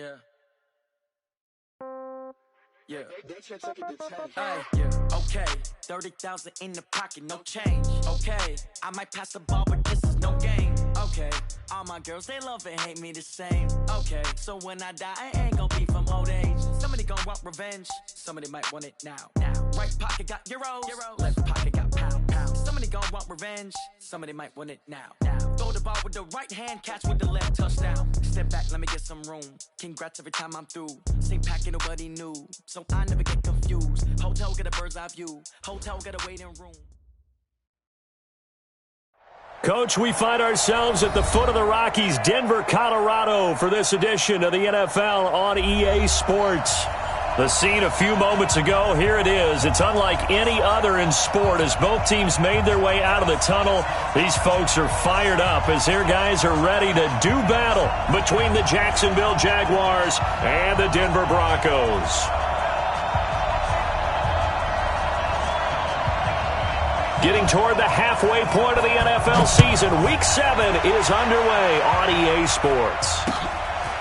Yeah. Yeah. Yeah. Okay. 30,000 in the pocket, no change. Okay. I might pass the ball, but this is no game. Okay. All my girls, they love and hate me the same. Okay. So when I die, I ain't gonna be from old age. Somebody gonna want revenge. Somebody might want it now. Right pocket got euros. Left pocket got pound. Somebody gonna want revenge. Somebody might want it now. Throw the ball with the right hand, catch with the left, touchdown. Step back, let me get some room. Congrats every time I'm through. Same packet, nobody knew. So I never get confused. Hotel get a bird's eye view. Hotel get a waiting room. Coach, we find ourselves at the foot of the Rockies, Denver, Colorado, for this edition of the NFL on EA Sports. The scene a few moments ago, here it is. It's unlike any other in sport as both teams made their way out of the tunnel. These folks are fired up as their guys are ready to do battle between the Jacksonville Jaguars and the Denver Broncos. Getting toward the halfway point of the NFL season, Week 7 is underway on EA Sports.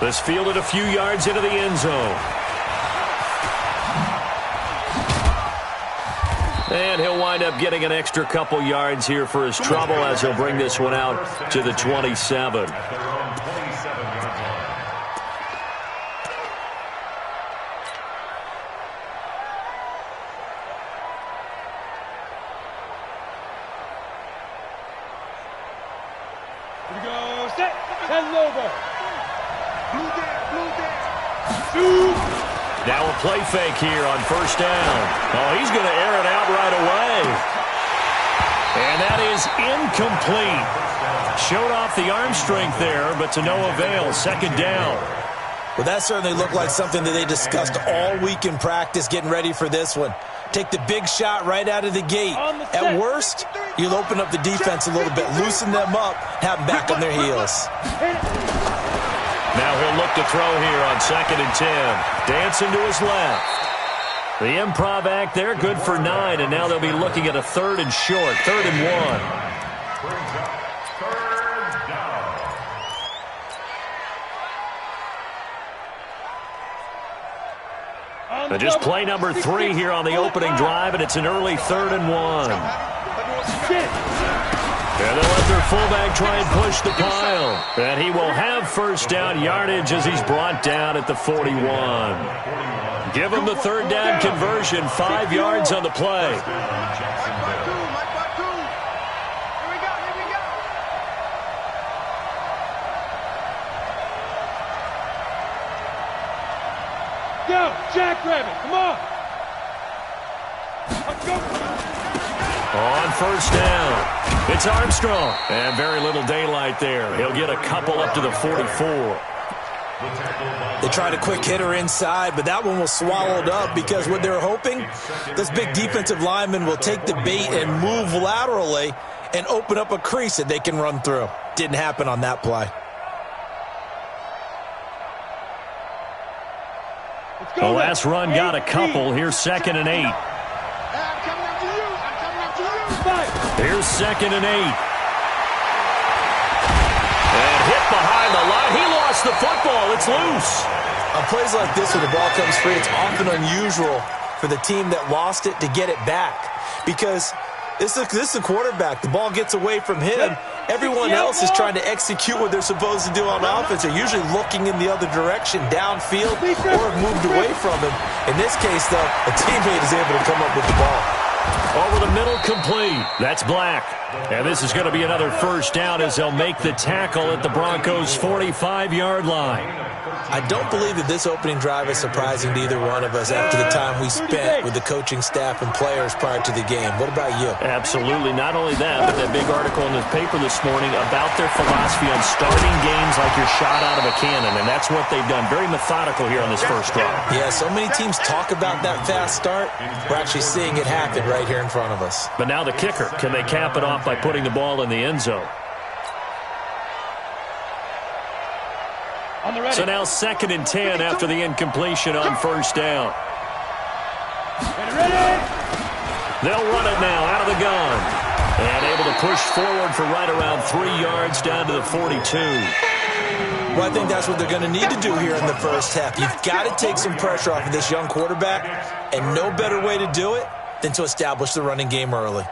This fielded a few yards into the end zone. And he'll wind up getting an extra couple yards here for his trouble as he'll bring this one out to the 27. Here we go, set, and over. Now a play fake here on first down. Oh, he's going to air it out right away. And that is incomplete. Showed off the arm strength there, but to no avail. Second down. Well, that certainly looked like something that they discussed all week in practice getting ready for this one. Take the big shot right out of the gate. At worst, you'll open up the defense a little bit, loosen them up, have them back on their heels. Now he'll look to throw here on 2nd and 10. Dancing to his left. The improv act there, good for 9, and now they'll be looking at a 3rd and short, 3rd and 1. And just play number 3 here on the opening drive, and it's an early 3rd and 1. And they'll let their fullback try and push the pile. And he will have first down yardage as he's brought down at the 41. Give him the 3rd down conversion, 5 yards on the play. Go, Jackrabbit, come on. Let's go. On first down, it's Armstrong. And very little daylight there. He'll get a couple up to the 44. They tried a quick hitter inside, but that one was swallowed up because what they're hoping, this big defensive lineman will take the bait and move laterally and open up a crease that they can run through. Didn't happen on that play. The last run got a couple. Here's 2nd and 8. Here's 2nd and 8. And hit behind the line. He lost the football. It's loose. On plays like this where the ball comes free, it's often unusual for the team that lost it to get it back. Because this is the quarterback. The ball gets away from him. Everyone else is trying to execute what they're supposed to do on offense. They're usually looking in the other direction, downfield, or have moved away from him. In this case, though, a teammate is able to come up with the ball. Over the middle, complete. That's Black. And this is going to be another first down as they'll make the tackle at the Broncos' 45-yard line. I don't believe that this opening drive is surprising to either one of us after the time we spent with the coaching staff and players prior to the game. What about you? Absolutely. Not only that, but that big article in the paper this morning about their philosophy on starting games like you're shot out of a cannon, and that's what they've done. Very methodical here on this first drive. Yeah, so many teams talk about that fast start. We're actually seeing it happen right here in front of us. But now the kicker. Can they cap it off by putting the ball in the end zone? So now 2nd and 10 after the incompletion on first down. They'll run it now out of the gun. And able to push forward for right around 3 yards down to the 42. Well, I think that's what they're going to need to do here in the first half. You've got to take some pressure off of this young quarterback, and no better way to do it than to establish the running game early.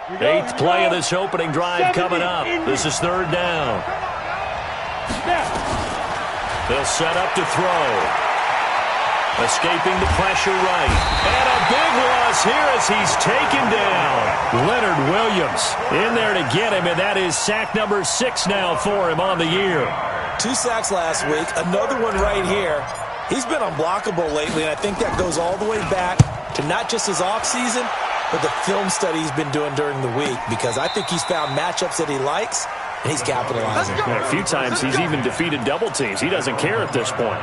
8th play of this opening drive coming up. This is 3rd down. They'll set up to throw. Escaping the pressure right. And a big loss here as he's taken down. Leonard Williams in there to get him, and that is sack number 6 now for him on the year. 2 sacks last week, another one right here. He's been unblockable lately, and I think that goes all the way back to not just his offseason, but the film study he's been doing during the week, because I think he's found matchups that he likes, and he's capitalizing. Yeah, a few times he's even defeated double teams. He doesn't care at this point.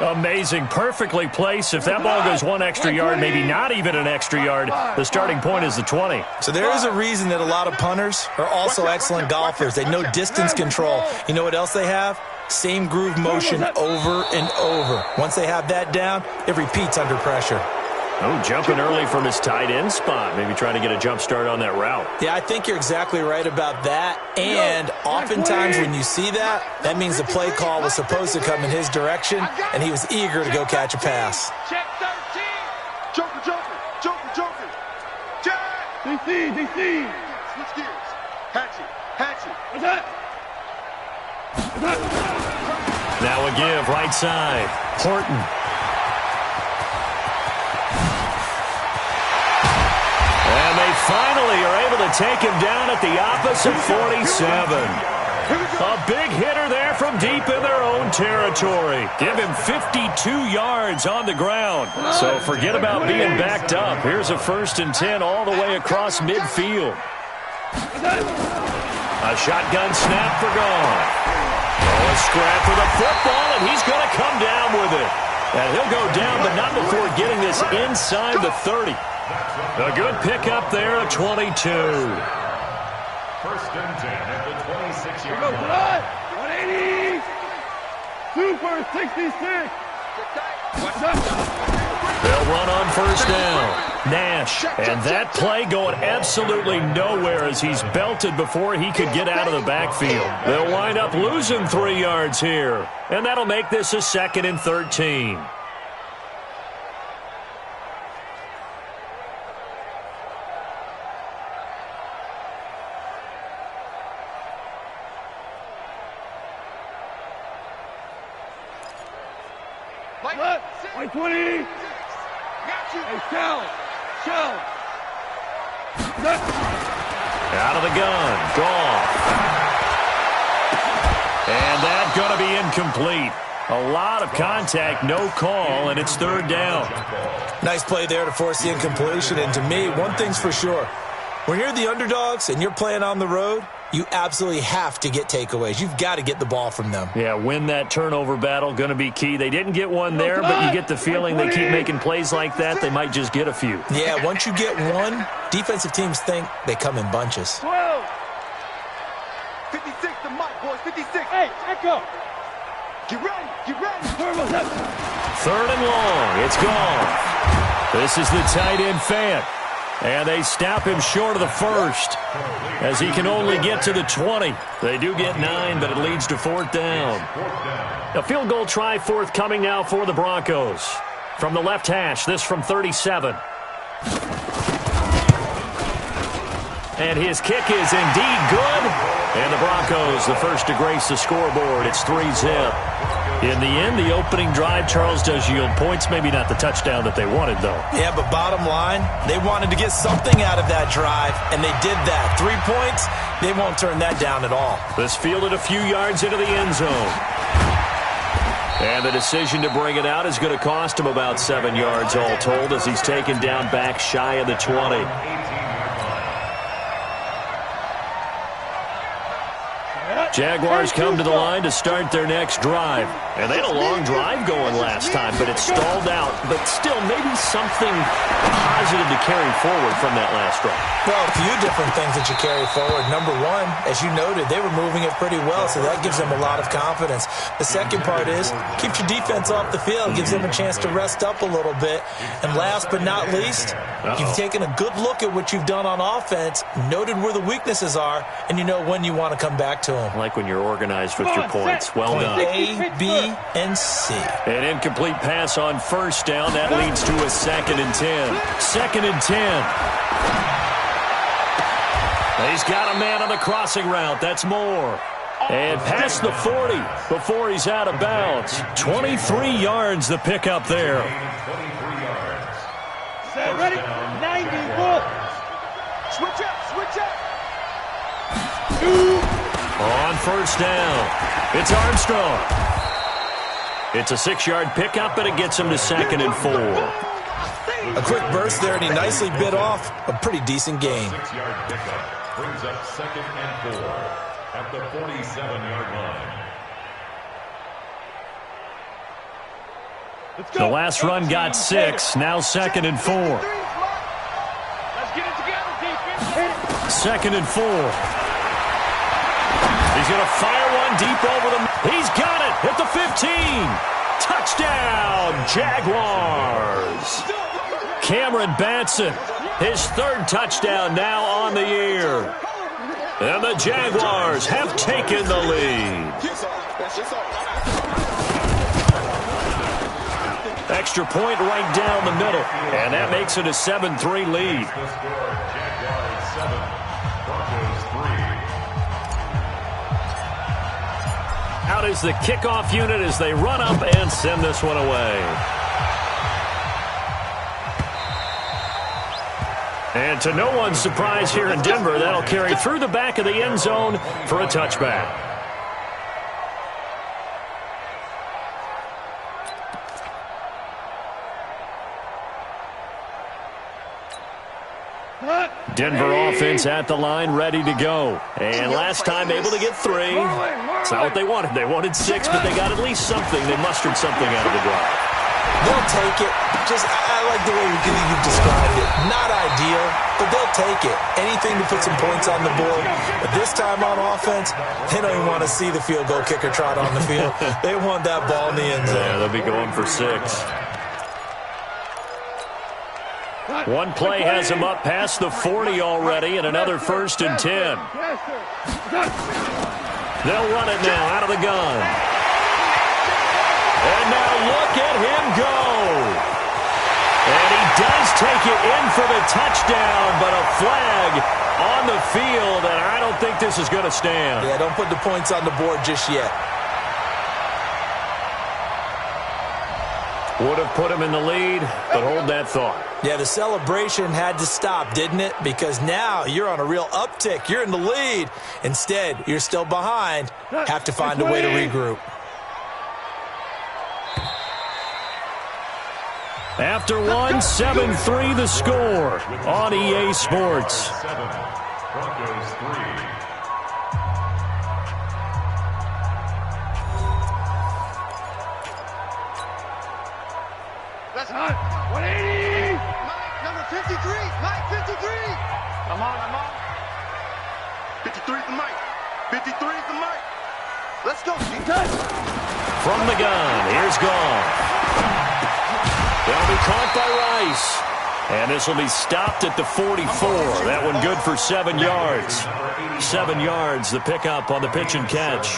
Amazing, perfectly placed. If that ball goes 1 extra yard, maybe not even an extra yard, the starting point is the 20. So there is a reason that a lot of punters are also excellent golfers. They know distance control. You know what else they have? Same groove motion over and over. Once they have that down, it repeats under pressure. Oh, jumping early from his tight end spot. Maybe trying to get a jump start on that route. Yeah, I think you're exactly right about that. And oftentimes when you see that, that means the play call was supposed to come in his direction, and he was eager to go catch a pass. Check 13. Joker, Joker, Joker, Joker. Check. DC. Switch gears. Hatchet. What's that? Now a give, right side. Horton. And they finally are able to take him down at the opposite 47. A big hitter there from deep in their own territory. Give him 52 yards on the ground. So forget about being backed up. Here's a 1st and 10 all the way across midfield. A shotgun snap for gone. Oh, a scrap for the football, and he's going to come down with it. And he'll go down, but not before getting this inside the 30. A good pickup there at 22. 1st and 10 at the 26-yard line. 180. Super 66. They'll run on 1st down. Nash, and that play going absolutely nowhere as he's belted before he could get out of the backfield. They'll wind up losing 3 yards here, and that'll make this a 2nd and 13. White 20. Hey, shell. Out of the gun. Gone. And that's going to be incomplete. A lot of contact, no call, and it's 3rd down. Nice play there to force the incompletion. And to me, one thing's for sure. When you're the underdogs and you're playing on the road, you absolutely have to get takeaways. You've got to get the ball from them. Yeah, win that turnover battle, going to be key. They didn't get one there, but you get the feeling they keep making plays like that, they might just get a few. Yeah, once you get one, defensive teams think they come in bunches. 12. 56 to Mike, boys. 56. Hey, echo. Get ready. 3rd and long. It's gone. This is the tight end Fant. And they stop him short of the 1st as he can only get to the 20. They do get 9, but it leads to 4th down. A field goal try forthcoming now for the Broncos. From the left hash, this from 37. And his kick is indeed good. And the Broncos, the first to grace the scoreboard. It's 3-zip. In the end, the opening drive, Charles, does yield points. Maybe not the touchdown that they wanted, though. Yeah, but bottom line, they wanted to get something out of that drive, and they did that. 3 points, they won't turn that down at all. This fielded a few yards into the end zone. And the decision to bring it out is going to cost him about 7 yards all told as he's taken down back shy of the 20. Jaguars come to the line to start their next drive. And they had a long drive going last time, but it stalled out. But still, maybe something positive to carry forward from that last drive. Well, a few different things that you carry forward. Number one, as you noted, they were moving it pretty well, so that gives them a lot of confidence. The second part is, keeps your defense off the field, gives them a chance to rest up a little bit. And last but not least, you've taken a good look at what you've done on offense, noted where the weaknesses are, and you know when you want to come back to them. I like when you're organized with your points. Well done. A, B, and C. An incomplete pass on first down. That leads to a 2nd and 10. 2nd and 10. He's got a man on the crossing route. That's Moore. And past the 40 before he's out of bounds. 23 yards the pickup there. Ready? 94. Switch up, switch up. On first down, it's Armstrong. It's a 6-yard pickup, and it gets him to 2nd and 4. A quick burst there, and he nicely bit off a pretty decent gain. 6-yard pickup brings up 2nd and 4 at the 47-yard line. The last run got 6, now 2nd and 4. Let's get it together, defense. 2nd and 4. He's going to fire one deep over the... He's got it at the 15. Touchdown, Jaguars. Cameron Batson, his 3rd touchdown now on the year. And the Jaguars have taken the lead. Extra point right down the middle. And that makes it a 7-3 lead. Out is the kickoff unit as they run up and send this one away. And to no one's surprise here in Denver, that'll carry through the back of the end zone for a touchback. Denver offense at the line, ready to go. And last time able to get 3. It's not what they wanted. They wanted 6, but they got at least something. They mustered something out of the drive. They'll take it. I like the way you've described it. Not ideal, but they'll take it. Anything to put some points on the board. But this time on offense, they don't even want to see the field goal kicker trot on the field. They want that ball in the end zone. Yeah, they'll be going for 6. One play has him up past the 40 already, and another 1st and 10. They'll run it now out of the gun. And now look at him go. And he does take it in for the touchdown, but a flag on the field, and I don't think this is going to stand. Yeah, don't put the points on the board just yet. Would have put him in the lead, but hold that thought. Yeah, the celebration had to stop, didn't it? Because now you're on a real uptick. You're in the lead. Instead, you're still behind. Have to find a way to regroup. After 7-3 the score on EA Sports. 7, Broncos 3. That's hot. 180. Mike, number 53. Mike, 53. I'm on. 53 is the Mike. 53 is the Mike. Let's go. From the gun, here's Goff. They'll be caught by Rice. And this will be stopped at the 44. That one good for 7 yards. 7 yards, the pickup on the pitch and catch.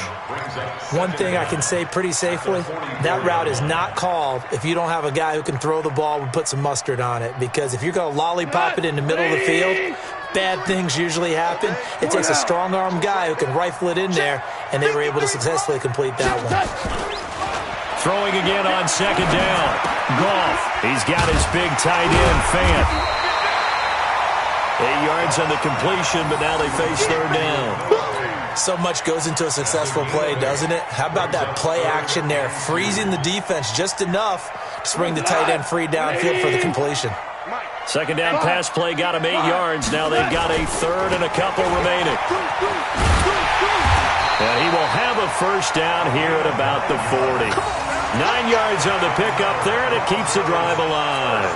One thing I can say pretty safely, that route is not called if you don't have a guy who can throw the ball and put some mustard on it. Because if you're going to lollipop it in the middle of the field, bad things usually happen. It takes a strong-arm guy who can rifle it in there, and they were able to successfully complete that one. Throwing again on 2nd down. Goff, he's got his big tight end, Fant. 8 yards on the completion, but now they face 3rd down. So much goes into a successful play, doesn't it? How about that play action there, freezing the defense just enough to bring the tight end free downfield for the completion. Second down pass play got him 8 yards. Now they've got a third and a couple remaining. And he will have a first down here at about the 40. 9 yards on the pickup there, and it keeps the drive alive.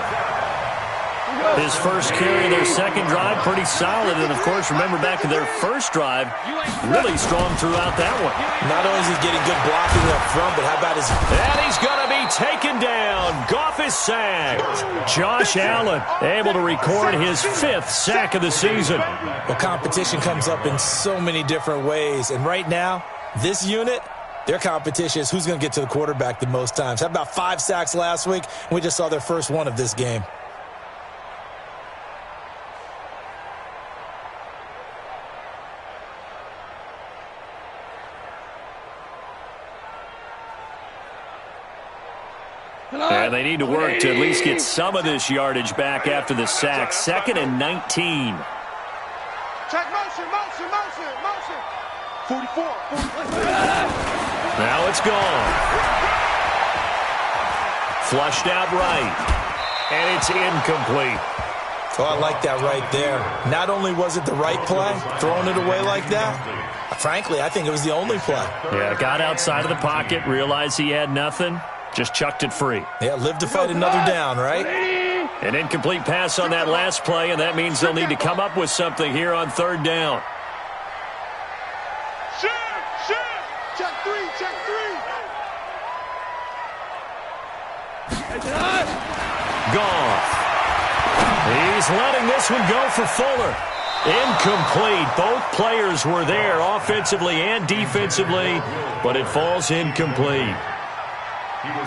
His first carry of their second drive, pretty solid. And, of course, remember back to their first drive, really strong throughout that one. Not only is he getting good blocking up front, but how about his... And he's going to be taken down. Goff is sacked. Josh Allen able to record his 5th sack of the season. Well, competition comes up in so many different ways. And right now, this unit, their competition is who's going to get to the quarterback the most times. How about 5 sacks last week? We just saw their first one of this game. And they need to work to at least get some of this yardage back after the sack. 2nd and 19. Check motion. 44. Now it's gone. Flushed out right. And it's incomplete. Oh, I like that right there. Not only was it the right play, throwing it away like that, frankly, I think it was the only play. Yeah, got outside of the pocket, realized he had nothing. Just chucked it free. Yeah, live to fight another down, right? An incomplete pass on that last play, and that means they'll need to come up with something here on 3rd down. Check 3. Goff. He's letting this one go for Fuller. Incomplete. Both players were there offensively and defensively, but it falls incomplete.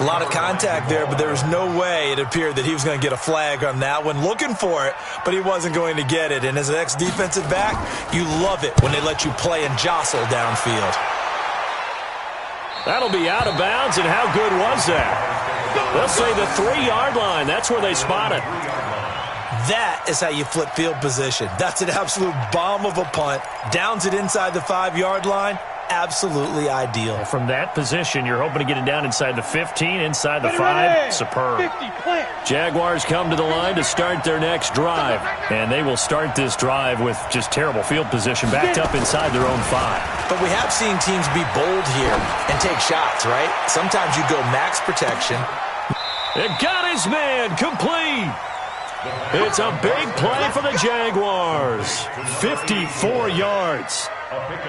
A lot of contact there, but there was no way it appeared that he was going to get a flag on that one. Looking for it, but he wasn't going to get it. And as an ex-defensive back, you love it when they let you play and jostle downfield. That'll be out of bounds, and how good was that? They'll say the 3-yard line. That's where they spot it. That is how you flip field position. That's an absolute bomb of a punt. Downs it inside the 5-yard line. Absolutely ideal. From that position, you're hoping to get it down inside the 15, inside the 5. Superb. Jaguars come to the line to start their next drive. And they will start this drive with just terrible field position, backed up inside their own 5. But we have seen teams be bold here and take shots, right? Sometimes you go max protection. It got his man complete. It's a big play for the Jaguars. 54 yards.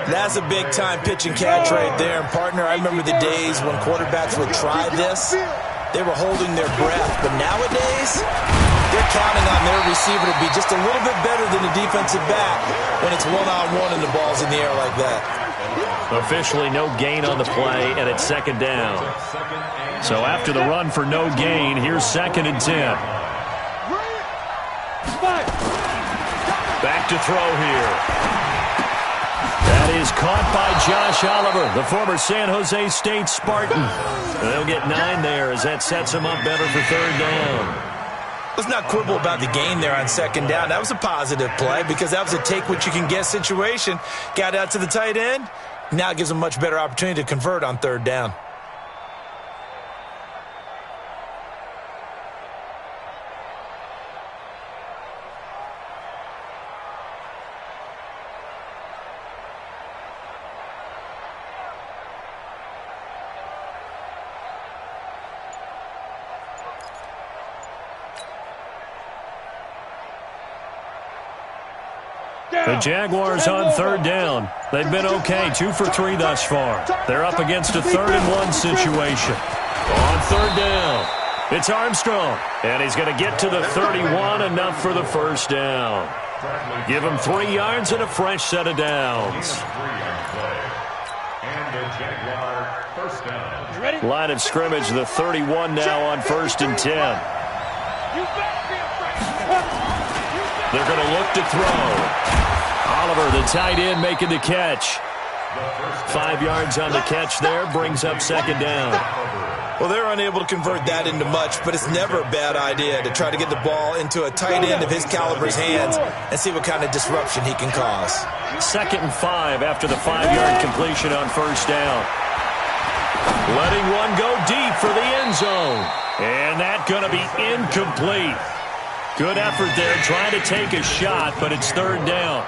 That's a big-time pitch and catch right there. And, partner, I remember the days when quarterbacks would try this. They were holding their breath. But nowadays, they're counting on their receiver to be just a little bit better than the defensive back when it's one-on-one and the ball's in the air like that. Officially no gain on the play, and it's 2nd down. So after the run for no gain, here's 2nd and 10. Back to throw here. That is caught by Josh Oliver, the former San Jose State Spartan. They'll get 9 there as that sets them up better for 3rd down. Let's not quibble about the gain there on 2nd down. That was a positive play because that was a take-what-you-can-get situation. Got out to the tight end. Now it gives them a much better opportunity to convert on 3rd down. The Jaguars on 3rd down. They've been okay, 2 for 3 thus far. They're up against a 3rd and 1 situation. On 3rd down, it's Armstrong. And he's going to get to the 31, enough for the first down. Give him 3 yards and a fresh set of downs. Line of scrimmage, the 31 now on 1st and 10. They're going to look to throw. Oliver, the tight end, making the catch. 5 yards on the catch there, brings up 2nd down. Well, they're unable to convert that into much, but it's never a bad idea to try to get the ball into a tight end of his caliber's hands and see what kind of disruption he can cause. 2nd and 5 after the 5-yard completion on 1st down. Letting one go deep for the end zone. And that's going to be incomplete. Good effort there, trying to take a shot, but it's third down.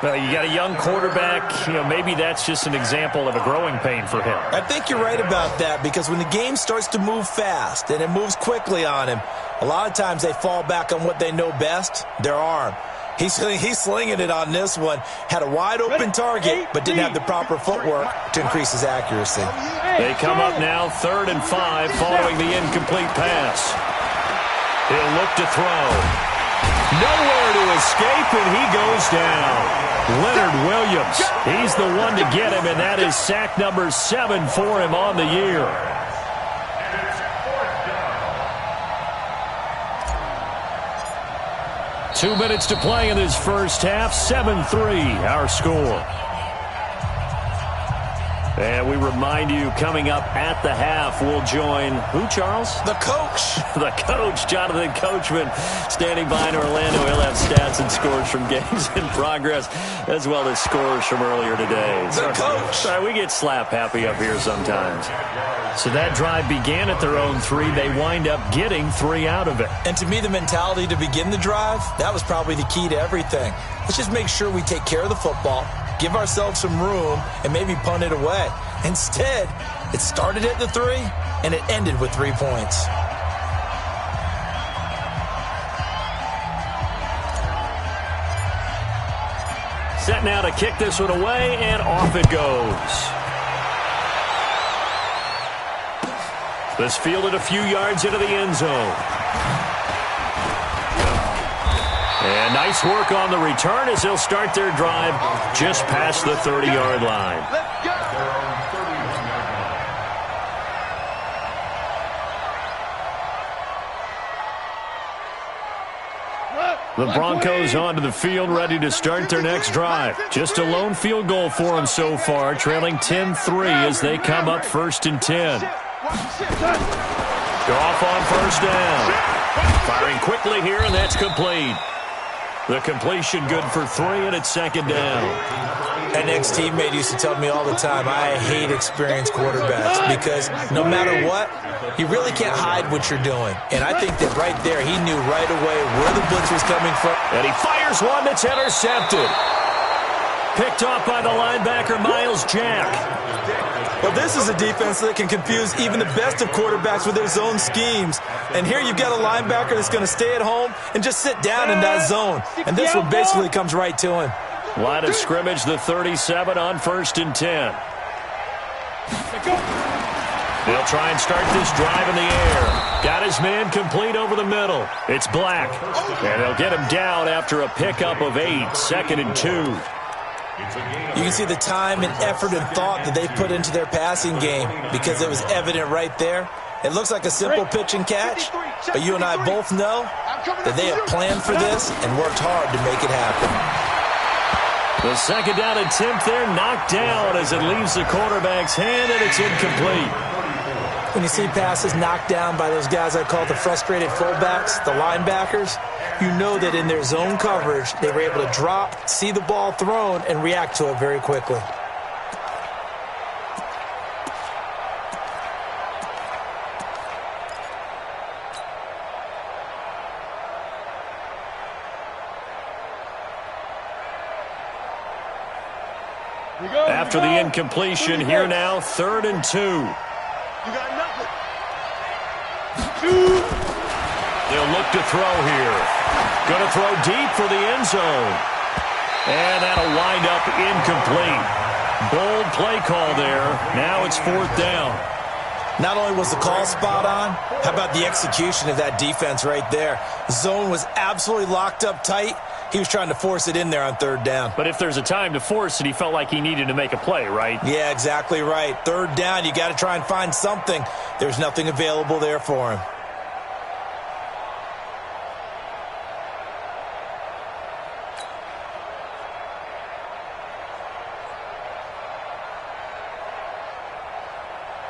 Well, you got a young quarterback. Maybe that's just an example of a growing pain for him. I think you're right about that, because when the game starts to move fast and it moves quickly on him, a lot of times they fall back on what they know best, their arm. He's slinging it on this one. Had a wide-open target, but didn't have the proper footwork to increase his accuracy. They come up now 3rd and 5 following the incomplete pass. He'll look to throw. Nowhere to escape, and he goes down. Leonard Williams, he's the one to get him, and that is sack number 7 for him on the year. 2 minutes to play in this first half. 7-3, our score. And we remind you, coming up at the half, we'll join who, Charles? The coach. The coach, Jonathan Coachman, standing by in Orlando. He'll have stats and scores from games in progress, as well as scores from earlier today. The coach. Sorry, we get slap happy up here sometimes. So that drive began at their own 3. They wind up getting 3 out of it. And to me, the mentality to begin the drive, that was probably the key to everything. Let's just make sure we take care of the football, give ourselves some room, and maybe punt it away. Instead, it started at the 3, and it ended with 3 points. Set now to kick this one away, and off it goes. This fielded a few yards into the end zone. And nice work on the return as they'll start their drive just past the 30-yard line. Let's go. The Broncos onto the field, ready to start their next drive. Just a lone field goal for them so far, trailing 10-3 as they come up 1st and 10. Go off on 1st down. Firing quickly here, and that's complete. The completion good for 3, and it's 2nd down. An ex-teammate used to tell me all the time, I hate experienced quarterbacks because no matter what, you really can't hide what you're doing. And I think that right there, he knew right away where the blitz was coming from. And he fires one that's intercepted. Picked off by the linebacker, Miles Jack. Well, this is a defense that can confuse even the best of quarterbacks with their zone schemes. And here you've got a linebacker that's going to stay at home and just sit down in that zone. And this one basically comes right to him. Line of scrimmage, the 37 on 1st and 10. They'll try and start this drive in the air. Got his man complete over the middle. It's Black. And they'll get him down after a pickup of 8, 2nd and 2. You can see the time and effort and thought that they put into their passing game because it was evident right there. It looks like a simple pitch and catch, but you and I both know that they have planned for this and worked hard to make it happen. The 2nd down attempt there knocked down as it leaves the quarterback's hand, and it's incomplete. When you see passes knocked down by those guys I call the frustrated fullbacks, the linebackers, you know that in their zone coverage, they were able to drop, see the ball thrown, and react to it very quickly. After the incompletion, here now, 3rd and 2. You got nothing. They'll look to throw here. Going to throw deep for the end zone. And that'll wind up incomplete. Bold play call there. Now it's 4th down. Not only was the call spot on, how about the execution of that defense right there? Zone was absolutely locked up tight. He was trying to force it in there on 3rd down. But if there's a time to force it, he felt like he needed to make a play, right? Yeah, exactly right. 3rd down, you got to try and find something. There's nothing available there for him.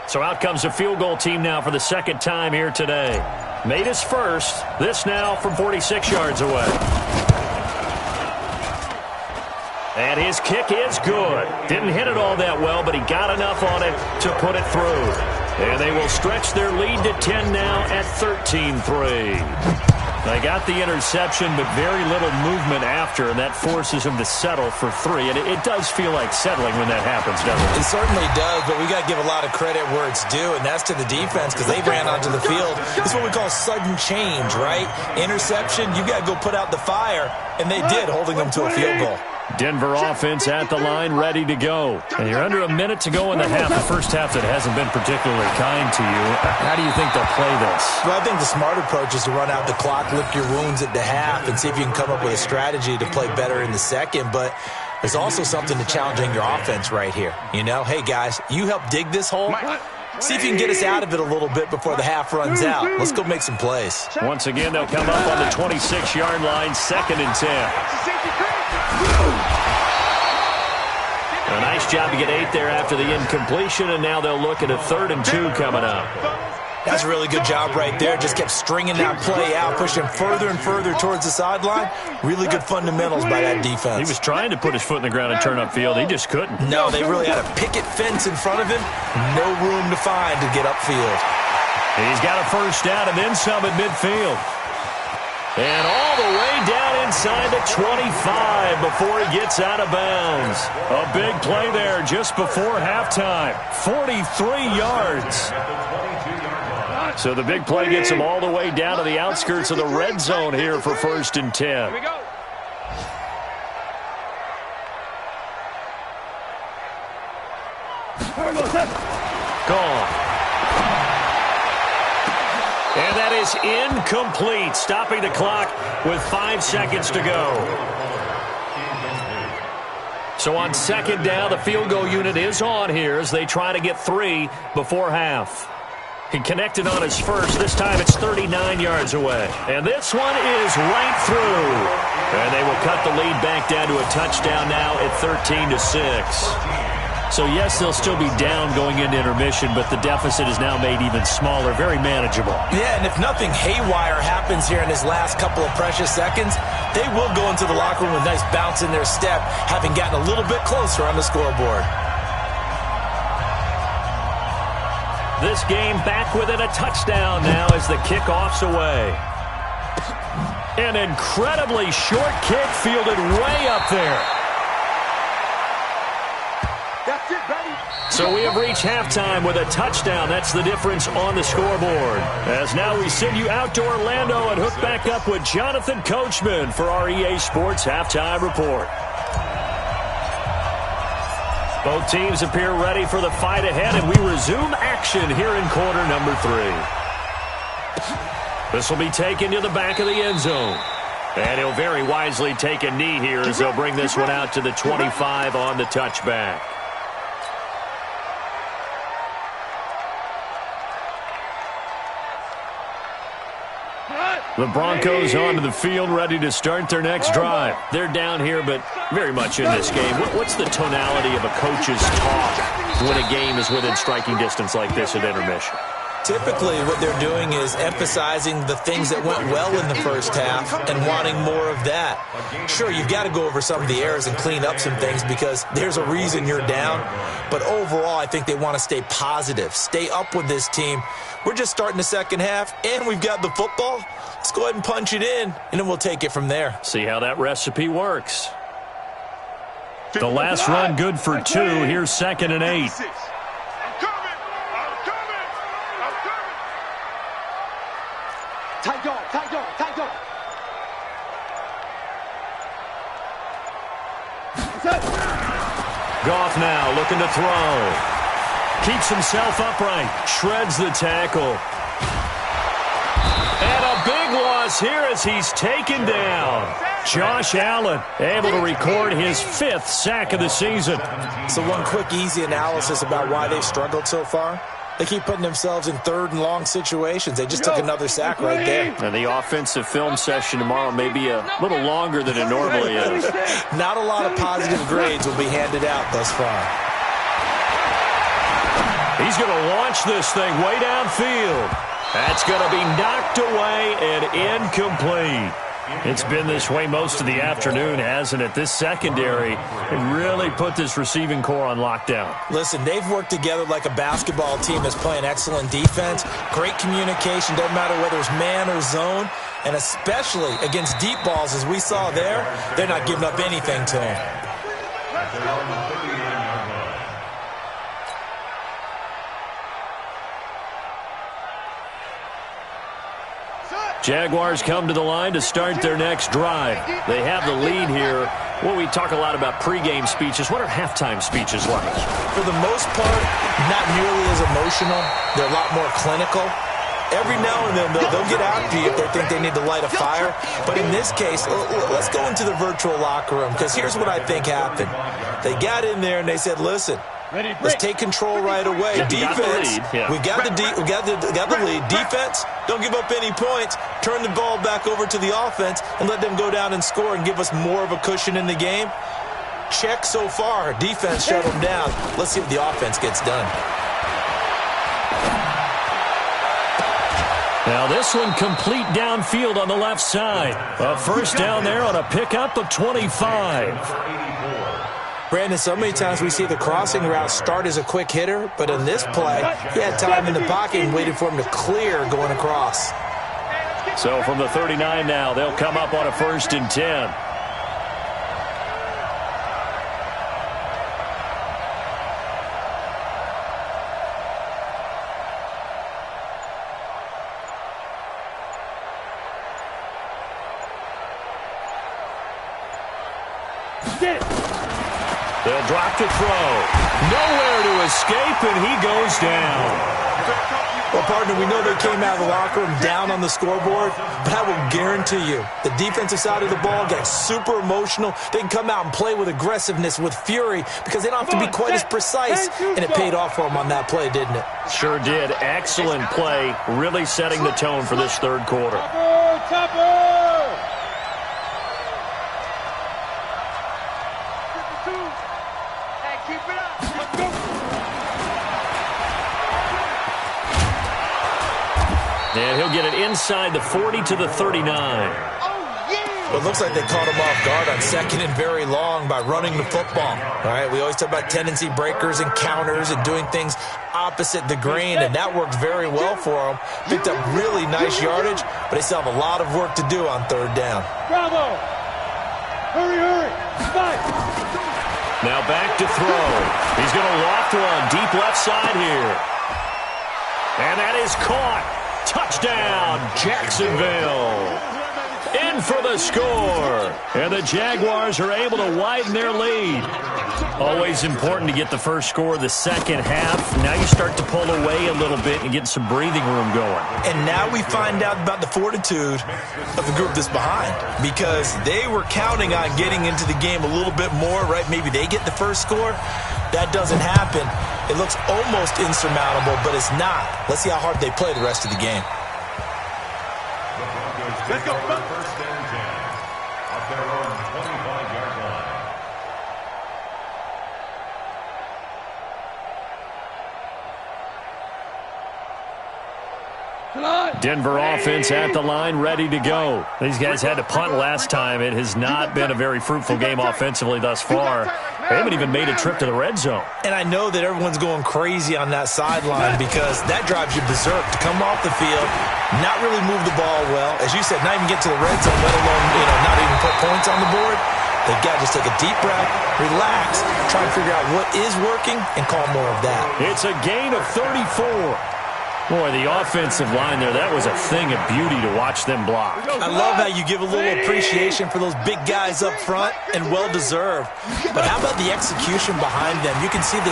So out comes a field goal team now for the 2nd time here today. Made his first. This now from 46 yards away. And his kick is good. Didn't hit it all that well, but he got enough on it to put it through. And they will stretch their lead to 10 now at 13-3. They got the interception, but very little movement after, and that forces him to settle for 3. And it does feel like settling when that happens, doesn't it? It certainly does, but we got to give a lot of credit where it's due, and that's to the defense because they ran onto the field. This is what we call sudden change, right? Interception, you got to go put out the fire, and they did, holding them to a field goal. Denver offense at the line, ready to go. And you're under a minute to go in the half. The first half that hasn't been particularly kind to you. How do you think they'll play this? Well, I think the smart approach is to run out the clock, lick your wounds at the half, and see if you can come up with a strategy to play better in the second. But there's also something to challenging your offense right here. You know, hey, guys, you help dig this hole. See if you can get us out of it a little bit before the half runs out. Let's go make some plays. Once again, they'll come up on the 26-yard line, 2nd and 10. A nice job to get 8 there after the incompletion, and now they'll look at a 3rd and 2 coming up. That's a really good job right there. Just kept stringing that play out, pushing further and further towards the sideline. Really good fundamentals by that defense. He was trying to put his foot in the ground and turn upfield. He just couldn't. No, they really had a picket fence in front of him. No room to find to get upfield. He's got a first down and then some at midfield. And all the way down inside the 25 before he gets out of bounds. A big play there just before halftime. 43 yards. So the big play gets him all the way down to the outskirts of the red zone here for 1st and 10. Here we go. Gone. And that is incomplete, stopping the clock with 5 seconds to go. So on 2nd down, the field goal unit is on here as they try to get 3 before half. He connected on his first. This time it's 39 yards away. And this one is right through. And they will cut the lead back down to a touchdown now at 13-6. So, yes, they'll still be down going into intermission, but the deficit is now made even smaller, very manageable. Yeah, and if nothing haywire happens here in his last couple of precious seconds, they will go into the locker room with a nice bounce in their step, having gotten a little bit closer on the scoreboard. This game back within a touchdown now as the kickoff's away. An incredibly short kick fielded way up there. That's it, baby. So we have reached halftime with a touchdown. That's the difference on the scoreboard. As now we send you out to Orlando and hook back up with Jonathan Coachman for our EA Sports Halftime Report. Both teams appear ready for the fight ahead, and we resume action here in quarter number 3. This will be taken to the back of the end zone. And he'll very wisely take a knee here as they'll bring this one out to the 25 on the touchback. The Broncos onto the field, ready to start their next drive. They're down here, but very much in this game. What's the tonality of a coach's talk when a game is within striking distance like this at intermission? Typically, what they're doing is emphasizing the things that went well in the first half and wanting more of that. Sure, you've got to go over some of the errors and clean up some things because there's a reason you're down. But overall, I think they want to stay positive, stay up with this team. We're just starting the second half, and we've got the football. Let's go ahead and punch it in, and then we'll take it from there. See how that recipe works. The last run good for 2. Here's 2nd and 8. Tight dog, tight dog, tight dog. Goff now looking to throw. Keeps himself upright. Shreds the tackle. And a big loss here as he's taken down. Josh Allen able to record his 5th sack of the season. So one quick, easy analysis about why they've struggled so far. They keep putting themselves in 3rd and long situations. They just took another sack right there. And the offensive film session tomorrow may be a little longer than it normally is. Not a lot of positive grades will be handed out thus far. He's going to launch this thing way downfield. That's going to be knocked away and incomplete. It's been this way most of the afternoon, hasn't it? This secondary really put this receiving core on lockdown. Listen, they've worked together like a basketball team that's playing excellent defense. Great communication, doesn't matter whether it's man or zone. And especially against deep balls, as we saw there, they're not giving up anything to them. Jaguars come to the line to start their next drive. They have the lead here. Well, we talk a lot about pregame speeches. What are halftime speeches like? For the most part, not nearly as emotional. They're a lot more clinical. Every now and then, they'll get after you if they think they need to light a fire. But in this case, let's go into the virtual locker room, because here's what I think happened. They got in there and they said, listen, let's take control right away. Defense, we got the lead. Defense, don't give up any points. Turn the ball back over to the offense and let them go down and score and give us more of a cushion in the game. Check so far. Defense shut them down. Let's see what the offense gets done. Now this one complete downfield on the left side. A first down there on a pickup of 25. Brandon, so many times we see the crossing route start as a quick hitter, but in this play, he had time in the pocket and waited for him to clear going across. So from the 39 now, they'll come up on a 1st and 10. They'll drop to throw. Nowhere to escape, and he goes down. Well, partner, we know they came out of the locker room down on the scoreboard, but I will guarantee you the defensive side of the ball got super emotional. They can come out and play with aggressiveness, with fury, because they don't have to be quite as precise, and it paid off for them on that play, didn't it? Sure did. Excellent play, really setting the tone for this third quarter. And he'll get it inside the 40 to the 39. Well, it looks like they caught him off guard on 2nd and very long by running the football. All right, we always talk about tendency breakers and counters and doing things opposite the grain, and that worked very well for them. Picked up really nice yardage, but they still have a lot of work to do on 3rd down. Bravo! Hurry! Fight! Now back to throw. He's going to loft one deep left side here. And that is caught. Touchdown, Jacksonville. In for the score. And the Jaguars are able to widen their lead. Always important to get the first score of the second half. Now you start to pull away a little bit and get some breathing room going. And now we find out about the fortitude of the group that's behind, because they were counting on getting into the game a little bit more, right? Maybe they get the first score. That doesn't happen. It looks almost insurmountable, but it's not. Let's see how hard they play the rest of the game. Let's go. First and 10 at their own 25-yard line. Denver offense at the line, ready to go. These guys had to punt last time. It has not been a very fruitful game offensively thus far. They haven't even made a trip to the red zone. And I know that everyone's going crazy on that sideline, because that drives you berserk to come off the field, not really move the ball well. As you said, not even get to the red zone, let alone, not even put points on the board. They've got to just take a deep breath, relax, try to figure out what is working, and call more of that. It's a gain of 34. Boy, the offensive line there, that was a thing of beauty to watch them block. I love how you give a little appreciation for those big guys up front, and well-deserved. But how about the execution behind them? You can see the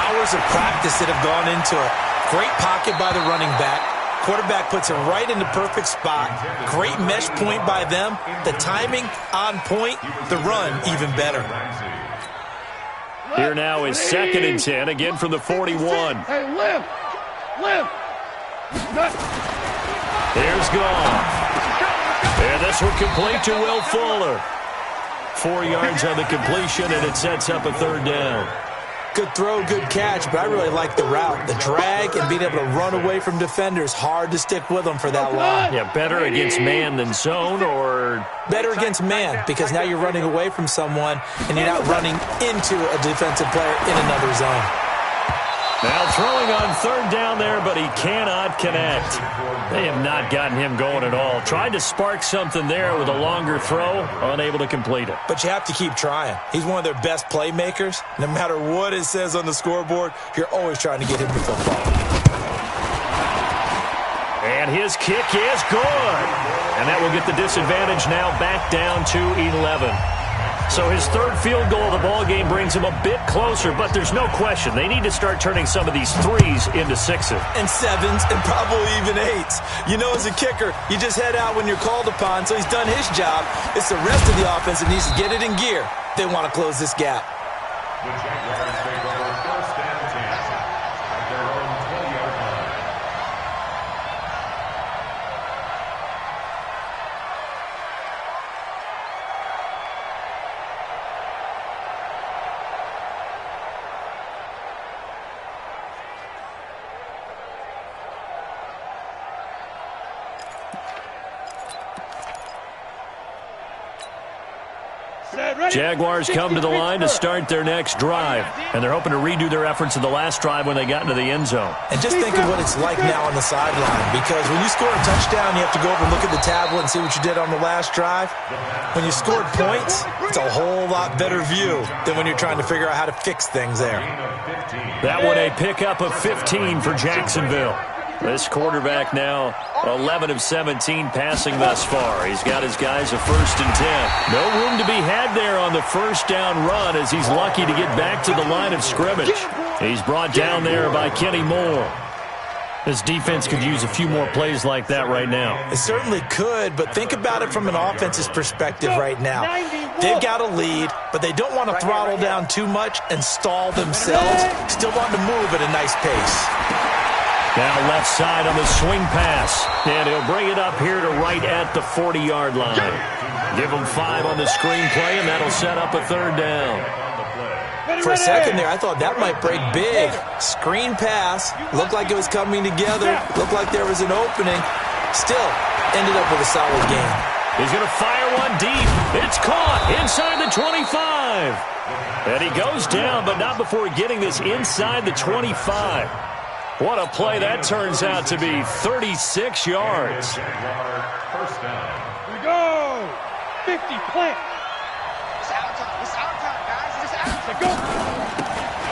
hours of practice that have gone into it. Great pocket by the running back. Quarterback puts it right in the perfect spot. Great mesh point by them. The timing on point. The run even better. Here now is 2nd and 10, again from the 41. Hey, lift! Here's Goff. And this one complete to Will Fuller. 4 yards on the completion, and it sets up a 3rd down. Good throw, good catch, but I really like the route. The drag and being able to run away from defenders, hard to stick with them for that long. Yeah, better against man than zone, or? Better against man, because now you're running away from someone and you're not running into a defensive player in another zone. Now throwing on third down there, but he cannot connect. They have not gotten him going at all. Tried to spark something there with a longer throw, unable to complete it. But you have to keep trying. He's one of their best playmakers. No matter what it says on the scoreboard, you're always trying to get him the football. And his kick is good. And that will get the disadvantage now back down to 11. So his third field goal of the ball game brings him a bit closer, but there's no question they need to start turning some of these threes into sixes. And sevens, and probably even eights. You know, as a kicker, you just head out when you're called upon, so he's done his job. It's the rest of the offense that needs to get it in gear. They want to close this gap. The Jaguars take over first and 10 at their own 20-yard line. Jaguars come to the line to start their next drive, and they're hoping to redo their efforts in the last drive when they got into the end zone. And just think of what it's like now on the sideline, because when you score a touchdown, you have to go over and look at the tablet and see what you did on the last drive. When you scored points, it's a whole lot better view than when you're trying to figure out how to fix things there. That one a pickup of 15 for Jacksonville. This quarterback now 11 of 17 passing thus far. He's got his guys a 1st and 10. No room to be had there on the first down run as he's lucky to get back to the line of scrimmage. He's brought down there by Kenny Moore. This defense could use a few more plays like that right now. It certainly could, but think about it from an offense's perspective right now. They've got a lead, but they don't want to throttle down too much and stall themselves. Still want to move at a nice pace. Now left side on the swing pass. And he'll bring it up here to right at the 40-yard line. Give him 5 on the screenplay, and that'll set up a 3rd down. For a second there, I thought that might break big. Screen pass. Looked like it was coming together. Looked like there was an opening. Still, ended up with a solid game. He's going to fire one deep. It's caught inside the 25. And he goes down, but not before getting this inside the 25. What a play that turns out to be. 36 yards. First down. We go. 50, plant. It's our time. It's our time, guys. It's our time. Go.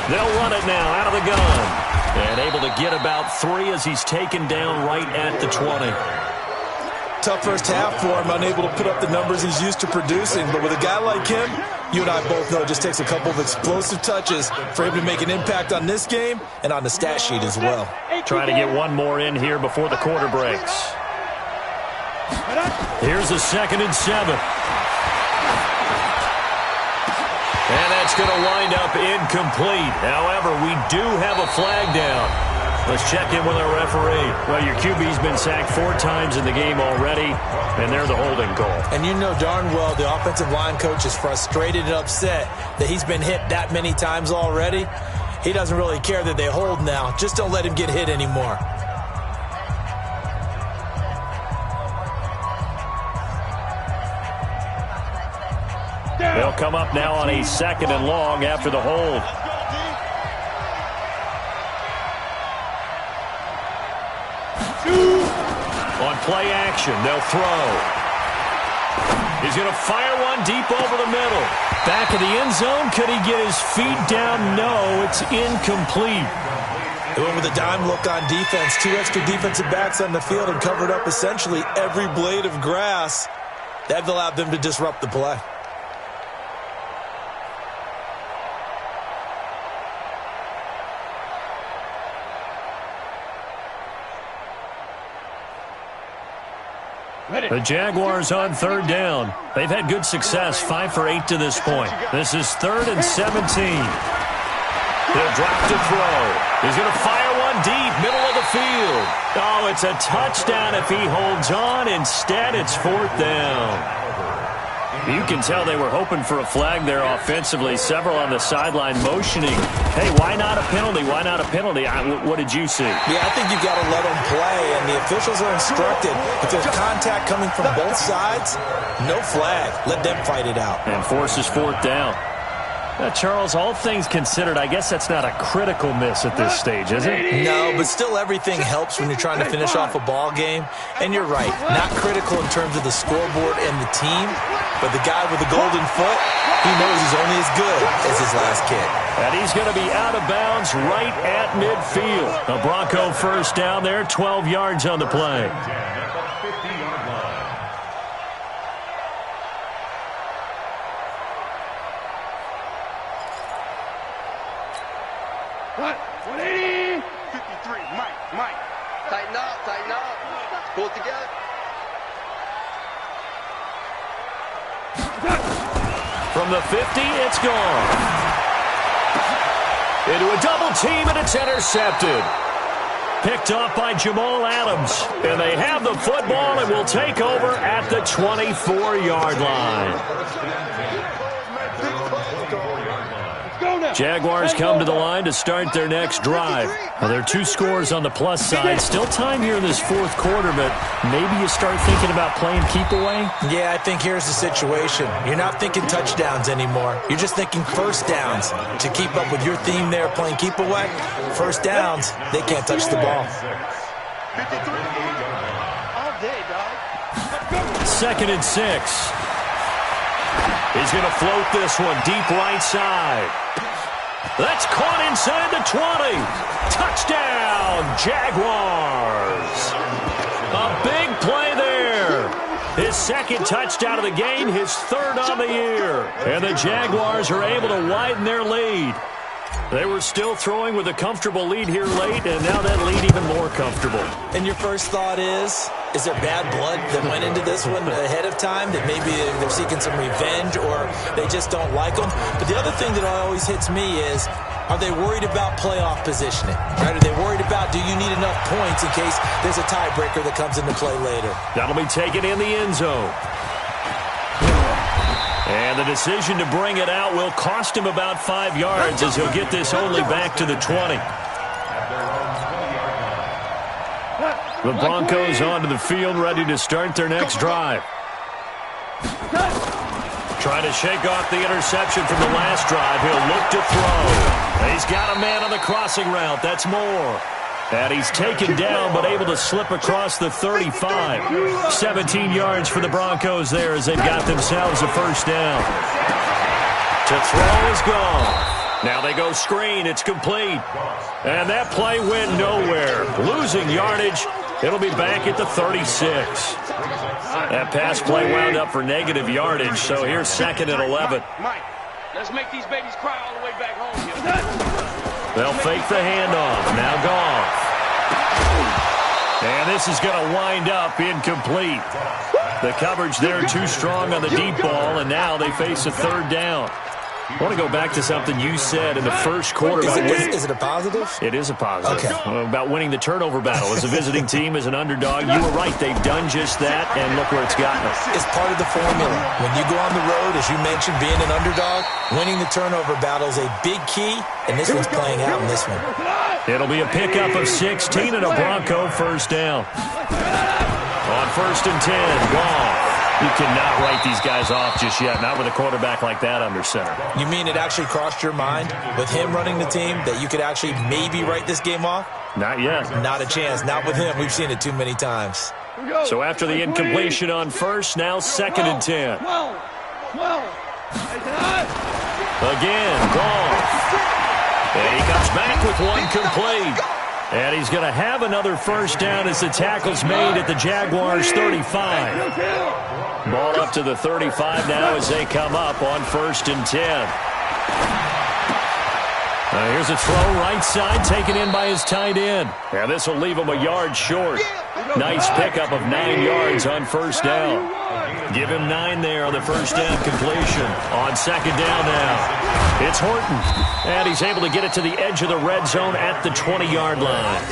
They'll run it now out of the gun. And able to get about 3 as he's taken down right at the 20. Tough first half for him, unable to put up the numbers he's used to producing. But with a guy like him, you and I both know it just takes a couple of explosive touches for him to make an impact on this game and on the stat sheet as well. Trying to get one more in here before the quarter breaks. Here's a 2nd and 7. And that's going to wind up incomplete. However, we do have a flag down. Let's check in with our referee. Well, your QB's been sacked 4 times in the game already, and they're the holding call. And you know darn well the offensive line coach is frustrated and upset that he's been hit that many times already. He doesn't really care that they hold now. Just don't let him get hit anymore. They'll come up now on a 2nd and long after the hold. On play action, they'll throw. He's going to fire one deep over the middle. Back of the end zone. Could he get his feet down? No, it's incomplete. They went with a dime look on defense. 2 extra defensive backs on the field and covered up essentially every blade of grass. That allowed them to disrupt the play. The Jaguars on 3rd down. They've had good success, 5 for 8 to this point. This is 3rd and 17. He'll drop to throw. He's going to fire one deep, middle of the field. Oh, it's a touchdown if he holds on. Instead, it's 4th down. You can tell they were hoping for a flag there offensively. Several on the sideline motioning, hey, why not a penalty? Why not a penalty? What did you see? Yeah, I think you've got to let them play, and the officials are instructed. If there's contact coming from both sides, no flag. Let them fight it out. And forces fourth down. Charles, all things considered, I guess that's not a critical miss at this stage, is it? No, but still everything helps when you're trying to finish off a ball game. And you're right, not critical in terms of the scoreboard and the team, but the guy with the golden foot, he knows he's only as good as his last kick. And he's going to be out of bounds right at midfield. A Bronco first down there, 12 yards on the play. What? 180! 53, Mike. Tighten up. Pull it together. From the 50, it's gone. Into a double team, and it's intercepted. Picked off by Jamal Adams. And they have the football and will take over at the 24-yard line. Jaguars come to the line to start their next drive. Now, there are 2 scores on the plus side. Still time here in this fourth quarter, but maybe you start thinking about playing keep away? Yeah, I think here's the situation. You're not thinking touchdowns anymore. You're just thinking first downs. To keep up with your theme there, playing keep away, first downs, they can't touch the ball. 53. All day, dog. 2nd and 6. He's going to float this one deep right side. That's caught inside the 20. Touchdown, Jaguars. A big play there. His 2nd touchdown of the game, his 3rd on the year. And the Jaguars are able to widen their lead. They were still throwing with a comfortable lead here late, and now that lead even more comfortable. And your first thought is there bad blood that went into this one ahead of time, that maybe they're seeking some revenge or they just don't like them? But the other thing that always hits me is, are they worried about playoff positioning? Right? Are they worried about, do you need enough points in case there's a tiebreaker that comes into play later? That'll be taken in the end zone. And the decision to bring it out will cost him about 5 yards as he'll get this only back to the 20. The Broncos onto the field, ready to start their next drive. Trying to shake off the interception from the last drive. He'll look to throw. He's got a man on the crossing route. That's Moore. And he's taken down, but able to slip across the 35. 17 yards for the Broncos there as they've got themselves a first down. To throw is gone. Now they go screen. It's complete. And that play went nowhere. Losing yardage. It'll be back at the 36. That pass play wound up for negative yardage, so here's 2nd and 11. Mike, let's make these babies cry all the way back home here. They'll fake the handoff. Now Goff. And this is going to wind up incomplete. The coverage there too strong on the deep ball, and now they face a 3rd down. I want to go back to something you said in the first quarter. Is it a positive? It is a positive. Okay. About winning the turnover battle. As a visiting team, as an underdog, you were right. They've done just that, and look where it's gotten them. It's part of the formula. When you go on the road, as you mentioned, being an underdog, winning the turnover battle is a big key, and this one's playing out in this one. It'll be a pickup of 16 and a Bronco first down. On 1st and 10, Goff. You cannot write these guys off just yet, not with a quarterback like that under center. You mean it actually crossed your mind with him running the team that you could actually maybe write this game off? Not yet. Not a chance. Not with him. We've seen it too many times. So after the incompletion on 1st, now 2nd and 10. Again, Goff. And he comes back with one complete. And he's going to have another first down as the tackle's made at the Jaguars' 35. Ball up to the 35 now as they come up on 1st and 10. Here's a throw right side taken in by his tight end. And this will leave him a yard short. Nice pickup of 9 yards on 1st down. Give him 9 there on the first down completion. On 2nd down now, it's Horton. And he's able to get it to the edge of the red zone at the 20-yard line.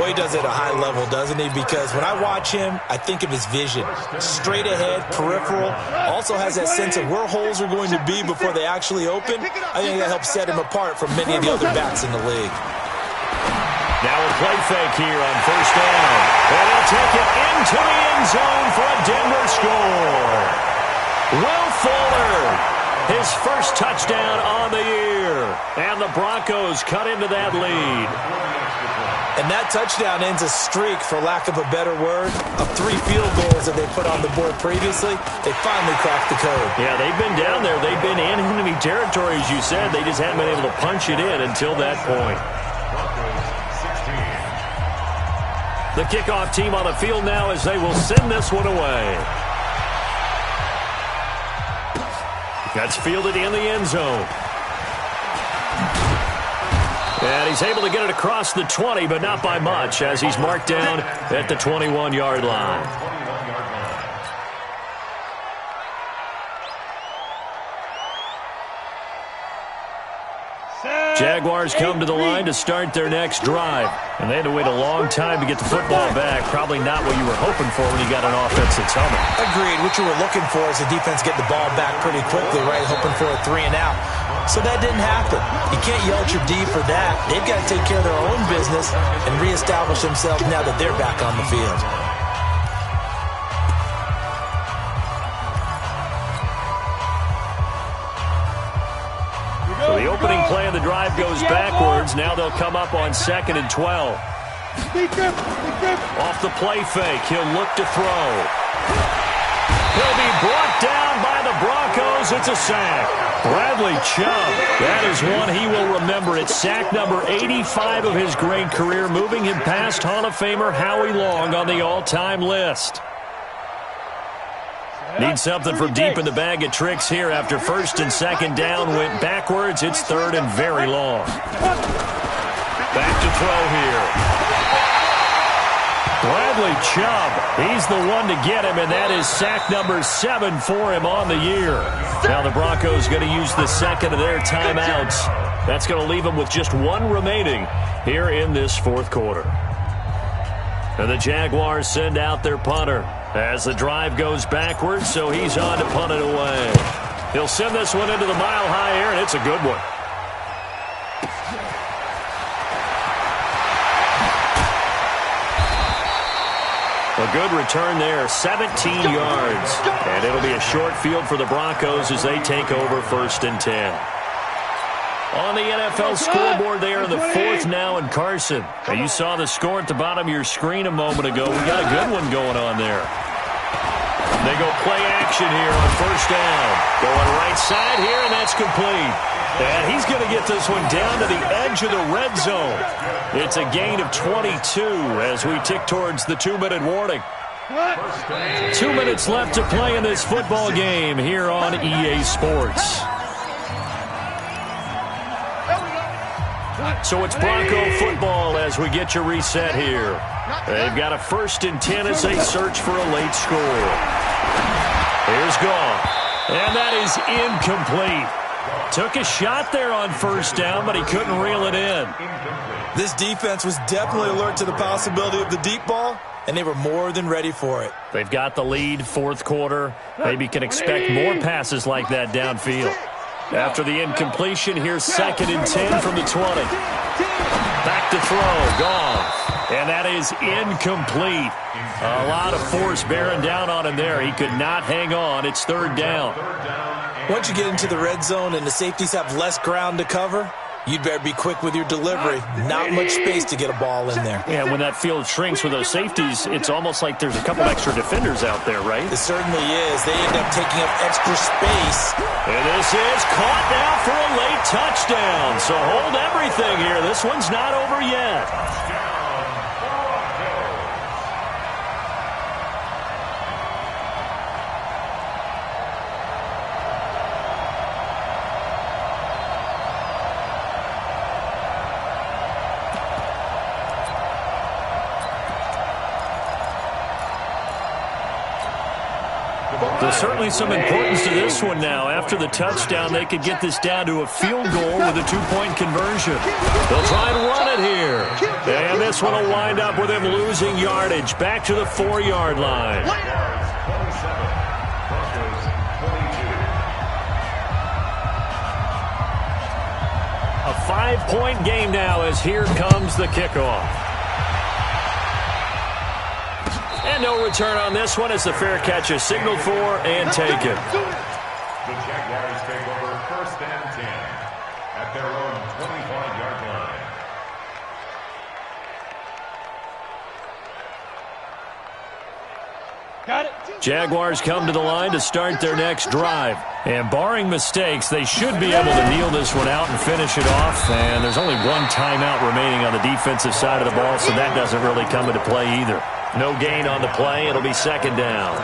Well, he does it at a high level, doesn't he? Because when I watch him, I think of his vision. Straight ahead, peripheral. Also has that sense of where holes are going to be before they actually open. I think that helps set him apart from many of the other backs in the league. Now a play fake here on first down. And he'll take it into the end zone for a Denver score. Will Fuller, his first touchdown on the year. And the Broncos cut into that lead. And that touchdown ends a streak, for lack of a better word, of 3 field goals that they put on the board previously. They finally cracked the code. Yeah, they've been down there. They've been in enemy territory, as you said. They just haven't been able to punch it in until that point. The kickoff team on the field now as they will send this one away. That's fielded in the end zone. And he's able to get it across the 20, but not by much, as he's marked down at the 21-yard line. Jaguars come to the line to start their next drive. And they had to wait a long time to get the football back. Probably not what you were hoping for when you got an offense that's humming. Agreed. What you were looking for is the defense get the ball back pretty quickly, right? Hoping for a 3 and out. So that didn't happen. You can't yell at your D for that. They've got to take care of their own business and reestablish themselves now that they're back on the field. So the opening play of the drive goes backwards. Now they'll come up on 2nd and 12. Off the play fake, he'll look to throw. He'll be brought down by the Broncos. It's a sack. Bradley Chubb, that is one he will remember. It's sack number 85 of his great career, moving him past Hall of Famer Howie Long on the all-time list. Need something from deep in the bag of tricks here after 1st and 2nd down went backwards. It's 3rd and very long. Back to throw here. Bradley Chubb, he's the one to get him, and that is sack number 7 for him on the year. Now the Broncos going to use the second of their timeouts. That's going to leave them with just 1 remaining here in this 4th quarter. And the Jaguars send out their punter as the drive goes backwards, so he's on to punt it away. He'll send this one into the mile-high air, and it's a good one. A good return there, 17 yards. And it'll be a short field for the Broncos as they take over 1st and 10. On the NFL scoreboard there in the 4th now in Carson. Now you saw the score at the bottom of your screen a moment ago. We got a good one going on there. They go play action here on 1st down. Going right side here, and that's complete. And he's going to get this one down to the edge of the red zone. It's a gain of 22 as we tick towards the 2-minute warning. 2 minutes left to play in this football game here on EA Sports. So it's Bronco football as we get you reset here. They've got a 1st and 10 as they search for a late score. Here's Goff. And that is incomplete. Took a shot there on 1st down, but he couldn't reel it in. This defense was definitely alert to the possibility of the deep ball, and they were more than ready for it. They've got the lead, 4th quarter. Maybe can expect more passes like that downfield. After the incompletion, here's 2nd and 10 from the 20. Back to throw, Goff. And that is incomplete. A lot of force bearing down on him there. He could not hang on. It's 3rd down. Once you get into the red zone and the safeties have less ground to cover, you'd better be quick with your delivery. Not much space to get a ball in there. Yeah, when that field shrinks with those safeties, it's almost like there's a couple extra defenders out there, right? It certainly is. They end up taking up extra space. And this is caught now for a late touchdown. So hold everything here. This one's not over yet. There's certainly some importance to this one now. After the touchdown, they could get this down to a field goal with a two-point conversion. They'll try and run it here. And this one will wind up with him losing yardage back to the 4-yard line. A 5-point game now as here comes the kickoff. And no return on this one as the fair catch is signaled for and taken. The Jaguars take over 1st and 10 at their own 25-yard line. Got it. Jaguars come to the line to start their next drive. And barring mistakes, they should be able to kneel this one out and finish it off. And there's only one timeout remaining on the defensive side of the ball, so that doesn't really come into play either. No gain on the play. It'll be 2nd down.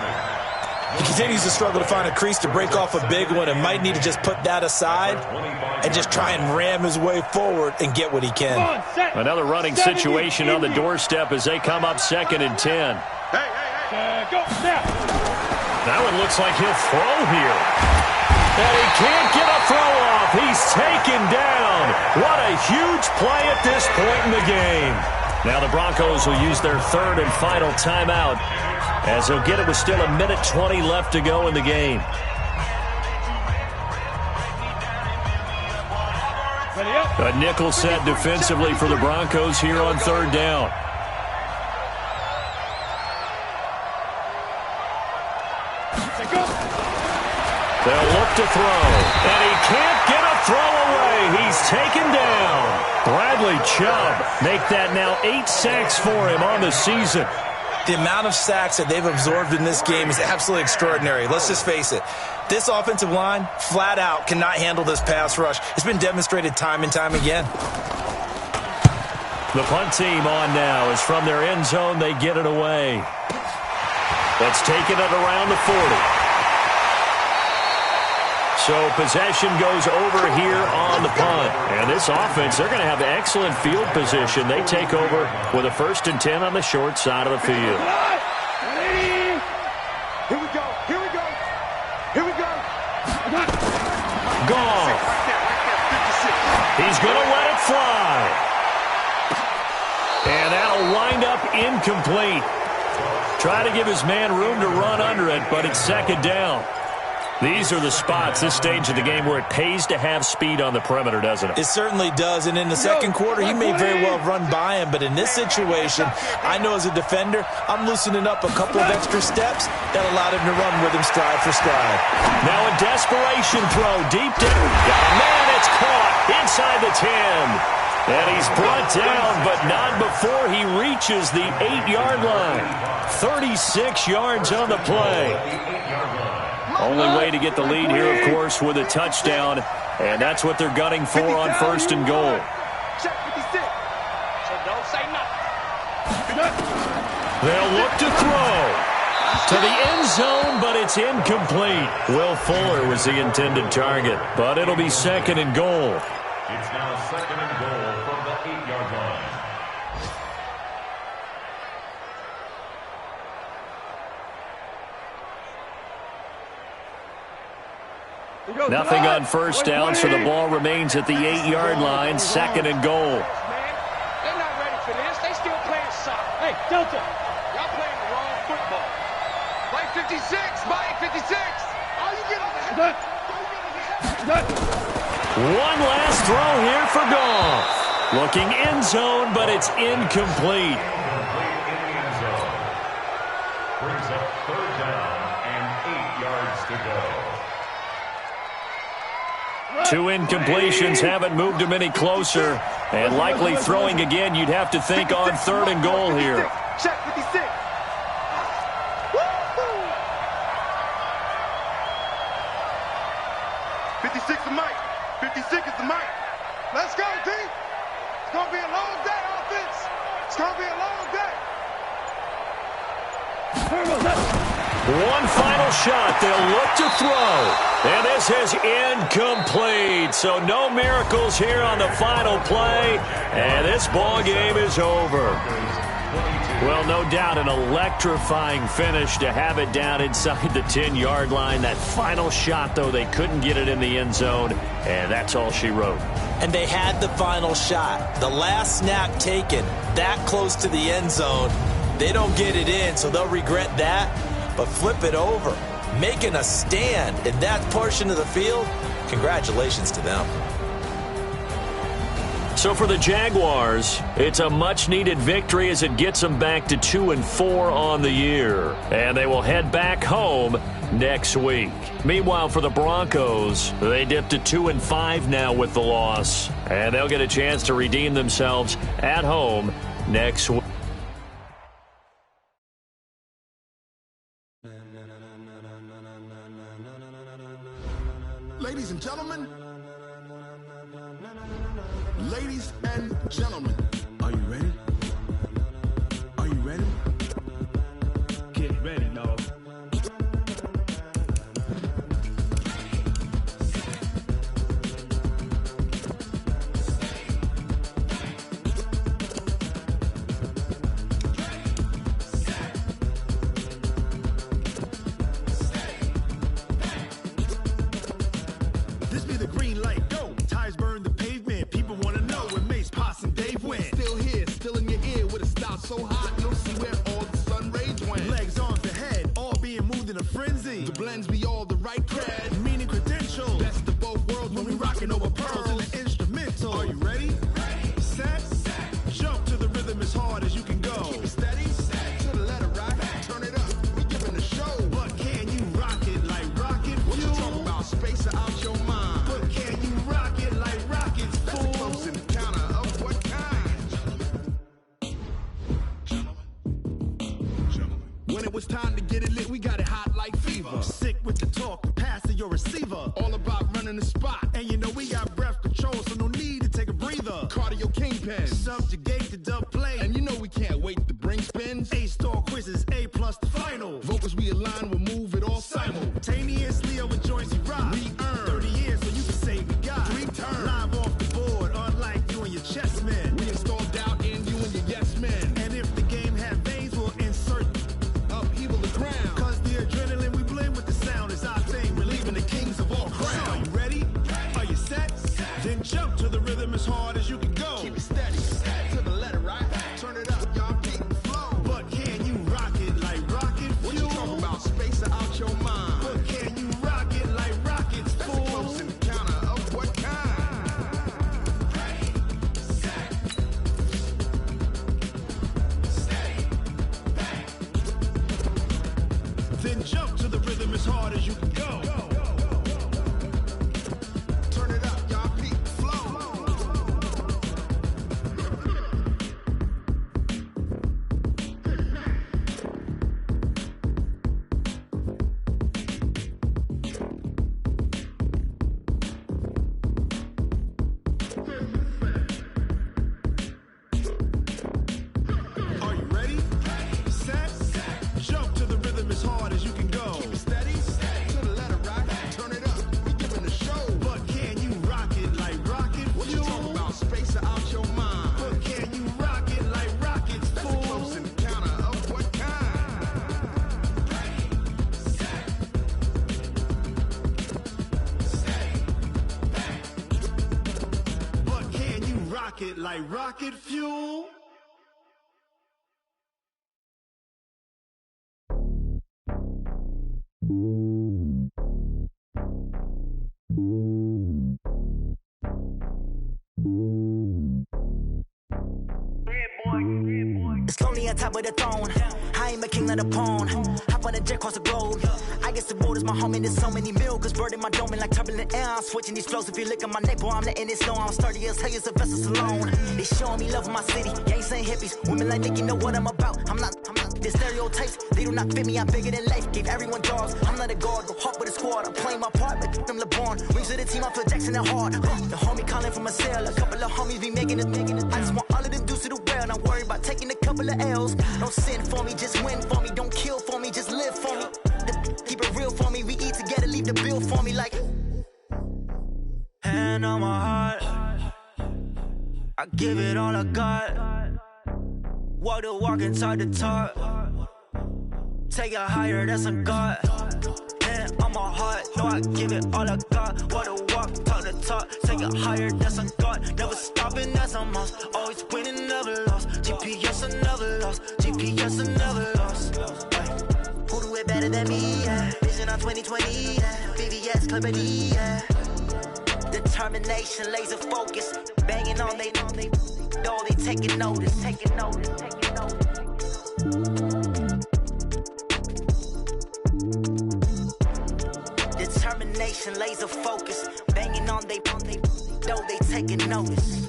He continues to struggle to find a crease to break off a big one and might need to just put that aside and just try and ram his way forward and get what he can. Another running situation on the doorstep as they come up 2nd and 10. Go, snap. That one looks like he'll throw here. And he can't get a throw off. He's taken down. What a huge play at this point in the game. Now the Broncos will use their 3rd and final timeout as they'll get it with still 1:20 left to go in the game. A nickel set defensively for the Broncos here on 3rd down. They'll look to throw, and he can't get a throw away. He's taken down. Bradley Chubb make that now 8 sacks for him on the season. The amount of sacks that they've absorbed in this game is absolutely extraordinary. Let's just face it. This offensive line, flat out, cannot handle this pass rush. It's been demonstrated time and time again. The punt team on now is from their end zone. They get it away. That's taken at around the 40. So possession goes over here on the punt. And this offense, they're going to have excellent field position. They take over with a 1st and 10 on the short side of the field. Here we go. Here we go. Here we go. Gone. He's going to let it fly. And that'll wind up incomplete. Try to give his man room to run under it, but it's 2nd down. These are the spots, this stage of the game, where it pays to have speed on the perimeter, doesn't it? It certainly does, and in the 2nd quarter, he may very well run by him, but in this situation, I know as a defender, I'm loosening up a couple of extra steps that allowed him to run with him stride for stride. Now a desperation throw deep down. Got a man, it's caught inside the 10. And he's brought down, but not before he reaches the 8-yard line. 36 yards on the play. Only way to get the lead here, of course, with a touchdown. And that's what they're gunning for on 1st and goal. Check 56. So don't say nothing. They'll look to throw to the end zone, but it's incomplete. Will Fuller was the intended target, but it'll be 2nd and goal. It's now 2nd and goal from the 8-yard line. Nothing on 1st down, so the ball remains at the 8-yard line, 2nd and goal. They're not ready for this. They still playing soccer. Hey, Delta. Y'all playing the wrong football. Mike 56. Mike 56. Oh, you get on that. One last throw here for Goff. Looking end zone, but it's incomplete. Incomplete in the end zone. Brings up 3rd down and 8 yards to go. 2 incompletions haven't moved him any closer. And likely throwing again, you'd have to think on 3rd and goal here. Check 56. 56 is Mike. 56 is the Mike. Let's go, D. It's going to be a long day, offense. It's going to be a long day. One final shot. They'll look to throw. And this is incomplete. So no miracles here on the final play. And this ball game is over. Well, no doubt an electrifying finish to have it down inside the 10-yard line. That final shot, though, they couldn't get it in the end zone, and that's all she wrote. And they had the final shot. The last snap taken that close to the end zone. They don't get it in, so they'll regret that. But flip it over, making a stand in that portion of the field, congratulations to them. So for the Jaguars, it's a much-needed victory as it gets them back to 2-4 on the year. And they will head back home next week. Meanwhile, for the Broncos, they dipped to 2-5 now with the loss. And they'll get a chance to redeem themselves at home next week. Ladies and gentlemen, are you ready? Are you ready? Get ready, dog. This be the green light, go. Tires burn the pavement. People want to know where Mace, Poss, and Dave went. Still here, still in your ear with a style so hot, you'll see where all the sun rays went. Legs on the head, all being moved in a frenzy. The blends be all the right cred, meaning credentials. Best of both worlds when we rocking over pearls in the instrumental. Are you ready? Ready. Set. Jump to the rhythm as hard as you can go. Keep it steady. To the letter right. Turn it up. We giving the show. But can you rock it like rocket fuel? What you talking about? Space out your mind. But can you rock it like rockets, fool? That's a close encounter of what kind? When it was time to get it lit, we got it hot like fever. Sick with the talk, pass to your receiver. All about running the spot. And you know we got breath control, so no need to take a breather. Cardio kingpin, subjugate the dub play. And you know we can't wait to bring spins. A-star quizzes, A+ the final. Vocals we align, we'll move it all simultaneously over joints we rock. We earn 30 years, so you can say we got 3 turns. Live off the board, unlike you and your chess men. We install doubt in you and your yes men. And if the game had veins, we'll insert upheaval the ground. Cause the adrenaline we blend with the sound is our thing. Relieving the kings of all crowns. So are you ready? Are you set? Then jump to the rhythm as hard as you can go. Keep it steady. To the letter right. Turn it up, y'all keep the flow. But can you rock it like rocket fuel? What you talking about? Space out your mind. But can you rock it like rockets, fool? That's a close encounter of what kind? Then jump to the rhythm as hard as you can go. Turn it up, y'all keep the flow. Are you ready? Set. Jump to the rhythm as hard as you can go. Keep it steady. To the letter right. Turn it up. We giving the show. But can you rock it like rocket fuel? What you talking about? Space out your mind. But can you rock it like rockets, fool? That's a close encounter of what kind? But can you rock it like rocket fuel? It's lonely on top of the throne. I ain't a king, not a pawn. Hop on a jet across the globe. I guess the world is my home and there's so many milkers burning my dome like turbulent air. I'm switching these flows. If you look at my neck, boy, I'm letting it snow. I'm sturdy as hell, as a vessel alone. They showing me love in my city. Gangs ain't hippies. Women like Nick, you know what I'm about. I'm not. The stereotypes, they do not fit me. I'm bigger than life. Gave everyone jobs. I'm not a guard. Go hard with a squad. I'm playing my part like them LeBron. Rings to the team. I feel Jackson and hard. The homie calling from a cell. A couple of homies be making it. I just want all of them dudes to do well. Not worry about taking a couple of L's. Don't sin for me, just win for me. Don't kill for me, just live for me. Keep it real for me. We eat together, leave the bill for me like. Hand on my heart, I give it all I got. Walk the walk and talk the talk. Take it higher, that's a God. Man, on my heart, know I give it all I got. Walk the walk, talk the talk. Take it higher, that's a God. Never stopping, that's a must. Always winning, never lost. GPS, I never lost. GPS, I never lost. Who do it better than me, yeah? Vision on 2020, yeah. VVS, Clarity, yeah. Determination, laser focus. Banging on they know they taking notice, taking notice, taking notice. Determination, laser focus. Banging on they know they taking notice.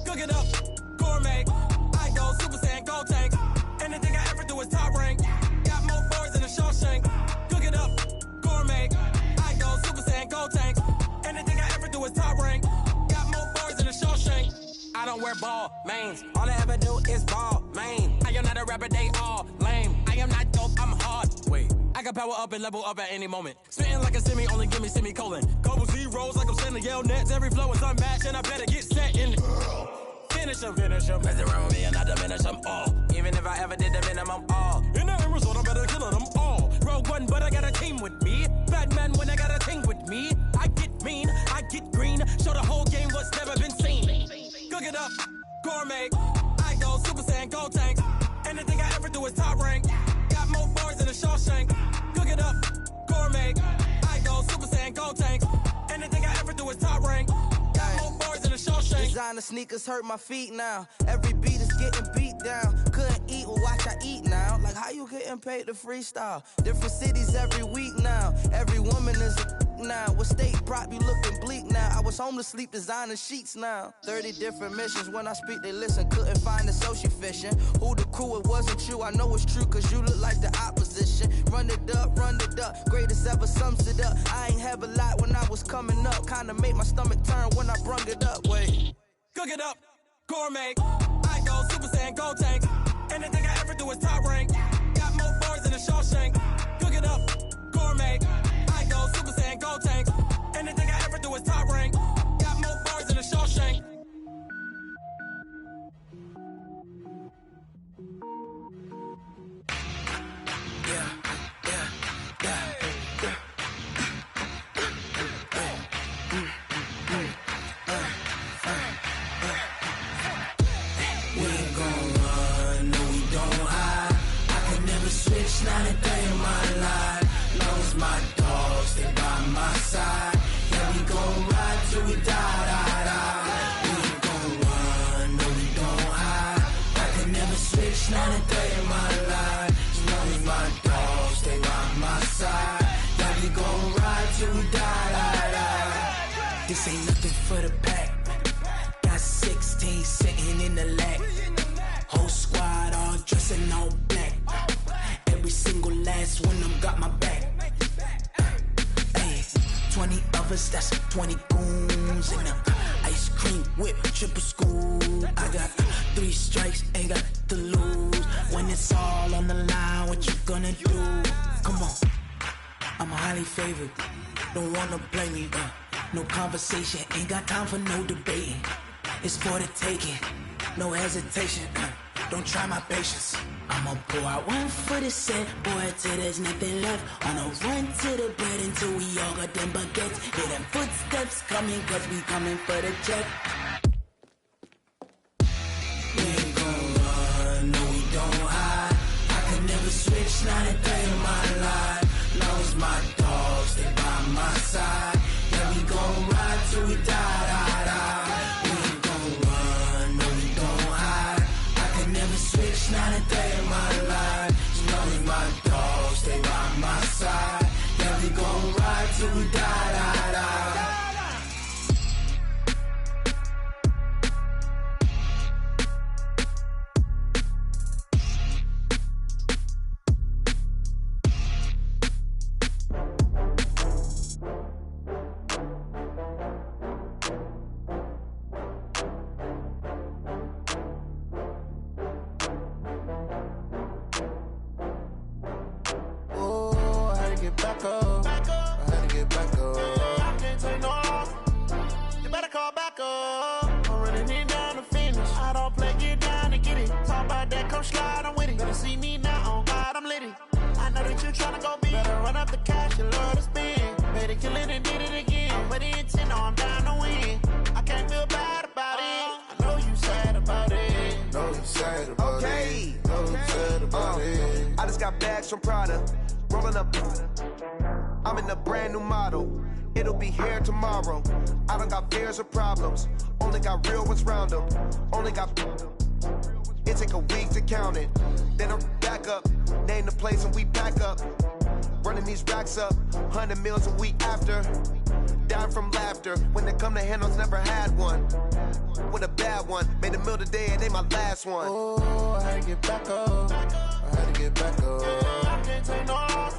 Cook it up, gourmet. I go Super Saiyan, gold tank. Anything I ever do is top rank. Got more boards than a Shawshank. Cook it up, gourmet. I go Super Saiyan, gold tank. Anything I ever do is top rank. Got more boards than a Shawshank. I don't wear ball mains. All I ever do is ball main. I am not a rapper, they all lame. I am not dope, I'm hard. Wait, I can power up and level up at any moment. Spitting like a semi, only give me semicolon. Couple zeros like I'm sending yell nets. Every flow is unmatched and I better get set in. Finish them. Mess around with me and I diminish them all. Even if I ever did the minimum all. In the end result, I'm better killing them all. Rogue One, but I got a team with me. Batman when I got a thing with me. I get mean, I get green. Show the whole game what's never been seen. Cook it up, gourmet. I go Super Saiyan, gold tank. Anything I ever do is top rank. Got more bars than a Shawshank. Cook it up, gourmet. I go Super Saiyan, gold tank. Anything I ever do is top rank. Got more bars than a Shawshank. Designer sneakers hurt my feet now. Every beat is getting beat down. Couldn't eat, well watch I eat now. Like how you getting paid to freestyle? Different cities every week now. Every woman is a now. With state prop, you looking bleak now. I was home to sleep, designer sheets now. 30 different missions. When I speak, they listen. Couldn't find the social fishing. Who the crew, it wasn't you. I know it's true, cause you look like the opposition. Run it up, greatest ever sums it up. I ain't have a lot when I was coming up. Kinda made my stomach turn when I brung it up. Wait. Cook it up, gourmet. I go Super Saiyan, gold tank. Anything I ever do is top rank. Got more bars than a Shawshank. Cook it up, gourmet. I go Super Saiyan, gold tank. Anything I ever do is top rank. Got more bars than a Shawshank. Switch not a day in my life. Long as my dogs stay by my side. Yeah, we gon' ride till we die. We ain't gon' run, no we don't hide. I can never switch not a day in my life. As long as my dogs stay by my side. Yeah, we gon' ride till we die. This ain't nothing for the pack. Got 16 sitting in the lap. Whole squad all dressing all black. Every single last one of them got my back. Hey, 20 of us, that's 20 goons. And a ice cream whip, triple scoop. I got 3 strikes, ain't got to lose. When it's all on the line, what you gonna do? Come on, I'm highly favored. Don't wanna blame me, no conversation, ain't got time for no debating. It's for the taking, no hesitation. Don't try my patience. I'ma pour out one for the set, boy, till there's nothing left. On a run to the bread until we all got them baguettes. Hear them footsteps coming, cause we coming for the check. We ain't gon' run, no we don't hide. I could never switch, not a day in my life. Long as my dogs stay by my side. Yeah, we gon' ride till we die. We ain't gon' run, no we don't hide. I could never switch, not a day in my life. As long as my dogs stay by my side. Yeah, we gon' ride till we die. back up. I had to get back up. I can't take no loss. You better call back up. I'm running it down to finish. I don't play, get down to get it. Talk about that, come slide, I'm with it. Better see me now, on God, I'm litty. I know that you tryna go big. Better run up the cash, you love to spend. Better kill it and did it again. I'm with the intent, no, I'm down to win. I can't feel bad about it. I know you sad about it. Know you sad about it. Know you sad about it. I just got bags from Prada. Rolling up. I'm in a brand new model. It'll be here tomorrow. I don't got fears or problems. Only got real ones round them. Only got. It take a week to count it. Then I'm back up. Name the place and we pack up. Running these racks up. 100 meals a week after. Down from laughter. When they come to handles, never had one. With a bad one. Made a meal today and they my last one. Oh, I had to get back up. I had to get back up. I can't take no loss.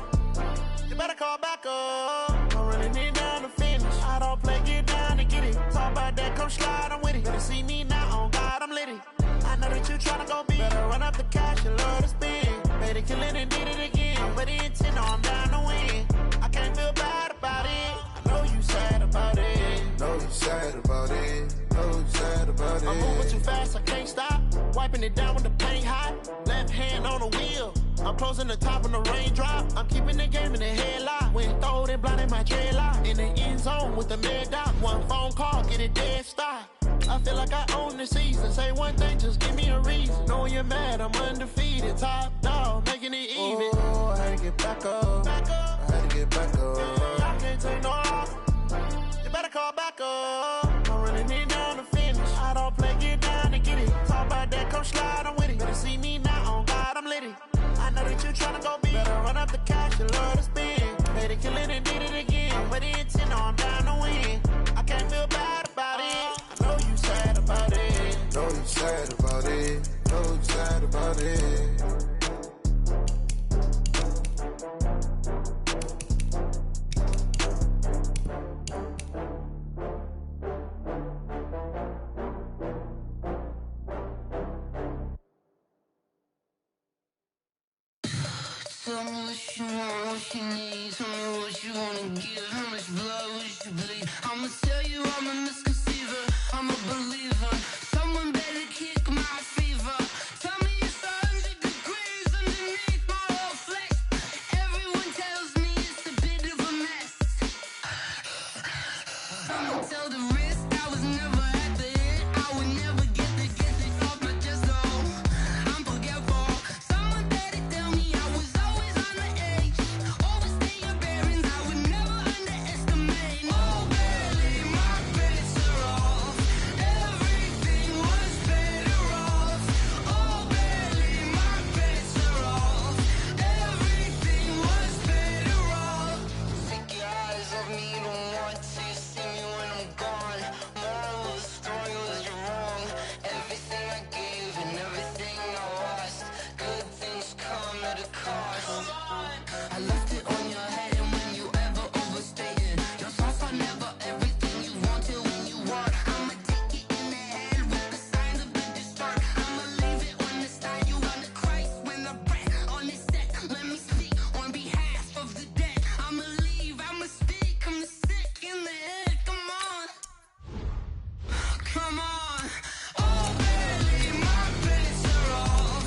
You better call back up. I'm running it down to finish. I don't play, get down to get it. Talk about that, come slide, I'm with it. Better see me now, on God, I'm litty. I know that you tryna go big. Better run up the cash, you love to spend. Better kill it and did it again. I'm with the intent, no, I'm down to win. I can't feel bad about it. I know you sad about it. Know you sad about it. Know you sad about it. I'm moving too fast, I can't stop. Wiping it down when the paint hot. Left hand on the wheel. I'm closing the top when the raindrop. I'm keeping the game in the headlock. When throwed and blinded my dreadlock. In the end zone with the mad dot. One phone call, get it dead stop. I feel like I own the season. Say one thing, just give me a reason. Knowing you're mad, I'm undefeated. Top dog, making it even. Oh, I had to get back up. I had to get back up. I can't take no loss. You better call back up. I'm running it down to finish. I don't play, get down to get it. Talk about that, come slide, I'm with it. Better see me now, on God, I'm litty. I know that you tryna go big. Better run up the cash, you love to spend. Better kill it and did it again. I'm with the intent, no, I'm down to win. I can't feel bad about it. I know you sad about it. Know you sad about it. Know you sad about it. Tell me what you want, what you need. Tell me what you wanna give. How much blood would you bleed? I'ma tell you I'm a misconceiver. I'm a believer. Someone better kick my fever. Tell me it's 100 degrees underneath my whole flesh. Everyone tells me it's a bit of a mess. I'ma tell the risk I was never at the end. I would never get this off my chest though. I'm forgetful. Someone better tell me I was always on the edge. Overstay your bearings, I would never underestimate. Oh, barely, my bets are off. Everything was better off. Oh, barely, my bets are off. Everything was better off. Take your eyes off me, don't want to see me when I'm gone. Moral of the story was you're wrong. Everything I gave and everything I lost. Good things come at a cost. I left it on your head, and when you ever overstay it, your thoughts are never everything you wanted when you want. I'ma take it in the head with the signs of the distort. I'ma leave it on the side. You on the Christ when I breath on this set. Let me speak on behalf of the dead. I'ma leave, I'ma speak. I'm sick in the head. Come on, come on. Oh, barely, my bets are off.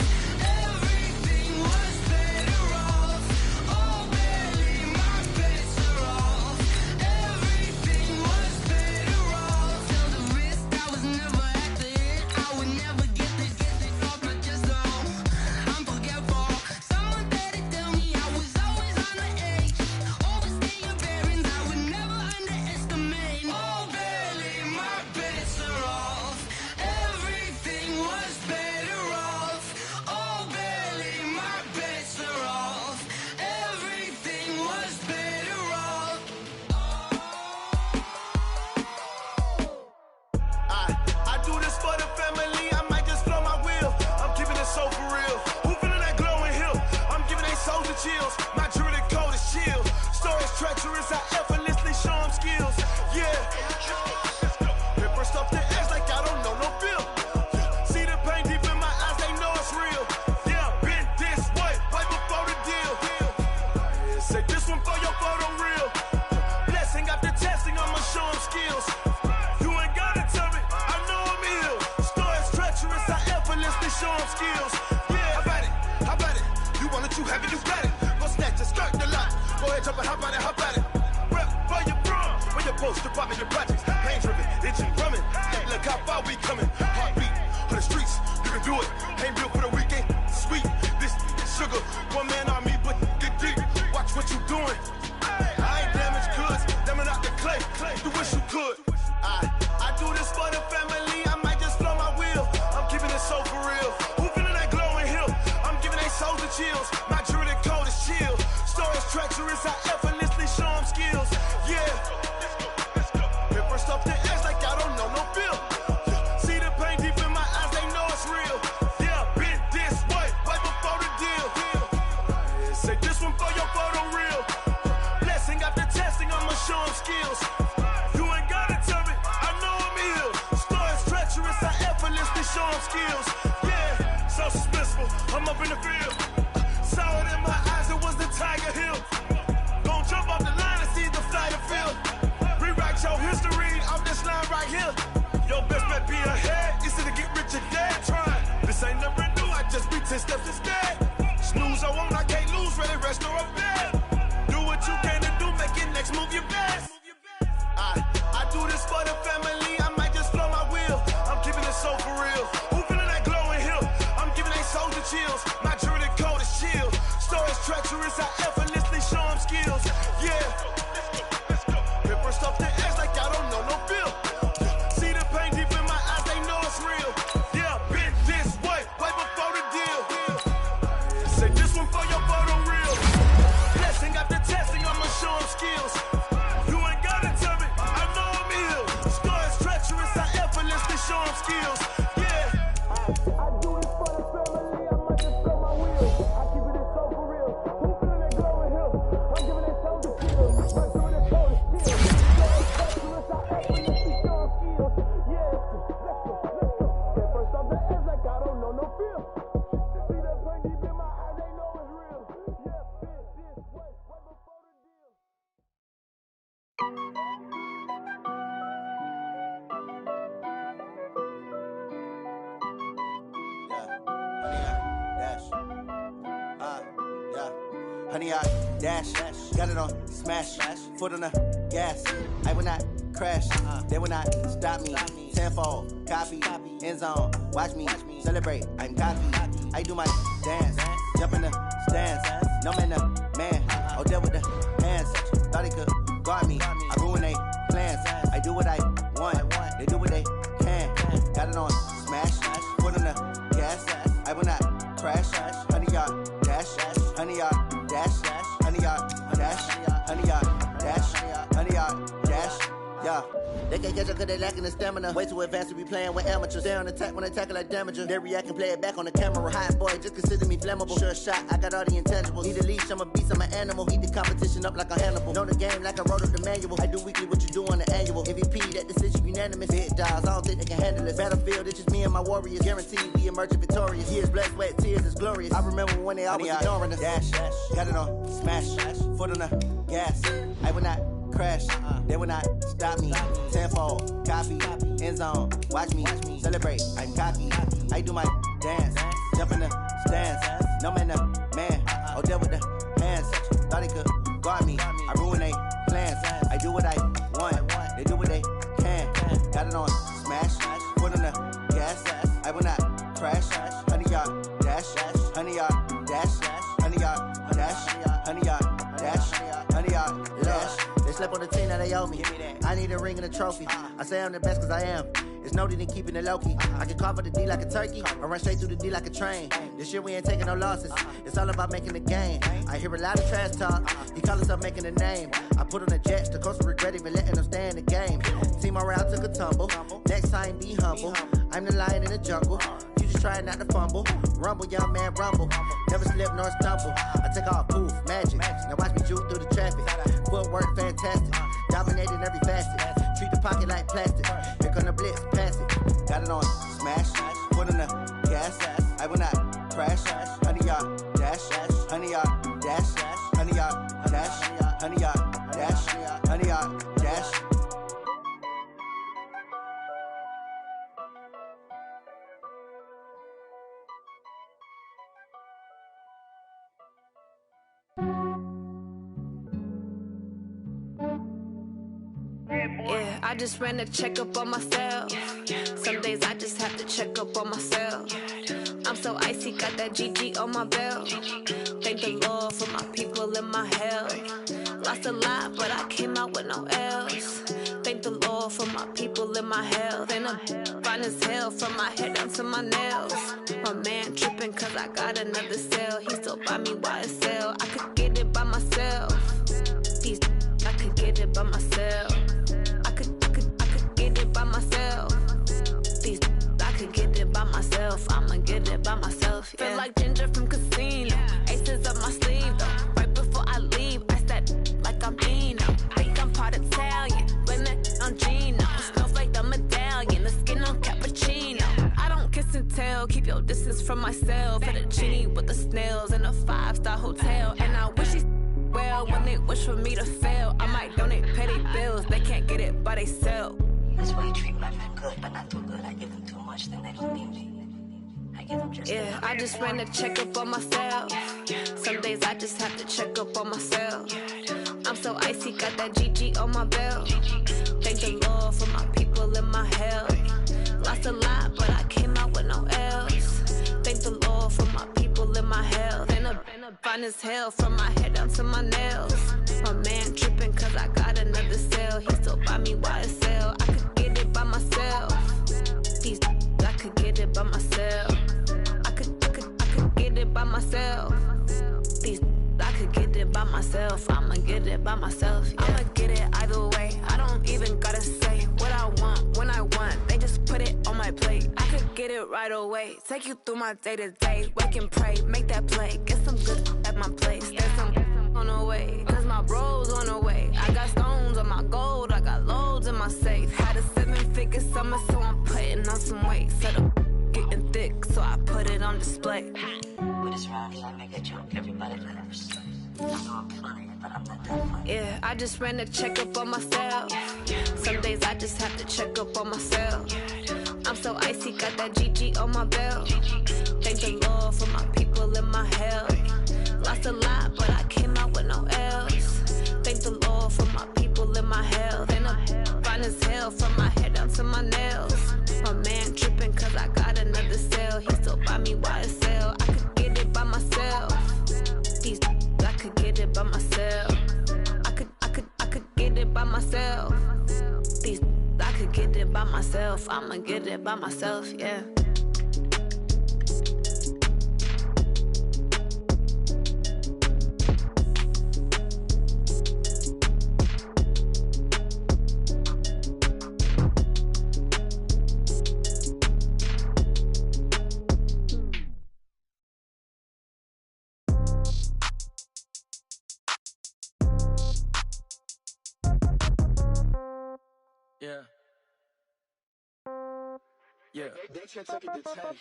Everything was better off. Oh, barely, my bets are off. Everything was better off. Till the risk I was never at the end. I would never get this off my chest though. I'm forgetful. Someone better tell me I was always on the edge. Overstay your bearings, I would never underestimate. Oh, barely, my bets are off. Everything was better off. Oh, barely, my bets are off. Everything was better off. I do this for the family, I might just blow my wheel. I'm keeping it so for real. Who feeling that glowing hill? I'm giving they souls the chills. My jewelry code is chill. Stories treacherous, I effortlessly show them skills. Yeah. Ripper stuff the edge like I don't know no feel. See the pain deep in my eyes, they know it's real. Yeah, been this way, right before the deal. Say this one for your you have it, you got it. Go snatch it, skirt the lot. Go ahead, jump it, hop on it. Rep for your bro, for your post, department, your projects. Pain driven, itching, drumming. Look how far we coming. Heartbeat for the streets, you can do it. Ain't built for the weekend, sweet. This sugar, one man army, but get deep. Watch what you doing. I ain't damaged goods, damn it out the clay. You wish you could. I do this for the family. I might just blow my wheel. I'm keeping it so for real. Who feeling that glowing hill? I'm giving they souls the chills. My jewelry cold is chill. Stories treacherous, I effortlessly show them skills. Yeah. Paper stuff the edge like I don't know no feel. See the pain deep in my eyes, they know it's real. Yeah, been this way, way before the deal. Say this one for your photo real. Blessing after testing, I'ma show them skills. You ain't gotta tell me, I know I'm ill. Stories treacherous, I effortlessly show them skills. Yeah, so suspenseful, I'm up in the field. Saw it in my eyes, it was the Tiger Hill. Gon' jump off the line and see the flight of field. Rewrite your history off this line right here. Your best bet be ahead, easy to get rich or dead. Trying, this ain't never new, I just be 10 steps instead. Snooze I won't, I can't lose, ready, rest or up bed. Do what you can to do, make your next move your best. I do this for the family, I might just blow my wheel. I'm keeping it so for real. Who feeling that glowing hill? I'm giving they souls the chills. My jewelry cold is chill. Stories treacherous, I effortlessly show them skills. Yeah. Paper stuff the edge like I don't know no feel. See the pain deep in my eyes, they know it's real. Yeah, been this way, way before the deal. Say this one for your photo real. Blessing after testing, I'ma show them skills. You ain't gotta tell me, I know I'm ill. Stories treacherous, I effortlessly show them skills. Yeah. I do this for the family, I might just blow my wheel. I keep it so for real. Who feeling that glowing hill? I'm giving they souls the chills. My jewelry cold is chill. Stories treacherous, I effortlessly show them skills. Yeah, let's go. At first off the edge like I don't know no feel. See that pain deep in my eyes, they know it's real. Yeah, been this way, way before the deal. Honey, I dash, got it on smash, foot on the gas. I will not crash, they will not stop me. Tenfold, copy, end zone, watch me celebrate. I'm cocky, I do my dance, jump in the stands. No man, the man, oh, there with the hands. Thought he could guard me, I ruin they plans. I do what I want, they do what they can. Got it on smash, foot on the gas. I will not crash, honey, yard dash, honey, yard dash, honey, yard dash, honey, yard dash, honey, yard dash. Yeah. They can't catch up cause they lacking the stamina. Way too advanced to be playing with amateurs. Stay on attack when they tackle like damager. They react and play it back on the camera. Hot boy, just consider me flammable. Sure shot, I got all the intangibles. Need a leash, I'm a beast, I'm an animal. Eat the competition up like a Hannibal. Know the game like I wrote up the manual. I do weekly what you do on the annual. MVP, that decision unanimous. Big dogs, I don't think they can handle it. Battlefield, it's just me and my warriors. Guaranteed we emerging victorious. Years, blood, sweat, tears, it's glorious. I remember when they always ignoring us. Dash, got it on smash, foot on the gas. I will not crash, they will not stop me. Tenfold, copy, end zone, watch me celebrate. I'm cocky, I do my dance, jump in the stands. No man, the man, oh, there with the hands. Thought he could guard me, I ruin they plans. I do what I want, they do what they can. Got it on smash, foot on the gas. I will not crash, honey, yard dash, honey, yard dash, honey, yard dash, honey, yard dash, honey, yard dash. They slept on the team, now they owe me. I need a ring and a trophy. I say I'm the best cause I am. It's no need in keeping it low key. I can carve for the D like a turkey, or run straight through the D like a train. This year we ain't taking no losses. It's all about making the game. I hear a lot of trash talk. He call himself making a name. I put on the Jets, the coach regret even letting them stay in the game. Team around took a tumble. Next time be humble. I'm the lion in the jungle. You just trying not to fumble. Rumble, young man, rumble. Never slip nor stumble. I take off, poof, magic. Now watch me juke through the traffic. Footwork fantastic. Dominating every facet. Treat the pocket like plastic. Here come the blitz, pass it. Got it on smash, foot on the gas. I will not crash. Honey, yard dash, honey, yard dash, honey, yard dash, honey, yard dash, honey, yard dash. I just ran a checkup on myself. Some days I just have to check up on myself. I'm so icy, got that GG on my belt. Thank the Lord for my people in my health. Lost a lot, but I came out with no L's. Thank the Lord for my people in my health. And I'm fine as hell from my head down to my nails. My man tripping cause I got another cell. He still buy me YSL. I could get it by myself. These I could get it by myself. I could get it by myself. These I could get it by myself. I'ma get it by myself. Yeah. Feel like Ginger from Casino. Aces up my sleeve though. Right before I leave, I said like I'm Dino. Think I'm part Italian. Blame it on Gino. Smells like the medallion. The skin on cappuccino. I don't kiss and tell. Keep your distance from myself. Fettuccine with the snails in a 5-star hotel. And I wish he well when they wish for me to fail. I might donate petty bills. They can't get it by they sell. That's why you treat my men good, but not too good. I give them too much, then they don't need me. I give them just yeah, I just ran a checkup on myself. Some days I just have to check up on myself. I'm so icy, got that GG on my belt. Thank the Lord for my people in my health. Lost a lot, but I came out with no L's. Thank the Lord for my people in my health. And I'm fine as hell from my head down to my nails. My man tripping cause I got another cell. He still buy me YSL. I could get it by myself. These I could get it by myself. I could get it by myself. These I could get it by myself. I'ma get it by myself. Yeah. I'ma get it either way. I don't even gotta say what I want when I want. They just put it on my plate. I could get it right away. Take you through my day to day. Wake and pray, make that play. Get some good at my place. There's some on the way. Cause my bro's on the way. I got stones on my gold. I got loads in my safe. Had a 7-figure summer, so I'm putting on some weight. Set up getting thick, so I put it on display. With this round, I make a joke. Everybody laughs. I know I'm funny, but I'm not that funny. Yeah, I just ran a checkup on myself. Some days I just have to check up on myself. I'm so icy, got that GG on my belt. Thank the Lord for my people in my health. Lost a lot, but I came out with no L's. Thank the Lord for my people in my health. And I'm fine as hell from my head down to my nails. My man tripping cause I got another cell. He still buy me YSL. I could get it by myself. These I could get it by myself. I could get it by myself. These I could get it by myself. I'ma get it by myself, yeah. Yeah. Yeah.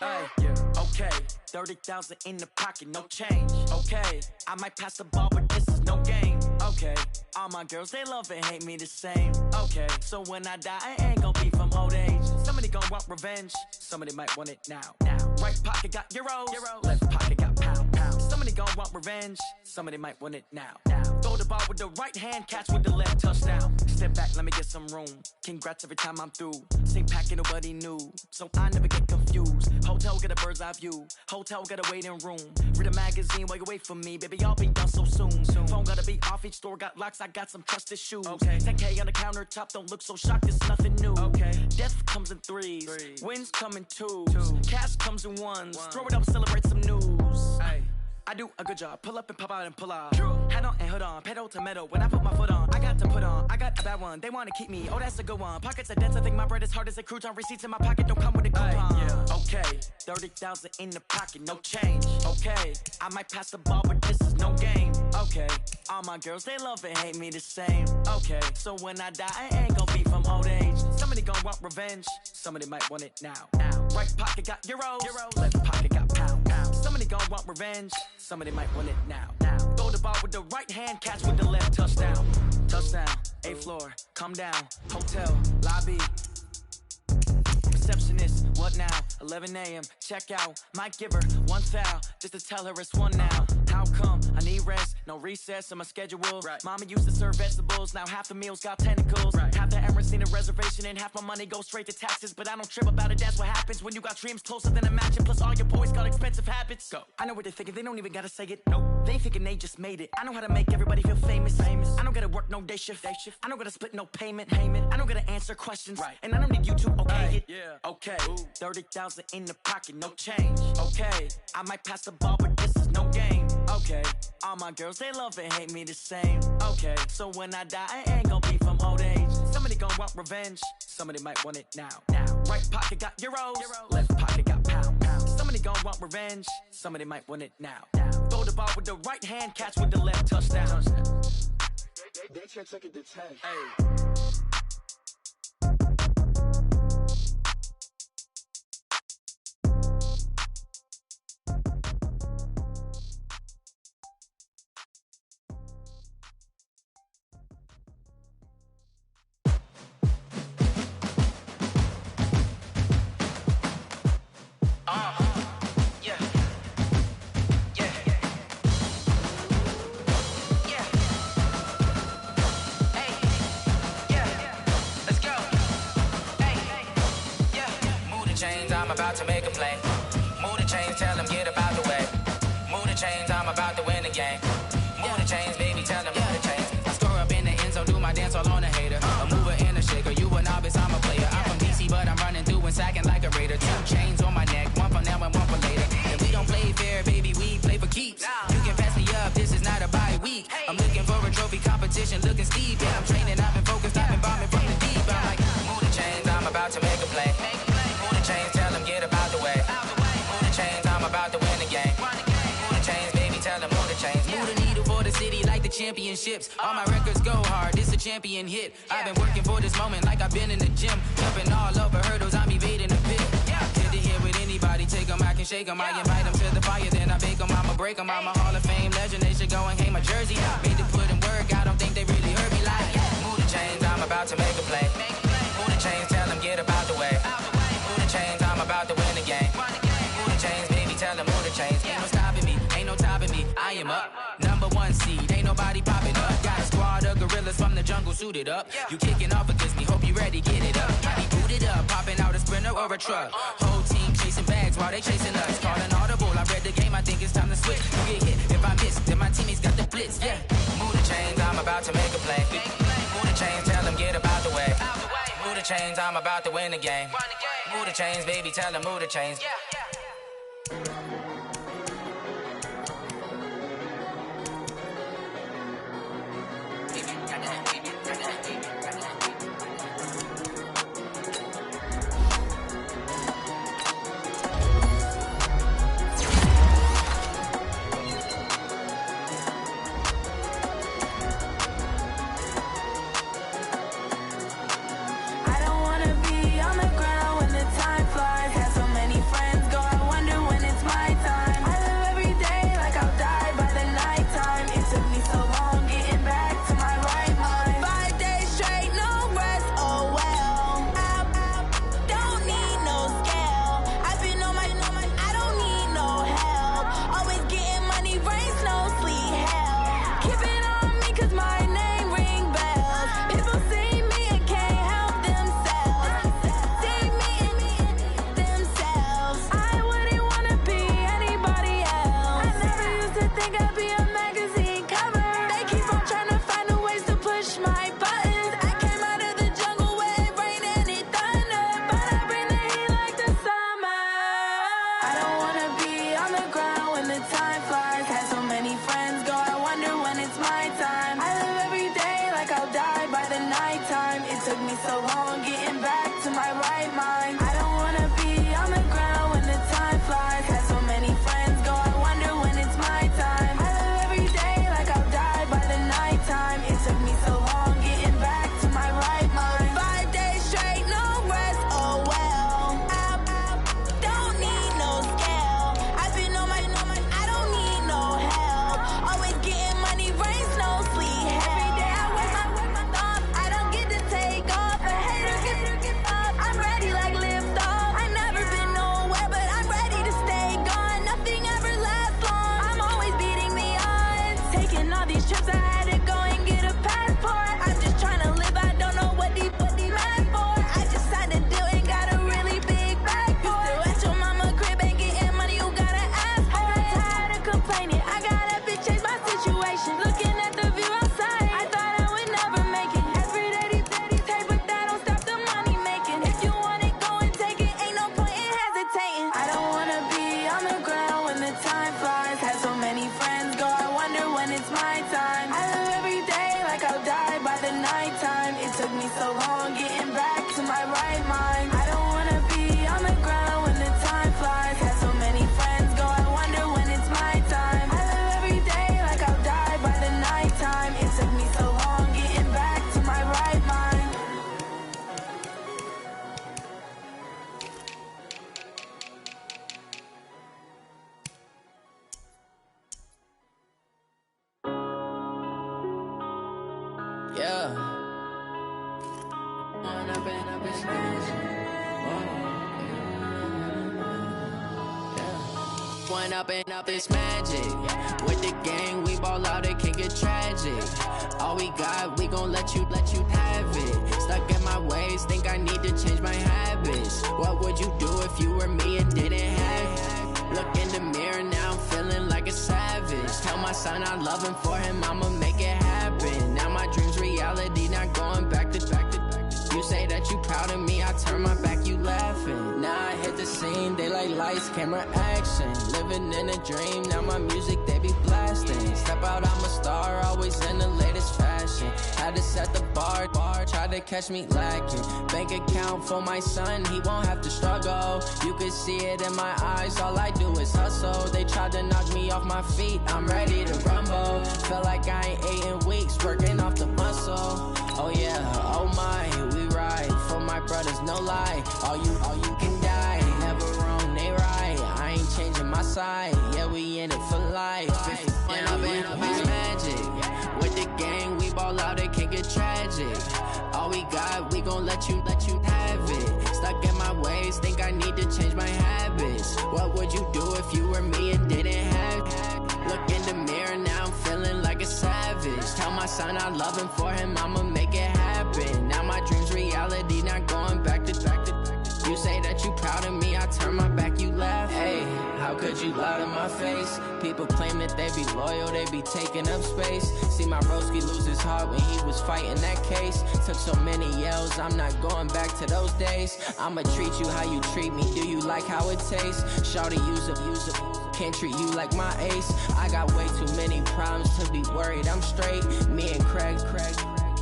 Hey, yeah. Okay. 30,000 in the pocket, no change. Okay. I might pass the ball, but this is no game. Okay. All my girls, they love and hate me the same. Okay. So when I die, I ain't gonna be from old age. Somebody gonna want revenge. Somebody might want it now. Right pocket got euros. Left pocket got pounds. Somebody gonna want revenge. Somebody might want it now. Throw the ball with the right hand, catch with the left, touchdown. Step back, let me get some room. Congrats every time I'm through. Same packet, nobody knew. So I never get confused. Hotel get a bird's eye view. Hotel got a waiting room. Read a magazine while you wait for me. Baby, I'll be done so soon. Phone gotta be off, each store got locks. I got some trusted shoes. Okay. 10K on the countertop, don't look so shocked, it's nothing new. Okay. Death comes in threes. Wins come in twos. Cash comes in ones. Throw it up, celebrate some news. Ay. I do a good job, pull up and pop out and pull out. Head on and hood on, pedal to metal. When I put my foot on, I got to put on. I got a bad one, they wanna keep me. Oh, that's a good one. Pockets are dense, I think my bread is hard as a crouton. Receipts in my pocket don't come with a coupon. Yeah. Okay, 30,000 in the pocket, no change. Okay, I might pass the ball, but this is no game. Okay, all my girls, they love and hate me the same. Okay, so when I die, I ain't gonna be from old age. Somebody gonna want revenge, somebody might want it now. Right pocket got euros. Left pocket got pounds. Somebody gonna want revenge, somebody might want it now. Throw the ball with the right hand, catch with the left, touchdown. Touchdown, 8th floor, come down. Hotel, lobby. Receptionist, what now? 11 a.m., check out. Might give her one foul, just to tell her it's one now. How come? I need rest, no recess in my schedule. Right. Mama used to serve vegetables, now half the meals got tentacles. Right. Half the errands need a reservation and half my money goes straight to taxes. But I don't trip about it, that's what happens when you got dreams closer than a mansion. Plus all your boys got expensive habits. Go. I know what they're thinking, they don't even gotta say it. Nope. They ain't thinking they just made it. I know how to make everybody feel famous. I don't gotta work no day shift. I don't gotta split no payment. I don't gotta answer questions. Right. And I don't need you to okay it. Yeah. Okay. 30,000 in the pocket, no change. Okay. I might pass the ball, but this is no game. Okay. All my girls, they love and hate me the same. Okay. So when I die, I ain't gonna be from old age. Somebody gon' want revenge. Somebody might want it now. Right pocket got euros. Left pocket got pounds. Somebody gon' want revenge. Somebody might want it now. Throw the ball with the right hand, catch with the left, touchdown. They can't take it to 10. Hey. I'm about to make a play. Move the chains, tell them get up out the way. Move the chains, I'm about to win the game. Move the chains, baby, tell them move the chains. I score up in the end zone, do my dance all on a hater. A mover and a shaker, you a novice, I'm a player. I'm from DC, but I'm running through and sacking like a raider. 2 chains on my neck, one for now and one for later. And we don't play fair, baby, we play for keeps. You can pass me up, this is not a bye week. I'm looking for a trophy competition, looking steep. Yeah, I'm training, I've been focused, I've been bombing from the deep. I'm like, move the chains, I'm about to make a play. Move the chains, tell them get up out the way. Move the chains, I'm about to win the game. Move the chains, baby, tell them move the chains. Move the needle for the city like the championships. All my records go hard, this a champion hit. I've been working for this moment like I've been in the gym. Jumping all over hurdles, I'm evading the pit. Hit the hit with anybody, take them, I can shake them. I invite them to the fire, then I bake them, I'ma break them. I'm a Hall of Fame legend, they should go and hang my jersey. Made to put in work, I don't think they really heard me like, move the chains, I'm about to make a play. Move the chains, tell them get up out the way. Move the chains, I'm about to win the game. Move the chains, baby, tell them move the chains. Ain't no stopping me, ain't no topping me, I am up. Number 1 seed, ain't nobody popping up. Got a squad of gorillas from the jungle suited up. You kicking off against me, hope you ready, get it up. I be booted up, popping out a Sprinter or a truck. Whole team chasing bags while they chasing us. Calling audible, I read the game, I think it's time to switch. You get hit, if I miss, then my teammates got the blitz, yeah. Move the chains, I'm about to make a play. Move the chains, tell them get up out the way. Move the chains, I'm about to win the game. Move the chains, baby, tell them move the chains. I don't wanna be on the ground when the time flies. Have so many friends go, I wonder when it's my One up and up, it's magic. With the gang, we ball out, it can get tragic. All we got, we gon' let you have it. Stuck in my ways, think I need to change my habits. What would you do if you were me and didn't have it? Look in the mirror, now I'm feeling like a savage. Tell my son I love him, for him I'ma make it happen. Now my dream's reality, not going back to. You say that you proud of me, I turn my back, you laughing. Now I hit the scene, they like lights, camera, action. Living in a dream, now my music, they be blasting. Step out, I'm a star, always in the latest fashion. Had to set the bar, try to catch me lacking. Bank account for my son, he won't have to struggle. You can see it in my eyes, all I do is hustle. They tried to knock me off my feet, I'm ready to rumble. Felt like I ain't ate in weeks, working off the muscle. Oh yeah, oh my, we ride for my brothers, no lie. All you can die, never wrong, they right. I ain't changing my side, yeah, we in it for life. When up and up is magic. With the gang, we ball out, it can get tragic. All we got, we gon' let you have it. Stuck in my ways, think I need to change my habits. What would you do if you were me and didn't have it? Look in the mirror, now I'm feeling like a savage. Tell my son I love him, for him I'ma make it happen. Now my dream's reality, not going back to. You say that you proud of me, I turn my back, you laugh. Hey, how could you lie to my face? People claim that they be loyal, they be taking up space. See my broski lose his heart when he was fighting that case. Took so many yells, I'm not going back to those days. I'ma treat you how you treat me, do you like how it tastes? Shawty, use up. Can't treat you like my ace. I got way too many problems to be worried, I'm straight. Me and Craig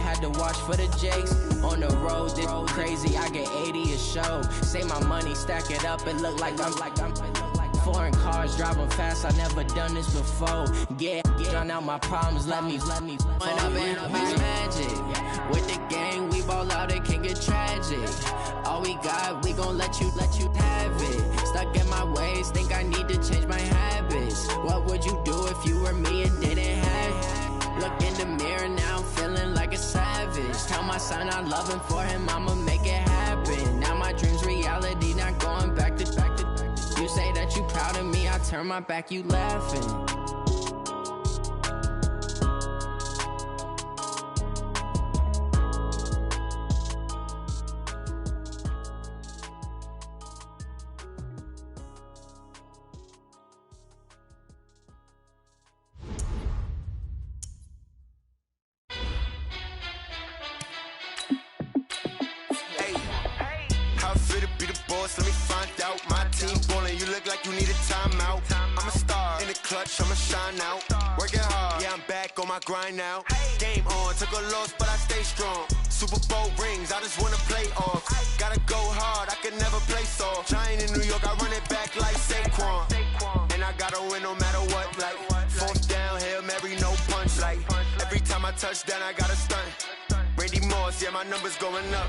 had to watch for the Jakes. On the road, this crazy, I get 80 a show. Say my money, stack it up, it look like I'm foreign cars, driving fast, I never done this before. Get drown out my problems, let me One up and up is magic. With the gang, we ball out, it can get tragic. All we got, we gon' let you have it. Stuck in my ways, think I need to change my habits. What would you do if you were me and didn't have it? Look in the mirror, now I'm feeling like a savage. Tell my son I love him, for him I'ma make it happen. Now my dream's reality, not going back to. You say that you proud of me, I turn my back, you laughing. Let me find out. My team ballin', you look like you need a timeout. I'm a star in the clutch, I'ma shine out. Working hard, yeah, I'm back on my grind now. Game on, took a loss, but I stay strong. Super Bowl rings, I just wanna play off. Gotta go hard, I can never play soft. Giant in New York, I run it back like Saquon. And I gotta win no matter what, like fourth down, Hail Mary, no punch. Like every time I touch down, I gotta stunt. Randy Moss, yeah, my numbers going up.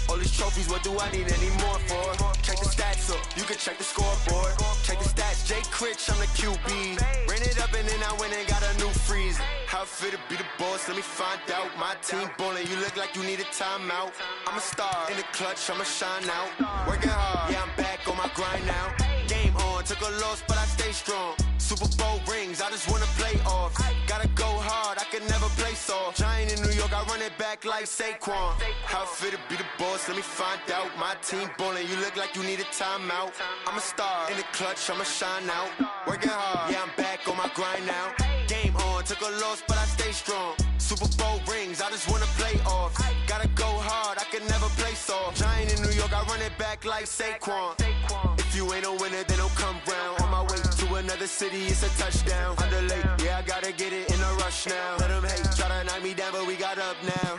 All these trophies, what do I need any more for? Check the stats up, you can check the scoreboard. Check the stats, Jay Critch, I'm the QB. Ran it up and then I went and got a new freeze. How it feel to be the boss, let me find out. My team ballin', you look like you need a timeout. I'm a star in the clutch, I'ma shine out. Working hard, yeah, I'm back on my grind now. Game on, took a loss, but I stay strong. Super Bowl rings, I just wanna play off. Gotta go hard, I can never play soft. Giant in New York, I run it back like Saquon. How it feel to be the boss, let me find out. My team ballin', you look like you need a timeout. I'm a star in the clutch, I'ma shine out. Working hard, yeah, I'm back on my grind now. Game on, took a loss, but I stay strong. Super Bowl rings, I just wanna play off. Gotta go hard, I can never play soft. Giant in New York, I run it back like Saquon. If you ain't a winner, then don't come round. On my way to another city, it's a touchdown. Underlay, yeah, I gotta get it in a rush now. Let them hate, try to knock me down, but we got up now.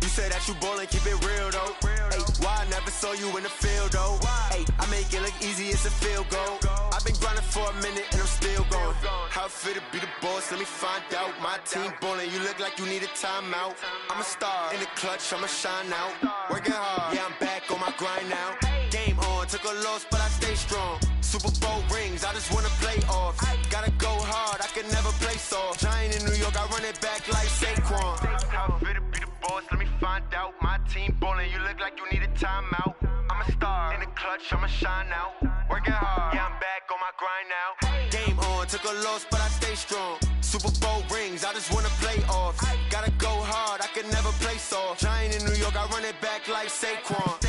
You say that you ballin', keep it real though. Ay, why I never saw you in the field though? Ay, I make it look easy, it's a field goal. I've been grinding for a minute and I'm still going. How it feel to be the boss, let me find out. My team ballin', you look like you need a timeout. I'm a star in the clutch, I'ma shine out. Working hard, yeah, I'm back on my grind now. Game on, took a loss, but I stay strong. Super Bowl rings, I just wanna play off. Gotta go hard, I can never play soft. Giant in New York, I run it back like Saquon. How it feel to be the boss, let me find out. My team ballin', you look like you need a timeout. I'm a star in the clutch, I'ma shine out. Working hard, yeah, I'm back on my grind now. Game on, took a loss, but I stay strong. Super Bowl rings, I just wanna play off. Gotta go hard, I can never play soft. Giant in New York, I run it back like Saquon.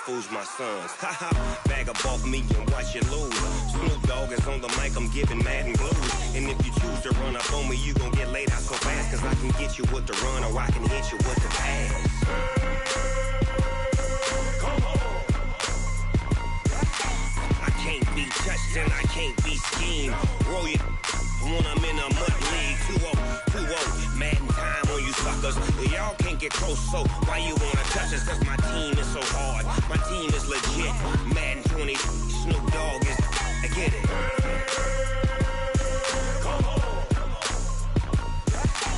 Fools my sons. Haha, bag up off me and watch you lose. Snoop Dogg is on the mic, I'm giving Madden blues. And if you choose to run up on me, you gon' get laid out so fast. Cause I can get you with the run or I can hit you with the pass. I can't be touched and I can't be schemed. Roll you when I'm in a mud league. 2-0, Madden time on you suckers. Y'all can't get close, so why you wanna touch us? Cause my team is so hard. My team is legit. Madden 20, Snoop Dogg is. I get it.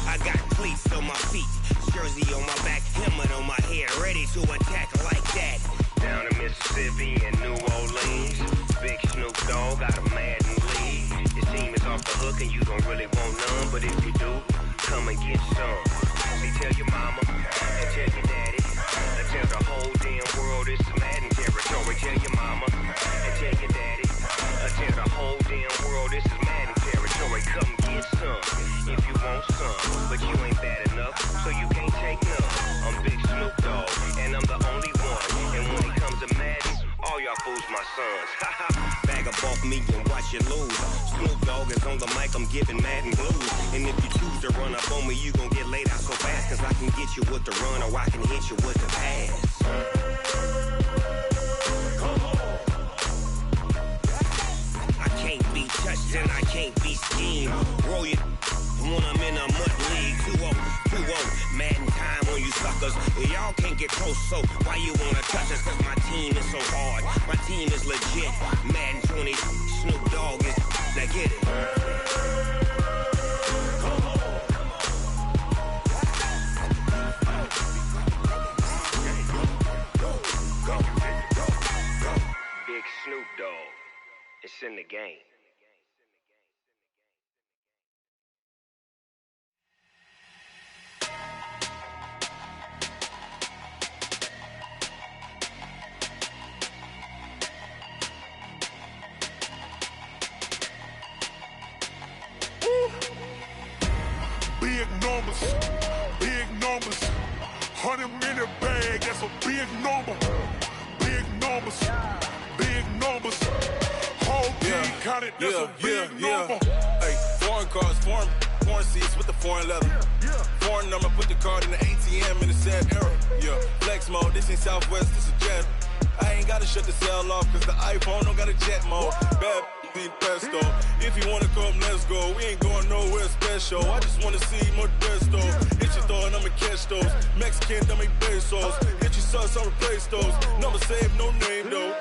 I got cleats on my feet, jersey on my back, helmet on my head, ready to attack like that. Down in Mississippi and New Orleans, big Snoop Dogg got a Madden league. His team is off the hook and you don't really want none, but if you do, come and get some. See, tell your mama and tell your daddy. Tell the whole damn world it's Madden territory. Tell your mama and tell your daddy. Tell the whole damn world this is Madden territory. Come get some if you want some, but you ain't bad enough, so you can't take none. I'm Big Snoop Dogg, and I'm the only one. And when it comes to Madden, all y'all fools my sons. Bag up off me and watch you lose. Snoop Dogg is on the mic, I'm giving Madden blues. And if you choose to run up on me, you gon' get laid out so fast. Cause I can get you with the run or I can hit you with the pass. I can't be touched and I can't be schemed. Roll you when I'm in a mud league. 2-0, Madden time on you suckers. Y'all can't get close, so why you wanna touch us? Cause my team is so hard. My team is legit. Madden 20, Snoop Dogg is. Now get it. Big Snoop Dogg. It's in the game. Big numbers, 100-minute bag, that's a big number. Big numbers, whole team counted, that's a big number. Hey, foreign cars, foreign seats with the foreign leather. Foreign number, put the card in the ATM in the sad era. Yeah, flex mode, this ain't Southwest, this is Jet. I ain't gotta shut the cell off, cause the iPhone don't got a jet mode. Bad need pesto. If you wanna come, let's go. We ain't going nowhere special. I just wanna see Modesto. Hit your thought, I'ma catch those. Mexican, dumb me pesos. Hit your sus, I'll replace those. Number save, no name though.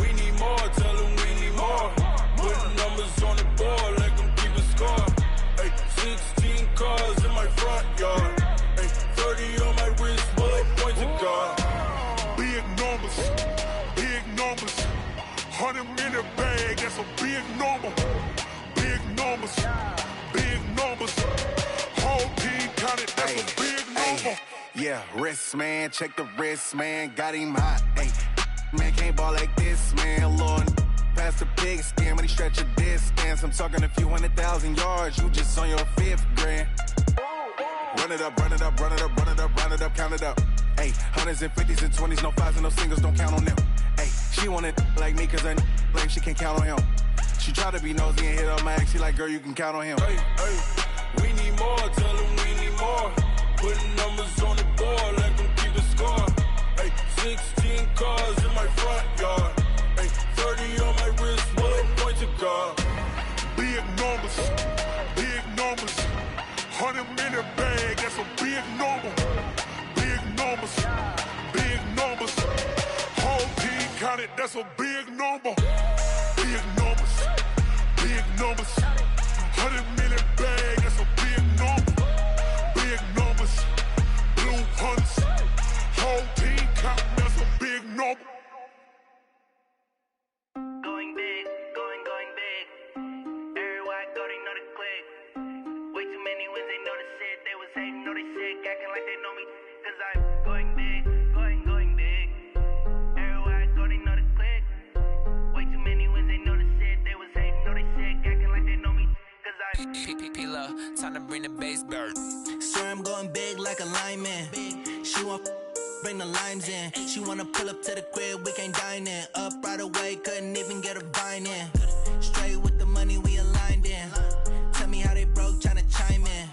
We need more, tell them we need more. Putting numbers on the board like I'm keeping score. Hey, 16 cars in my front yard. Hey, 30 on my wrist, bullet points to God. Big numbers, 100-minute bag, that's a big number. Big numbers, whole team counted, that's a big number. Yeah, wrist man, check the wrist man, got him hot. Ay, man can't ball like this, man. Lord, pass the pig skin, but he stretch your dead scans. I'm talking a few 100,000 yards, you just on your 5th grand. Run it up, run it up, run it up, run it up, run it up, count it up. Hey, hundreds and 50s and 20s, no 5s and no singles, don't count on them. Hey, she want it like me, cause her like she can't count on him. She try to be nosy and hit up my ex, she like, girl, you can count on him. Hey, hey, we need more, tell them we need more. Putting numbers on the board, let them keep the score. Hey, 16 cars in my front yard. Hey, 30 on my wrist, one point to God. Big numbers, 100 minute bag, that's a big number. Big numbers, whole team counted, that's a big number. Big numbers, 100 minute bag, that's a big number. Big numbers, blue hunts, whole team count, that's a big number. Going big, going big. Everywhere I go, they know the click. Way too many wins, they know the shit. They was hating, know they sick, acting like they know me. Cause I'm going big, going big. Everywhere I go, they know the click. Way too many wins, they know the shit. They was hating, know they sick, acting like they know me. Cause I'm P-P-P-Lo, time to bring the bass bird. Swear I'm going big like a lineman. She want bring the limes in. She wanna pull up to the crib, we can't dine in. Up right away, couldn't even get a vine in. Straight with the money we aligned in. Tell me how they broke, tryna chime in.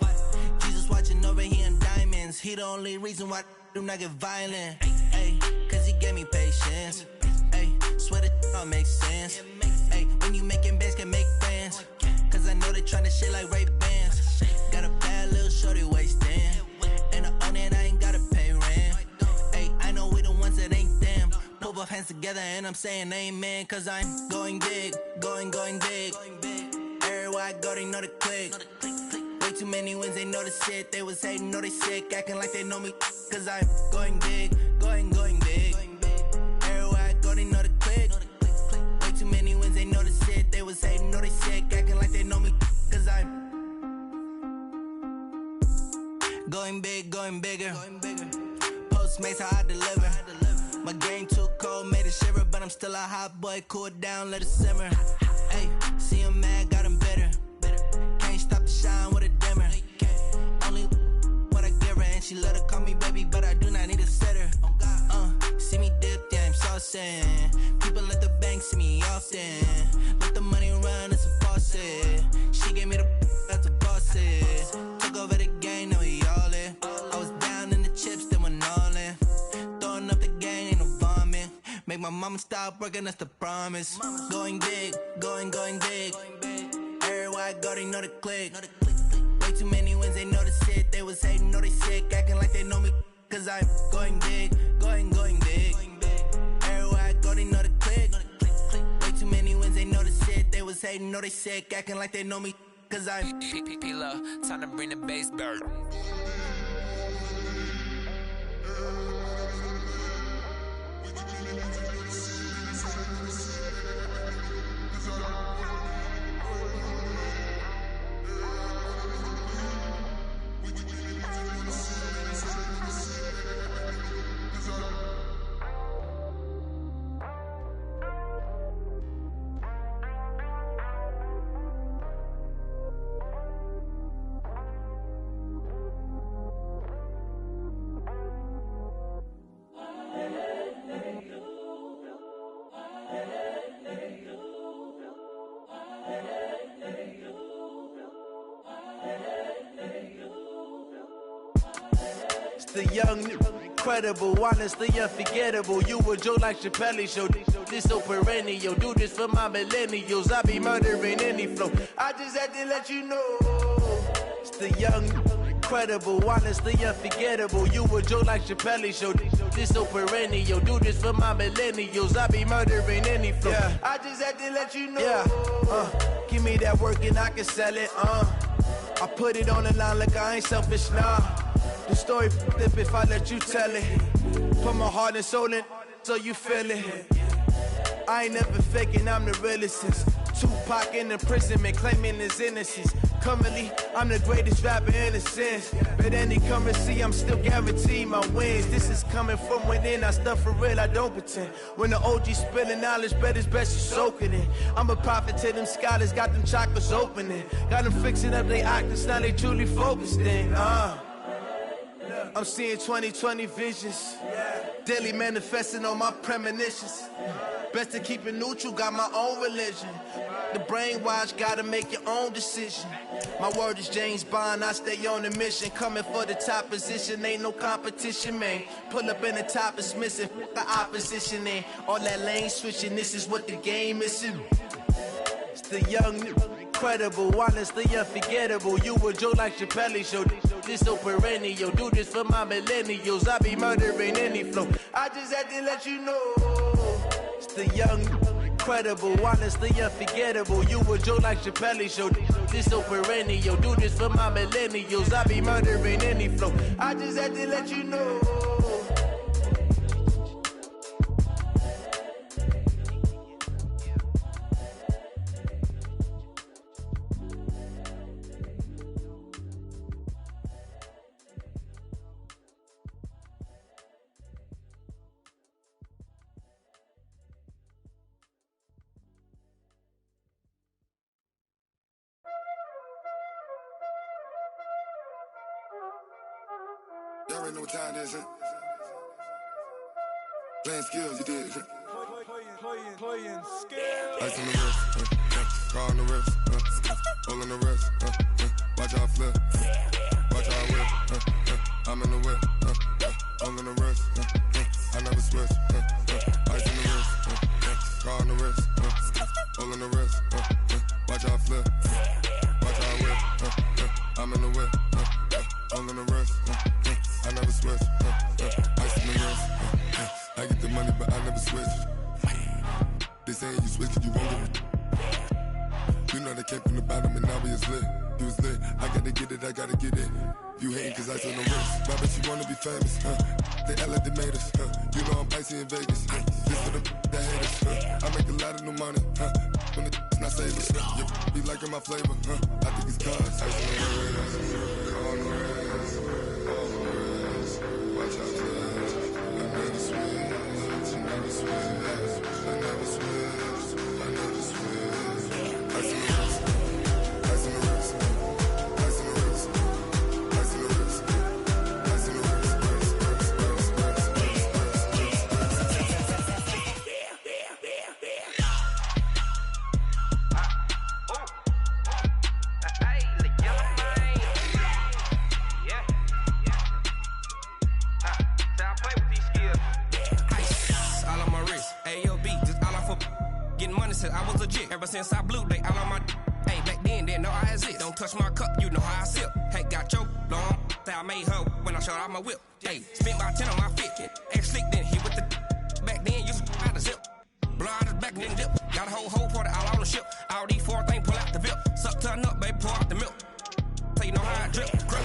Jesus watching over here in diamonds. He the only reason why I do not get violent. Ay, cause he gave me patience. Ay, swear that all makes sense. Ay, when you making bands, can make friends. Cause I know they tryna shit like Ray-Bans. Got a bad little shorty wasting. And I own it, I ain't gotta pay rent. Ay, I know we the ones that ain't them. Pull both hands together and I'm saying amen. Cause I'm going big, going big. Everywhere I go, they know the click. Way too many wins, they know the shit. They was hating, know they sick, acting like they know me. Cause I'm going big, going big. Everywhere I go, they know the click. Way too many wins, they know the shit. They was hating, know they sick, acting like they know me. Cause I'm going big, going bigger. Postmates how I deliver. My game too cold, made it shiver, but I'm still a hot boy. Cool down, let it simmer. Hey, see him mad, got him bitter. Can't stop the shine with a dimmer. Only what I give her, and she let her call me baby, but I do not need a sitter. See me dip, yeah, I'm saucing. People at the bank see me often. Let the money run, it's a faucet. She gave me the that's a faucet. Took over the game, now we all in. I was down in the chips, then went all in. Throwing up the gang, ain't no vomit. Make my mama stop working, that's the promise. Going big, going big. Everywhere I go, they know the click. Way too many wins, they know the shit. They was hating, know they sick, acting like they know me. Cause I'm going big, going big. Everywhere I go, they know the click. Way too many wins, they know the shit. They was hating, know they sick, acting like they know me. Cause I'm P-P-P-Lo, time to bring the bass bird. The young, incredible, honestly unforgettable. You a joke like Chappelle show. This so perennial. Do this for my millennials. I be murdering any flow. I just had to let you know. It's the young, incredible, honestly unforgettable. You a joke like Chappelle show. This so perennial. Do this for my millennials. I be murdering any flow. Yeah. I just had to let you know. Yeah. Give me that work and I can sell it. I put it on the line like I ain't selfish, nah. The story flip if I let you tell it. Put my heart and soul in so you feel it. I ain't never faking, I'm the realest since Tupac in imprisonment, claiming his innocence. Currently, I'm the greatest rapper in a sense. But any currency, I'm still guaranteed my wins. This is coming from within, I stuff for real, I don't pretend. When the OG spilling knowledge, bet it's best you soak it in. I'm a prophet to them scholars, got them chakras opening. Got them fixing up their octaves, now they truly focused in. I'm seeing 2020 visions. Daily manifesting on my premonitions. Best to keep it neutral, got my own religion. The brainwash, gotta make your own decision. My word is James Bond, I stay on a mission. Coming for the top position, ain't no competition, man. Pull up in the top, it's missing, the opposition ain't. All that lane switching, this is what the game is. It's the young, incredible, honestly unforgettable. You a joke like Chappelle show. This so perennial, do this for my millennials. I be murdering any flow. I just had to let you know. It's the young, incredible, honestly unforgettable. You a joke like Chappelle show. This so perennial, do this for my millennials. I be murdering any flow. I just had to let you know. Y'all already know what time it is, huh? Playing skills, you did, huh? Playing skills. Ice on the wrist, car on the wrist, hole on the wrist, watch how I flip, watch how I whip, I'm in the whip, hole on the wrist, I never switch, ice on the wrist, car on the wrist, hole on the wrist, watch how I flip, watch how I whip, I'm in the whip, hole on the wrist, I never switch, ice on the wrist, I get the money but I never switch. They saying you switch cause you won't get it. You know they came from the bottom and now we is lit. You was lit, I gotta get it, I gotta get it. You hating cause ice on the wrist. Why bet you wanna be famous, They act like they made us, You know I'm icy in Vegas, This for the that hate us, I make a lot of new money, When the not savers, You be liking my flavor, I think it's cause ice on the wrist, on the wrist, on the wrist. Watch out for this, I never switch, I never switch, I never switch, I never switch. Ice on the wrist, ice on the wrist, ice on the wrist, ice on the wrist, ice on the Since I was legit, ever since I blew, they all on my. Hey, back then, didn't know I had it. Don't touch my cup, you know how I sip. Hey, got your long, that I made her when I showed out my whip. Hey, spent about 10 on my fit. Ex slick, then hit with the. Back then, used to out the zip. Blow out his back, then dip. Got a whole party all on the ship. All these 4 things, pull out the VIP. Suck, turn up, baby, pour out the milk. So you know how I drip. Grip.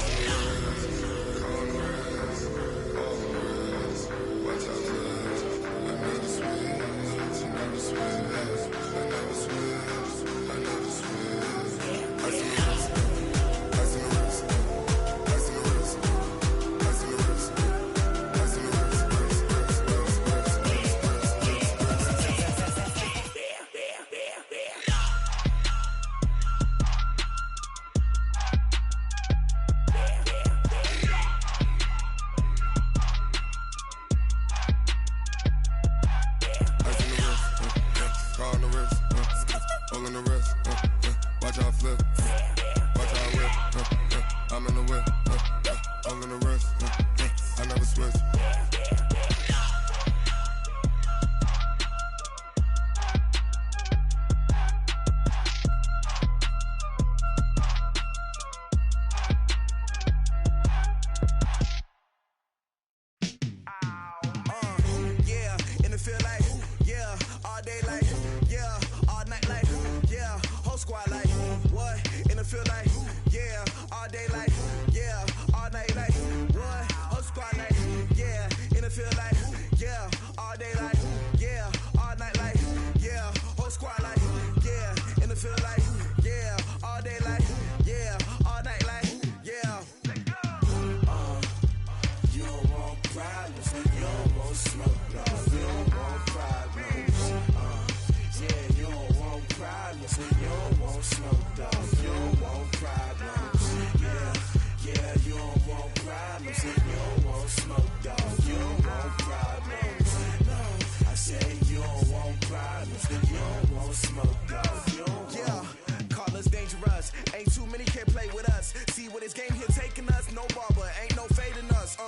many can't play with us. See where this game here taking us. No barber, ain't no fading us.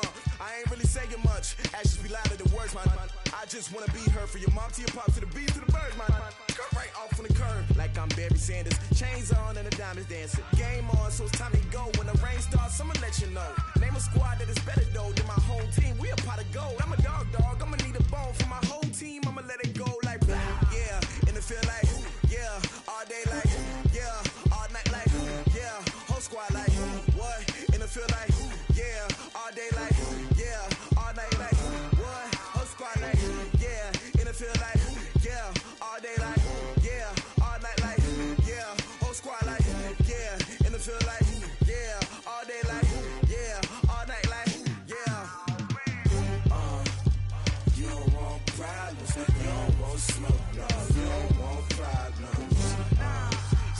I ain't really saying much. Actions be louder than words, man. I just wanna be heard from your mom to your pop to the beat to the birds, man. Cut right off on the curve, like I'm Barry Sanders. Chains on and the diamonds dancing. Game on, so it's time to go. When the rain starts, I'ma let you know. Name a squad that is better though than my home team. We a pot of gold. I'm a dog. I'ma need a bone for my whole team. I'ma let it go like yeah. And it feel like yeah. All day like yeah. All night like yeah. Whole squad like what? And it feel like yeah. All day like yeah. All night like what? Whole squad like yeah. And it feel like yeah. All day like yeah. All night like yeah. Whole squad like yeah. And it feel like yeah. All day like yeah. All night like yeah. You don't want problems. You don't want smoke, no. You don't want problems.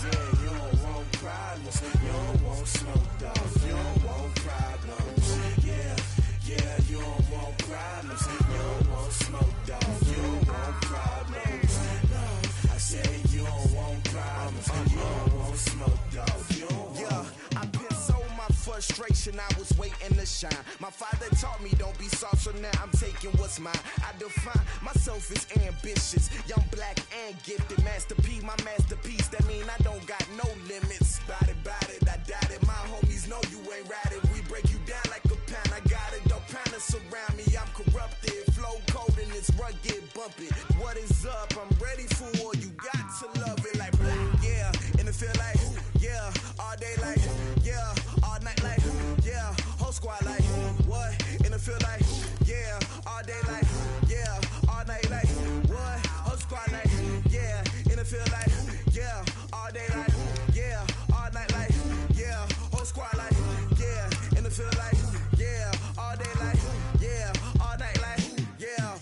Yeah, you don't want problems. You don't want smoke, dog. You don't want problems. Yeah, you don't want problems. You don't want smoke, dog. You don't want problems. No, I said you don't want problems. You don't want smoke, dog. You don't want. I've been so my frustration, I was waiting to shine. My father taught me don't be soft, so now I'm taking what's mine. I define myself as ambitious, young, black, and gifted. Master P, my masterpiece. That mean I don't got no limits. Bout it, I doubt it. My homies know you ain't ratted. We break you down like a pound. I got it, don't pound to surround me. I'm corrupted, flow cold and it's rugged, bumpy. What is up? I'm ready for war. You got to love it like yeah. And it feel like yeah. All day like yeah. All night like yeah. Whole squad like what? And it feel like yeah. All day like yeah. All night like what? Whole squad like yeah. And it feel like yeah. All day like yeah. All night like yeah. Whole squad like yeah. And it feel like yeah. All day like yeah. All night like yeah.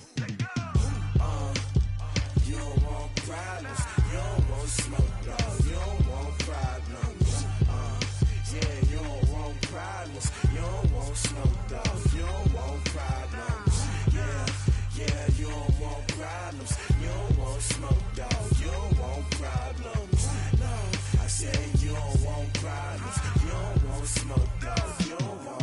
You don't want problems. You don't want smoke, no. You don't want problems. Yeah, you don't want problems. You don't want smoke, dog. You don't want problems. Yeah, you don't want problems. You don't want smoke, dog. You don't want problems. No, I said you don't want problems. You don't want smoke, dog. You don't want.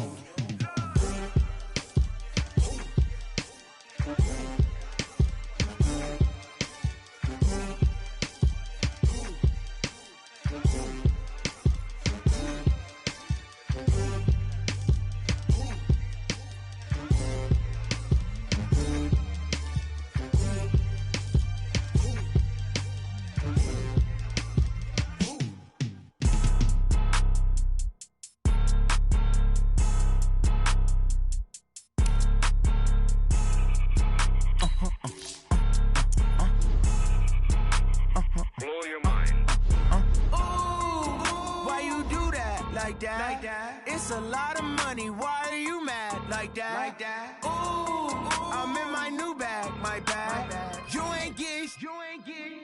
It's a lot of money, why are you mad like that? Ooh, I'm in my new bag, my bad. You ain't get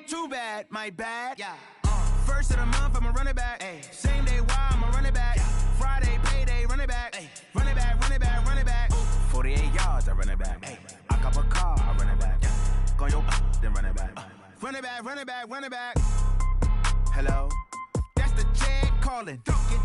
too bad, my bad. Yeah. First of the month, I'ma run it back. Ay. Same day, why I'ma run it back. Friday, payday, run it back. Ay. Run it back, run it back, run it back. 48 yards, I run it back. Ay. I cop a car, I run it back. Go on your then run it back. Run it back, run it back, run it back. Hello? That's the check calling.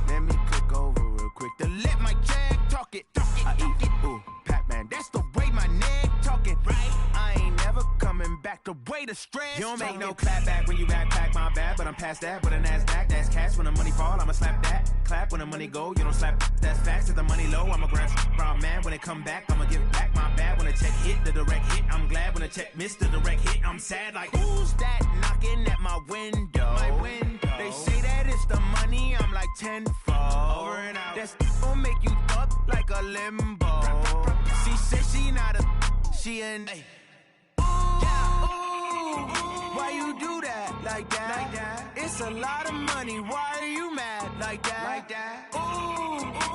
Let me click over real quick to let my check talk it. I eat it, ooh, Pac-Man. That's the way my neck talking. Right? I ain't never coming back. The way the stress. You don't make no clap back when you backpack, my bad. But I'm past that with a NASDAQ. That's cash when the money fall. I'ma slap that. Clap when the money go. You don't slap. That's facts. If the money low, I'ma grab brown man. When it come back, I'ma give back my bad. When the check hit, the direct hit. I'm glad when the check missed the direct hit. I'm sad like who's that knocking at my window? My window. They say that it's the money. I'm like tenfold. Over and out. That's gon' make you up like a limbo. She said she not a. She an. Why you do that like that? It's a lot of money. Why are you mad like that? Ooh,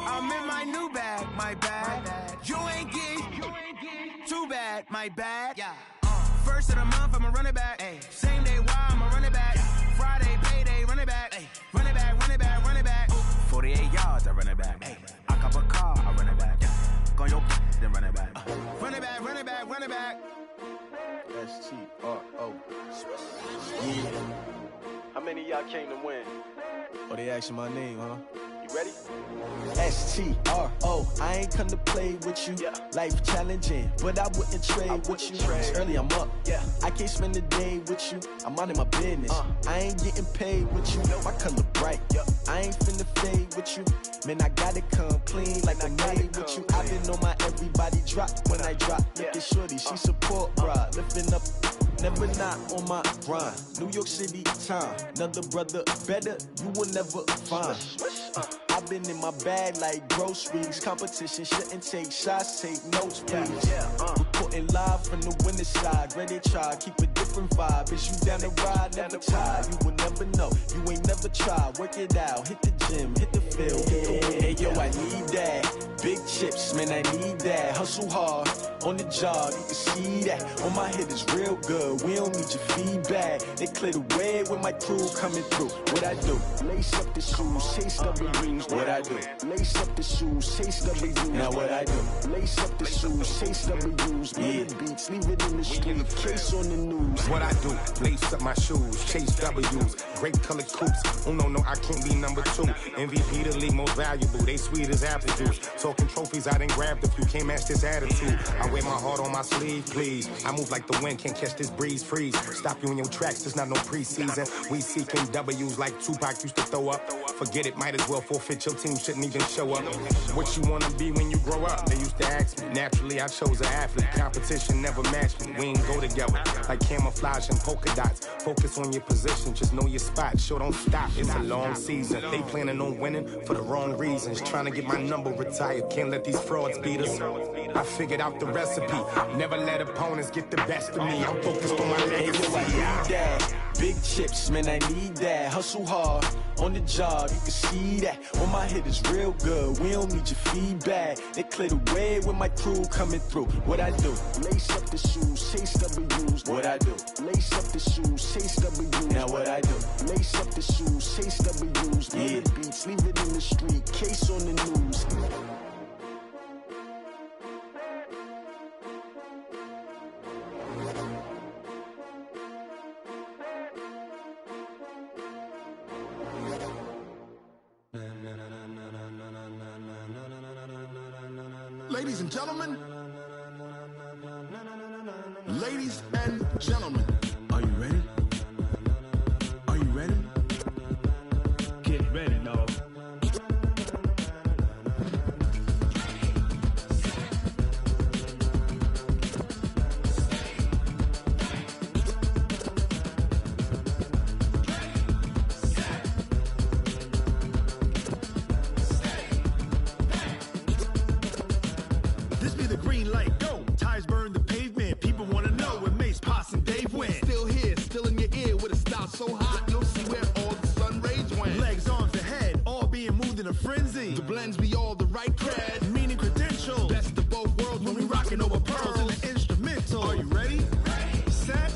I'm in my new bag, my bad. You ain't get too bad, my bad. Yeah. First of the month, I'ma run it back. Ay. Same day, why I'ma run it back. Friday, payday, run it back. Ay. Run it back, run it back, run it back. 48 yards, I run it back. Ay. I cop a car, I run it back. Go on your then run it back. Run it back, run it back, run it back. STRO. Yeah. How many of y'all came to win? Oh, they asking my name, huh? You ready? S-T-R-O, I ain't come to play with you. Life challenging, but I wouldn't trade with you. It's early, I'm up. I can't spend the day with you. I'm minding my business. I ain't getting paid with you. My color bright. I ain't finna fade with you. Man, I gotta come clean like I made with you. I've been on my everybody drop when I drop. Look at shorty, she support, bruh. Lifting up, never not on my grind. New York City time, another brother better, you will never find. I've been in my bag like groceries. Competition shouldn't take shots, take notes, please. Reporting live from the winter side. Ready to try, keep a different vibe. Is you down the ride, never tired. You will never know, you ain't never tried. Work it out, hit the gym, hit the field, hit the wind. Hey yo, I need that. Big chips, man, I need that. Hustle hard, on the job, you can see that. On my head is real good, we don't need your feedback. They clear the way with my crew coming through. What I do? Lace up the shoes, chase double rings. What I do? Lace up the shoes, chase double U's. Now what I do? Lace up the shoes, chase double U's. Murder beats, leave it in the street, case on the news. What I do? Lace up my shoes, chase W's. Great colored coops. Oh no, I can't be number 2. MVP the league most valuable. They sweet as apple juice. Talking trophies, I done grabbed a few. Can't match this attitude. I wear my heart on my sleeve, please. I move like the wind, can't catch this breeze. Freeze. Stop you in your tracks, there's not no preseason. We seeking W's like Tupac used to throw up. Forget it, might as well forfeit. Your team shouldn't even show up. What you wanna be when you grow up? They used to ask me. Naturally, I chose an athlete. Competition never matched me. We ain't go together like camouflage and polka dots. Focus on your position, just know your spot. Sure, don't stop. It's a long season. They planning on winning for the wrong reasons. Trying to get my number retired. Can't let these frauds beat us. I figured out the recipe. Never let opponents get the best of me. I'm focused on my legacy. I need that. Big chips, man, I need that. Hustle hard, on the job, you can see that. On my head is real good, we don't need your feedback. They clear the way with my crew coming through. What I do? Lace up the shoes, chase W's. What I do? Lace up the shoes, chase W's. Now what I do? Lace up the shoes, chase W's. Murder beats, leave it in the street, case on the news. Ladies and gentlemen, ladies and gentlemen, are you ready? Are you ready? Get ready, dog. This be the green light, go. Tires burn the pavement. People wanna know where Mace, Potts, and Dave went. Still here, still in your ear with a style so hot, you'll see where all the sun rays went. Legs, arms, and head, all being moved in a frenzy. The blends be all the right cred, meaning credentials. Best of both worlds when we rockin' over pearls in the instrumental. Are you ready? Set,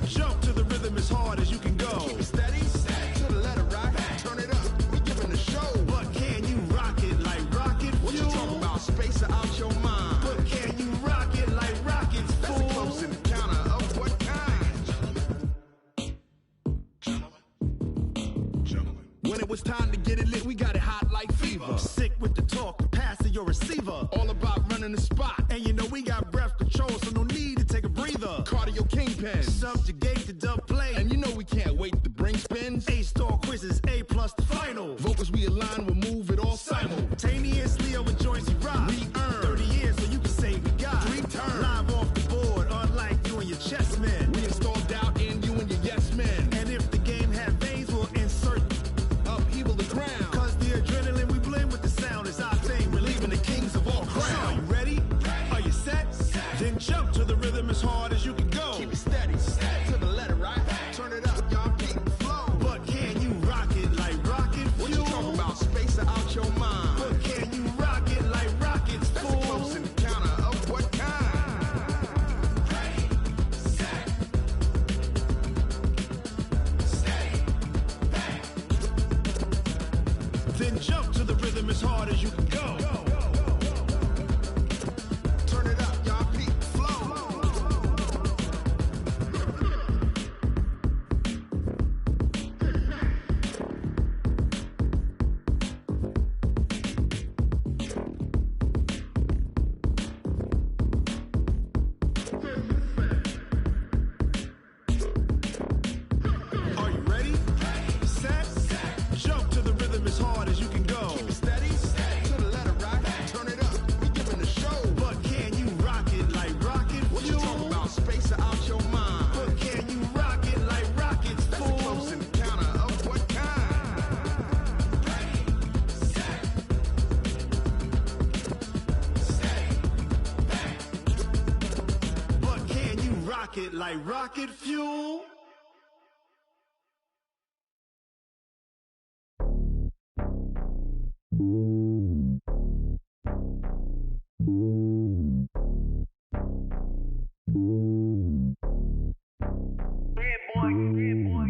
jump to the rhythm as hard as you can go. Keep it steady, to the letter right. Turn it up, we giving the show. But can you rock it like rocket fuel? What you talking about? Space or out your mind? But can you rock it like rockets, fool? That's a close encounter of what kind? When it was time to get it lit, we got it hot like fever. Sick with the talk, the pass to your receiver. All about running the spot. And you know we got breath control, so no need to take a breather. Cardio kingpin, subjugate the dub play. And you know we can't wait to bring spins. A-star quizzes, A+ the final. Vocals we align, we'll move it all simultaneously over joints we rock. We earn 30 years so you can say we got 3 turns. Live off the board, unlike you and your chess men. We install doubt in you and your yes men. And if the game had veins, we'll insert upheaval the ground. Cause the adrenaline we blend with the sound is our thing. We're leaving the kings of all crowns. So are you ready? Are you set? Then jump to the rhythm as hard as you can go. Keep it steady, to the letter right. Turn it up, y'all keep the flow. But can you rock it like rocket fuel? What you talking about? Space or out your mind? But can you rock it like rockets, fool? That's a close encounter of what kind? Then jump to the rhythm as hard as you can go. Turn it up, y'all keep the flow. it like rocket fuel.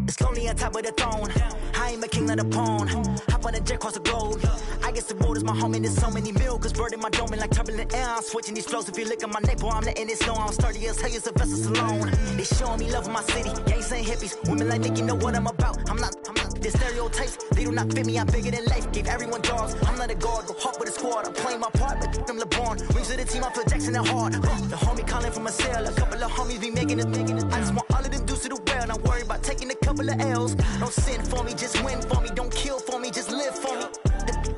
It's lonely on top of the throne. I ain't a king of the pawn. Hop on a jet across the globe. I guess the road is my home and there's so many milk. Bird in my dome and like turbulent air. I'm switching these flows. If you look at my neck, boy, I'm letting it snow. I'm sturdy as hell as a vessel alone. They showing me love in my city. Gangs ain't hippies. Women like Nick, you know what I'm about. I'm not. The stereotypes, they do not fit me. I'm bigger than life. Gave everyone dogs. I'm not a guard, but hawk with a squad. I'm playing my part, but them LeBron. Rings of the team, I feel Jackson and hard. The homie calling from a cell. A couple of homies be making it. I just want all of them dudes to do well. Not worry about taking a couple of L's. Don't sin for me, just win for me. Don't kill for me, just live for me.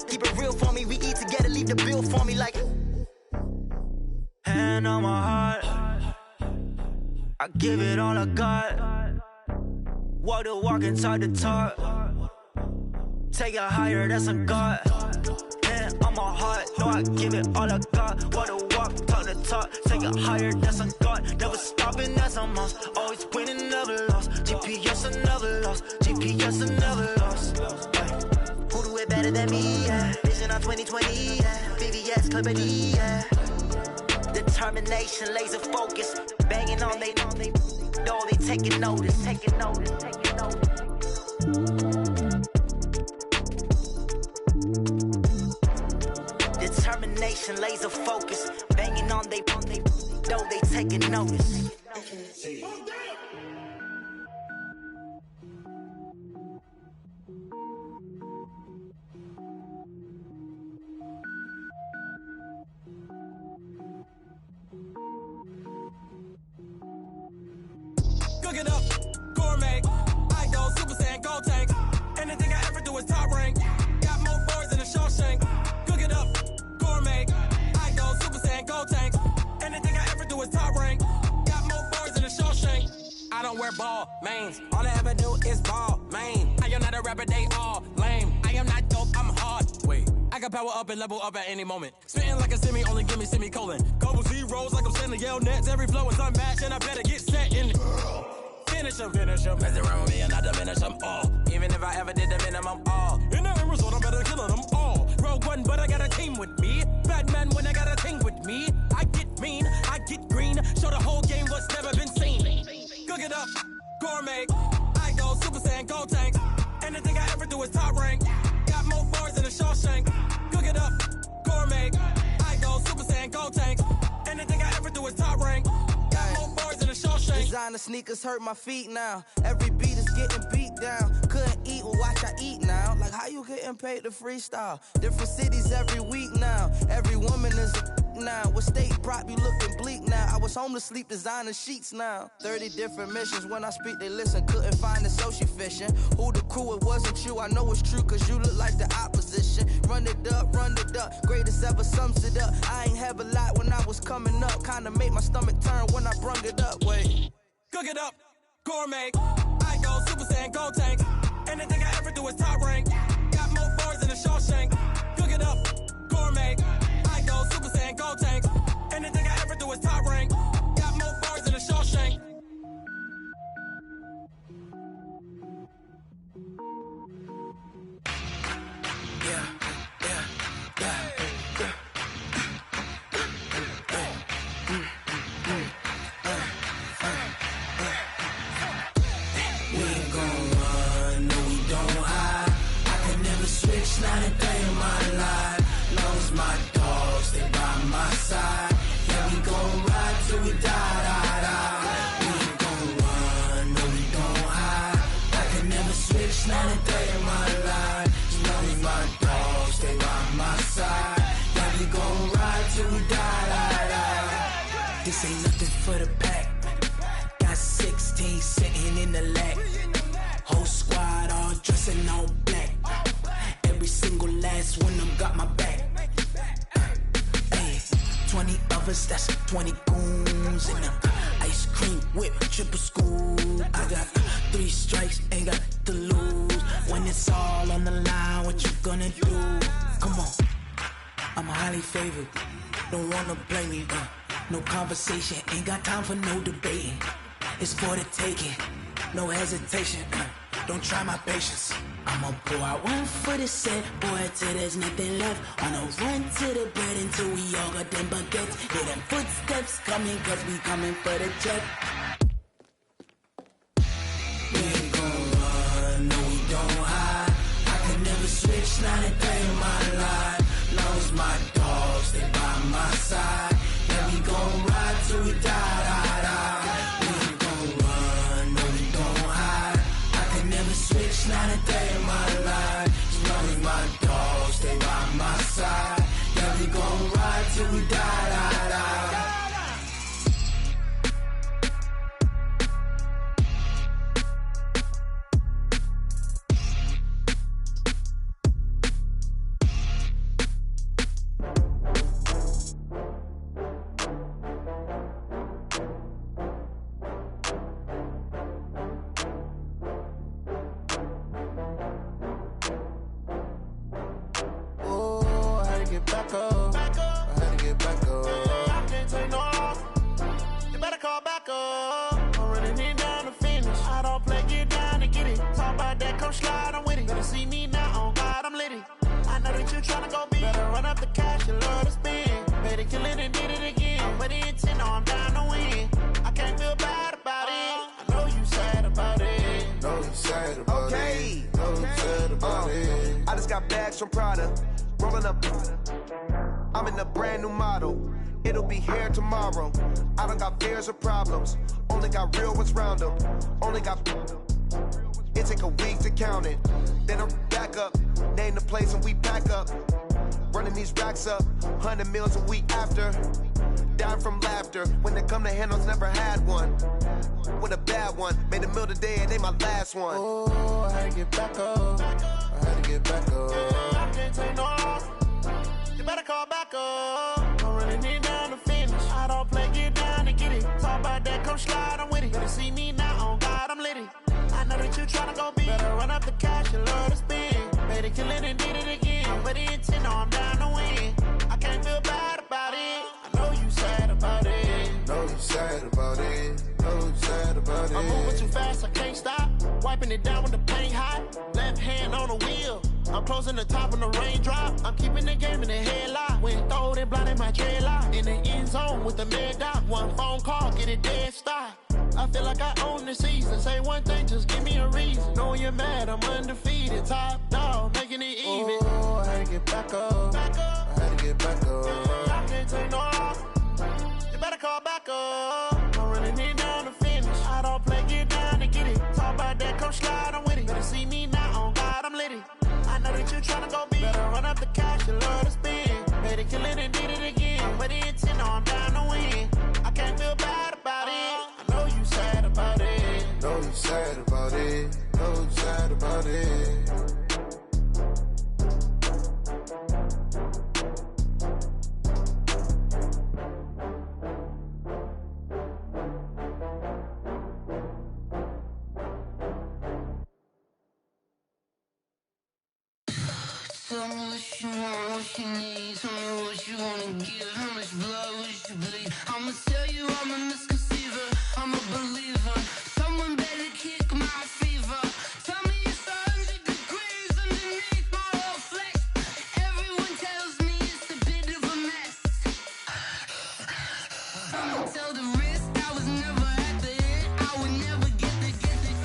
Keep it real for me. We eat together, leave the bill for me like. Hand on my heart, I give it all I got. Walk the walk and talk the talk. Take it higher, that's a God. Hand on my heart, no, I give it all I got. Walk the walk, talk the talk. Take it higher, that's a God. Never stopping, that's a must. Always winning, never lost. GPS, I never lost. GPS, I never lost. Who do it better than me? Yeah. Vision on 2020, yeah. VVS, Clippity, yeah. Determination, laser focus. Banging on they know they taking notice, taking notice, taking notice. Determination, laser focus. Banging on they know they taking notice. Cook it up, gourmet. I go Super Saiyan, gold tank. Anything I ever do is top rank. Got more boards than a Shawshank. Cook it up, gourmet. I go Super Saiyan, gold tank. Anything I ever do is top rank. Got more boards than a Shawshank. I don't wear ball mains. All I ever do is ball main. I am not a rapper, they all lame. I am not dope, I'm hard. Wait, I can power up and level up at any moment. Spitting like a semi, only give me semicolon. Couple zeros like I'm sending yell nets. Every flow is unmatched and I better get set in. Finish them, mess around with me and I diminish them all. Even if I ever did the minimum, all. In the end result, I'm better killing them all. Rogue One, but I got a team with me. Batman when I got a team with me. I get mean, I get green. Show the whole game what's never been seen. Cook it up, gourmet. I go Super Saiyan, gold tank. Anything I ever do is top rank. Got more bars than a Shawshank. Cook it up, gourmet. I go Super Saiyan, gold tank. Anything I ever do is top rank. Designer sneakers hurt my feet now. Every beat is getting beat down. Couldn't eat, well watch I eat now. Like how you getting paid to freestyle? Different cities every week now. Every woman is a now. What state brought me looking bleak now? I was homeless, sleep designer sheets now. 30 different missions. When I speak, they listen. Couldn't find the social fishing. Who the crew? It wasn't you. I know it's true, cause you look like the opposition. Run it up, greatest ever sums it up. I ain't have a lot when I was coming up. Kinda made my stomach turn when I brung it up. Wait. Cook it up, gourmet. I go Super Saiyan, gold tank. Anything I ever do is top rank. Got more bars than a Shawshank. Cook it up, gourmet. I go Super Saiyan, gold tank. Anything I ever do is top rank. Got more bars than a Shawshank. Not a day in my life. Lost my dogs, they by my side. Yeah, we gon' ride till we die. We ain't gon' run, no, we don't hide. I can never switch, not a day in my life. Lost my dogs, they by my side. Yeah, we gon' ride till we die. This ain't nothing for the pack. Got 16 sitting in the lag. Whole squad all dressing all black. Every single last one of them got my back. Hey, 20 of us, that's 20 goons in them. Ice cream whip, triple scoop. I got 3 strikes, ain't got to lose. When it's all on the line, what you gonna do? Come on, I'm highly favored. Don't wanna blame me, no conversation, ain't got time for no debating. it's for the taking. No hesitation, don't try my patience. I'ma pour out one for the set, boy, till there's nothing left. On a run to the bread until we all got them baguettes. Hear them footsteps coming, cause we coming for the check. We ain't gon' run, no we don't hide. I can never switch, not a day in my life. Long as my dogs, they by my side. Yeah, we gon' ride till we die, die, die. We ain't gon' run, no we don't hide. I can never switch, not a day in my life. As long as my dogs, they by my side. Yeah, we gon' ride till we die, die, die. From Prada, rolling up. I'm in a brand new model. It'll be here tomorrow. I don't got fears or problems. Only got real ones round them. Only got. It take a week to count it. Then I'm back up. Name the place and we pack up. Running these racks up. 100 meals a week after. Dying from laughter. When it come to handles, never had one. With a bad one. Made a meal today and they my last one. Oh, I had to get back up. I had to get back up. I can't take no loss. You better call back up. I'm running it down to finish. I don't play, get down and get it. Talk about that, come slide, I'm with it. Better see me now, on God, I'm litty. I know that you tryna go big. Better run up the cash, you love to spend. Better kill it and did it again. But the intent, no, I'm down to win. I can't feel bad about it. I know you sad about it. Know you sad about it. Know you sad about it. I'm moving too fast, I can't stop. Wiping it down with the paint hot. Left hand on the wheel. I'm closing the top on the raindrop. I'm keeping the game in the headlock. When throwed and blinded my dreadlock. In the end zone with the mad dot. One phone call, get it dead stop. I feel like I own the season. Say one thing, just give me a reason. Knowing you're mad, I'm undefeated. Top dog, making it even. Oh, I had to get back up. Back up. I had to get back up. I can't take no loss. You better call back up. I'm running it down to finish. I don't play, get down and get it. Talk about that, come slide, I'm with it. Better see me now, on God, I'm litty. I know that you tryna go big. Better run up the cash, you love to spend. Better kill it and did it again. But the intent, no, I'm down to win. I can't feel bad about it. I know you sad about it. Know you sad about it. Know you sad about it. Tell me what you want, what you need. Tell me what you wanna give. How much blood would you bleed? I'ma tell you I'm a misconceiver. I'm a believer. Someone better kick my fever. Tell me it's 100 degrees underneath my whole flesh. Everyone tells me it's a bit of a mess. I'ma tell the risk I was never at the end. I would never get it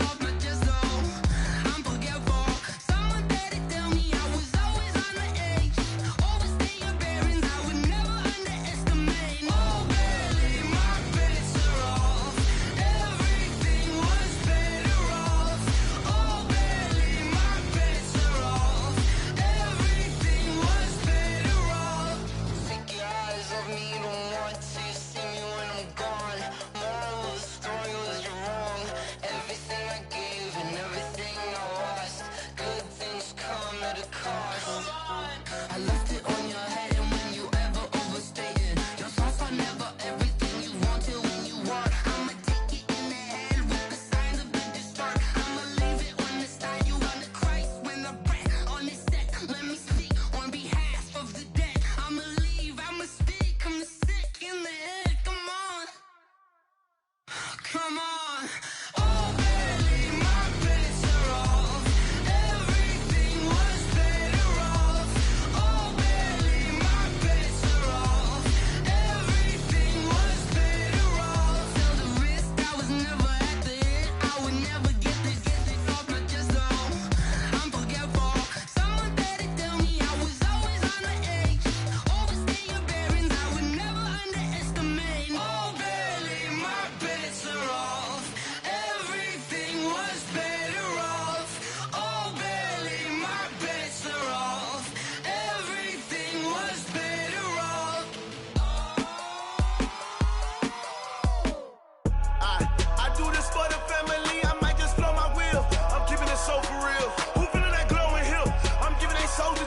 off my chest. Oh, I'm forgetful. Someone better tell me I was always on the edge. Overstay your bearings, I would never underestimate. Oh, barely, my bets are off.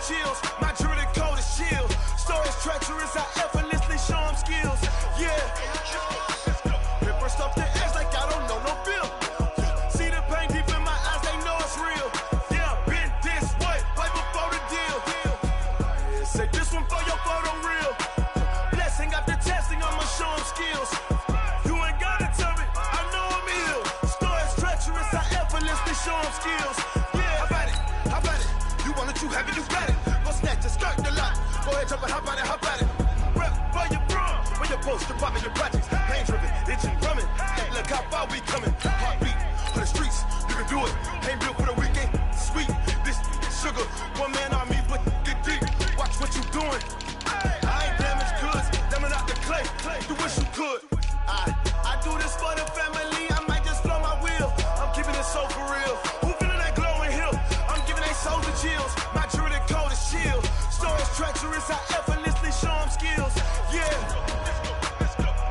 chills. My jewelry cold as chill. Stories treacherous, I effortlessly show them skills. Yeah. Paper stuff the edge like I don't know no feel. See the pain deep in my eyes, they know it's real. Yeah, been this way, right before the deal. Yeah, say this one for your photo real. Blessing after testing, I'ma show them skills. You ain't gotta tell me, I know I'm ill. Stories treacherous, I effortlessly show them skills. Yeah, how about it? You want it, you have it, you got it. Go snatch it, skirt the lot. Go ahead, jump it, how about it? Rep for your bro, for your poster, popping your projects. Pain driven, itching, drumming. Hey, look how far we coming. Heartbeat for the streets, you can do it. Ain't built for the weekend, sweet. This sugar, one man on me, but get deep. Watch what you doing. I ain't damaged goods, damn it out the clay. You wish you could. I do this for the family, I might just blow my wheel. I'm keeping it so for real. Who feeling that glowing hill? I'm giving they souls the chills. My jewelry cold as chill. Stories treacherous, I effortlessly show them skills. Yeah.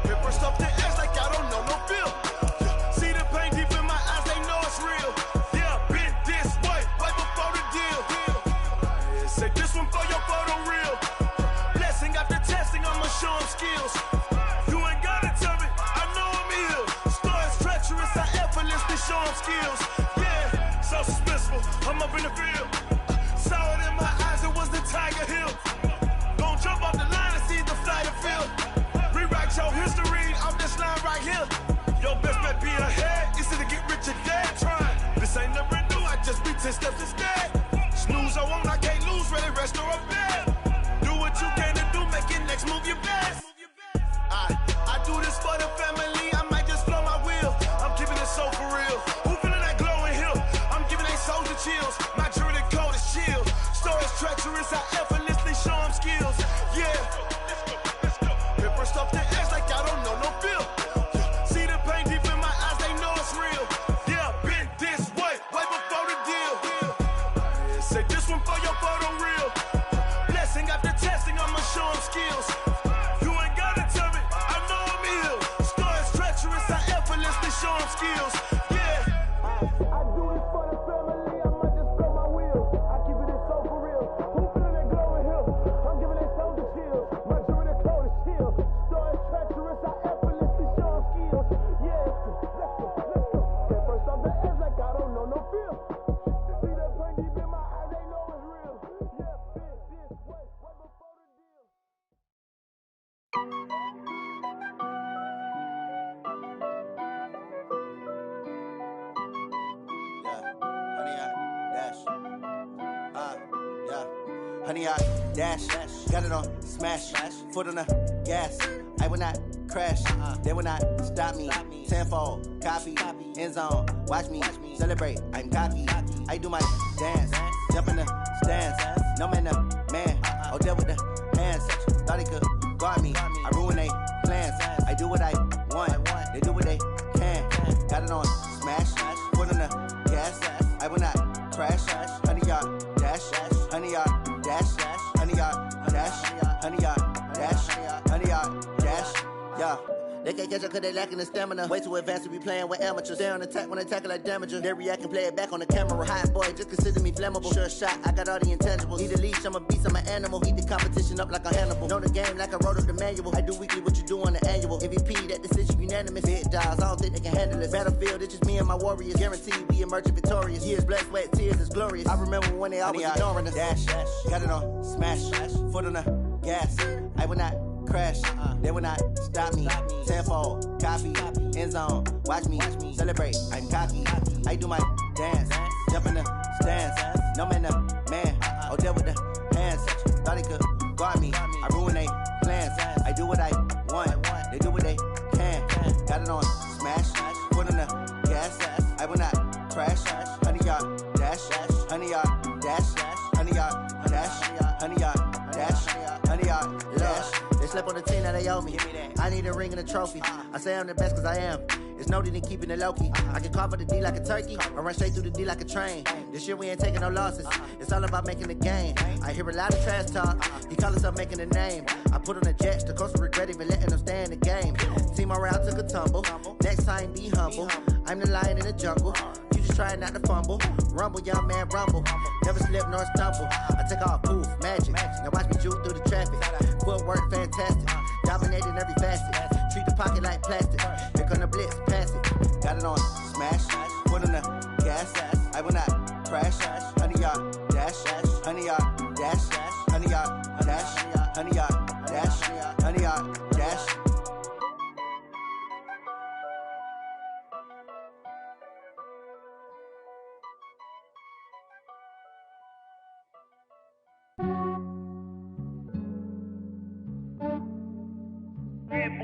Paper stuff the edge like I don't know no feel. See the pain deep in my eyes, they know it's real. Yeah, been this way, right before the deal. Yeah, say this one for your photo real. Blessing after testing, I'ma show them skills. You ain't gotta tell me, I know I'm ill. Stories treacherous, I effortlessly show them skills. Yeah, so suspenseful, I'm up in the field. Saw it in my eyes, it was the Tiger Hill. Gon' jump off the line and see the flight of field. Rewrite your history off this line right here. Your best bet be ahead, easy to get rich or dead trying. This ain't never new, I just be 10 steps instead. Snooze I won't, I can't lose, ready, rest or a bed. Do what you can to do, make your next move your best. I do this for the family, I might just blow my wheel. I'm keeping it so for real. Who feeling that glowing hill? I'm giving they souls the chills. My jewelry cold as chill. Stories treacherous, I effortlessly show them skills. Yeah. Paper stuff the edge like I don't know no feel. See the pain deep in my eyes, they know it's real. Yeah, been this way, right before the deal. Yeah, say this one for your photo real. Blessing after testing, I'ma show them skills. You ain't gotta tell me, I know I'm ill. Stories treacherous, I effortlessly show them skills. Yeah. I do this for the family, I might just blow my wheel. I keep it so for real. Who feeling that glowing hill? I'm giving they souls the chills. My jewelry cold as chill. Stories treacherous, I effortlessly show them skills. Yeah, let's go. Get first off the edge like I don't know no feel. See the pain deep in my eyes, they know it's real. Yeah, been this way, right before the deal. Honey, I dash, got it on smash, foot on the gas. I will not crash, they will not stop me. Tenfold, copy, end zone, watch me celebrate. I'm cocky, I do my dance, jump in the stands. No man, the man, oh, deal with the hands. Thought he could guard me, I ruin they plans. I do what I want, they do what they can. Got it on smash, foot on the gas. I will not crash, honey, yard dash, honey, yard dash, honey, yard dash, honey, yard dash, honey, yard dash, yeah. They can't catch up cause they lacking the stamina. Way too advanced to be playing with amateurs. Stay on attack when they tackle like damager. They react and play it back on the camera. Hot boy, just consider me flammable. Sure shot, I got all the intangibles. Need a leash, I'm a beast, I'm an animal. Heat the competition up like a Hannibal. Know the game like I wrote up the manual. I do weekly what you do on the annual. MVP, that decision unanimous. Big dials, I don't think they can handle it. Battlefield, it's just me and my warriors. Guaranteed we emerging victorious. Years, blood, sweat, tears, it's glorious. I remember when they always ignoring us. Dash, got it on smash, foot on the gas. I will not crash, they will not stop me. Tenfold, copy, end zone, watch me celebrate. I'm cocky, I do my dance, jump in the stands. No man, the man, oh, deal with the hands. Thought he could guard me, I ruin they plans. I do what I want, they do what they can. Got it on smash, foot on the gas. I will not crash, honey, yard dash, honey, yard dash, honey, yard dash, honey, yard dash, honey, yard dash. They slept on the team that they owe me. I need a ring and a trophy. I say I'm the best cause I am. It's no need in keeping it low key. I can carve for the D like a turkey, or run straight through the D like a train. This year we ain't taking no losses. It's all about making the game. I hear a lot of trash talk. He call himself making a name. I put on the jets, the coach regret even letting them stay in the game. Team around took a tumble. Next time be humble. I'm the lion in the jungle. You just trying not to fumble. Rumble, young man, rumble. Never slip nor stumble. I take off, poof. magic. Now watch me juke through the traffic. Footwork fantastic. Dominating every facet. Treat the pocket like plastic. Here come the blitz, pass it. Got it on smash. Put on the gas. I will not crash. Honey yard dash. Honey yard dash. Honey yard dash. Honey yard dash. Honey yard dash.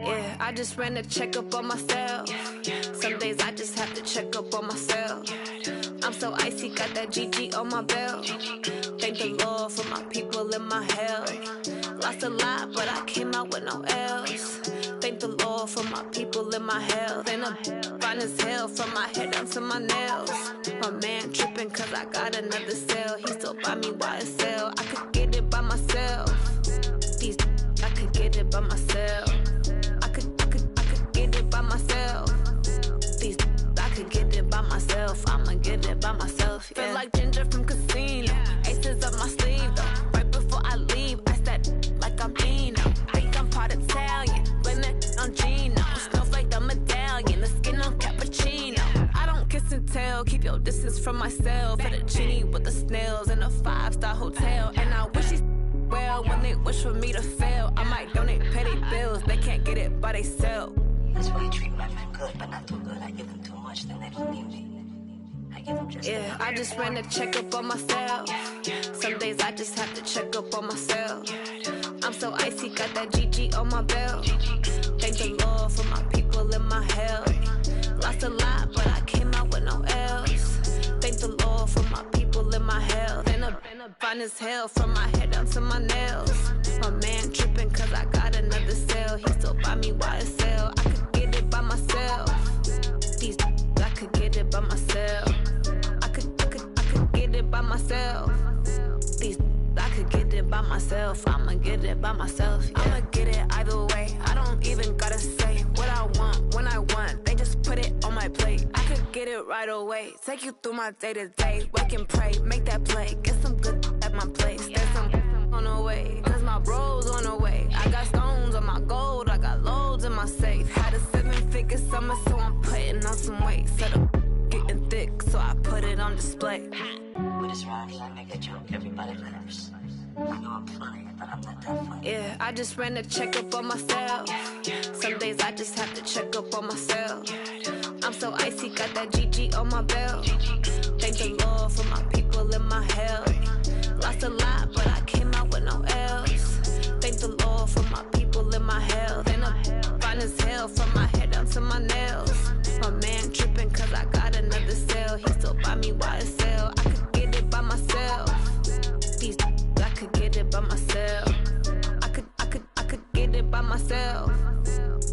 Yeah, I just ran a checkup on myself. Some days I just have to check up on myself. I'm so icy, got that GG on my belt. Thank the Lord for my people in my health. Lost a lot, but I came out with no L's. Thank the Lord for my people in my health. And I'm fine as hell from my head down to my nails. My man tripping cause I got another cell. He still buy me YSL. I could get it by myself. These I could get it by myself. I could get it by myself. These I could get it by myself. I'ma get it by myself. Yeah. Feel like Ginger from Casino. Aces up my sleeve though. Right before I leave, I said like I'm Dino. Think I'm part Italian. Blame that on Gino. Snowflake the medallion. The skin on cappuccino. I don't kiss and tell. Keep your distance from myself. At a genie with the snails in a 5-star hotel. And I wish he's well when they wish for me to fail. I might donate, pay their bills. They can't get it by they sell. That's why you treat my friend good, but not too good. I give them too much, then they don't need me. I give them just yeah, I just ran a checkup on myself. Some days I just have to check up on myself. I'm so icy, got that GG on my belt. Thank the Lord for my people in my health. Lost a lot, but I came out with no L's. Thank the Lord for my people in my health. And I'm fine as hell from my head down to my nails. My man tripping cause I got another cell. He still buy me YSL. I could get it by myself. These I could get it by myself. I could get it by myself. These I could get it by myself. I'ma get it by myself. Yeah. I'ma get it either way. I don't even gotta say what I want when I want. They just put it on my plate. I could get it right away. Take you through my day to day. Wake and pray, make that play. Get some good at my place. There's some on the way. Cause my bros on the way. I got stones on my gold. I got loads in my safe. Had a 7-figure summer, so I'm putting on some weight. Set up getting thick, so I put it on display. With this ride, I make a joke, everybody laughs. I know I'm funny, but I'm not that funny. Yeah, I just ran a checkup on myself. Some days I just have to check up on myself. I'm so icy, got that GG on my belt. Thank the Lord for my people in my health. Lost a lot, but I came out with no L's. Thank the Lord for my people in my health. And I'm fine as hell from my head down to my nails. My man tripping cause I got another cell. He still buy me YSL. I could get it by myself. These I could get it by myself. I could get it by myself.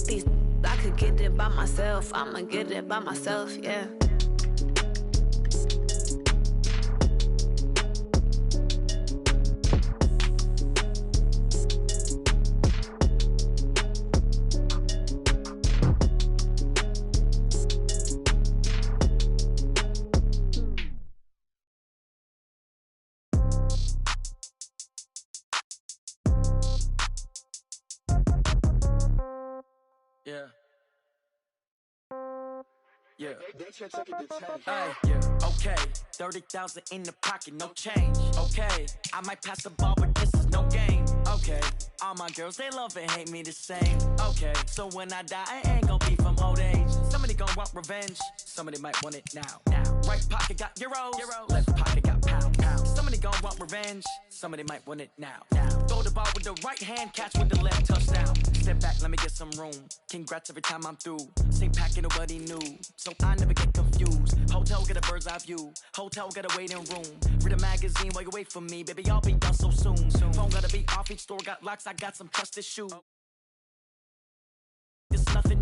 These I could get it by myself. I'ma get it by myself, yeah. Yeah. Yeah. Hey, yeah. Okay. 30,000 in the pocket, no change. Okay. I might pass the ball, but this is no game. Okay. All my girls, they love and hate me the same. Okay. So when I die, I ain't gon' be from old age. Somebody gon' want revenge. Somebody might want it now. Right pocket got euros. Left pocket got pound. Somebody gon' want revenge. Somebody might want it now. Throw the ball with the right hand, catch with the left, touchdown. Step back, let me get some room. Congrats every time I'm through. Same packet, nobody knew. So I never get confused. Hotel get a bird's eye view. Hotel got a waiting room. Read a magazine while you wait for me. Baby, I'll be done so soon. Phone gotta be off, each store got locks. I got some trusted shoes. It's nothing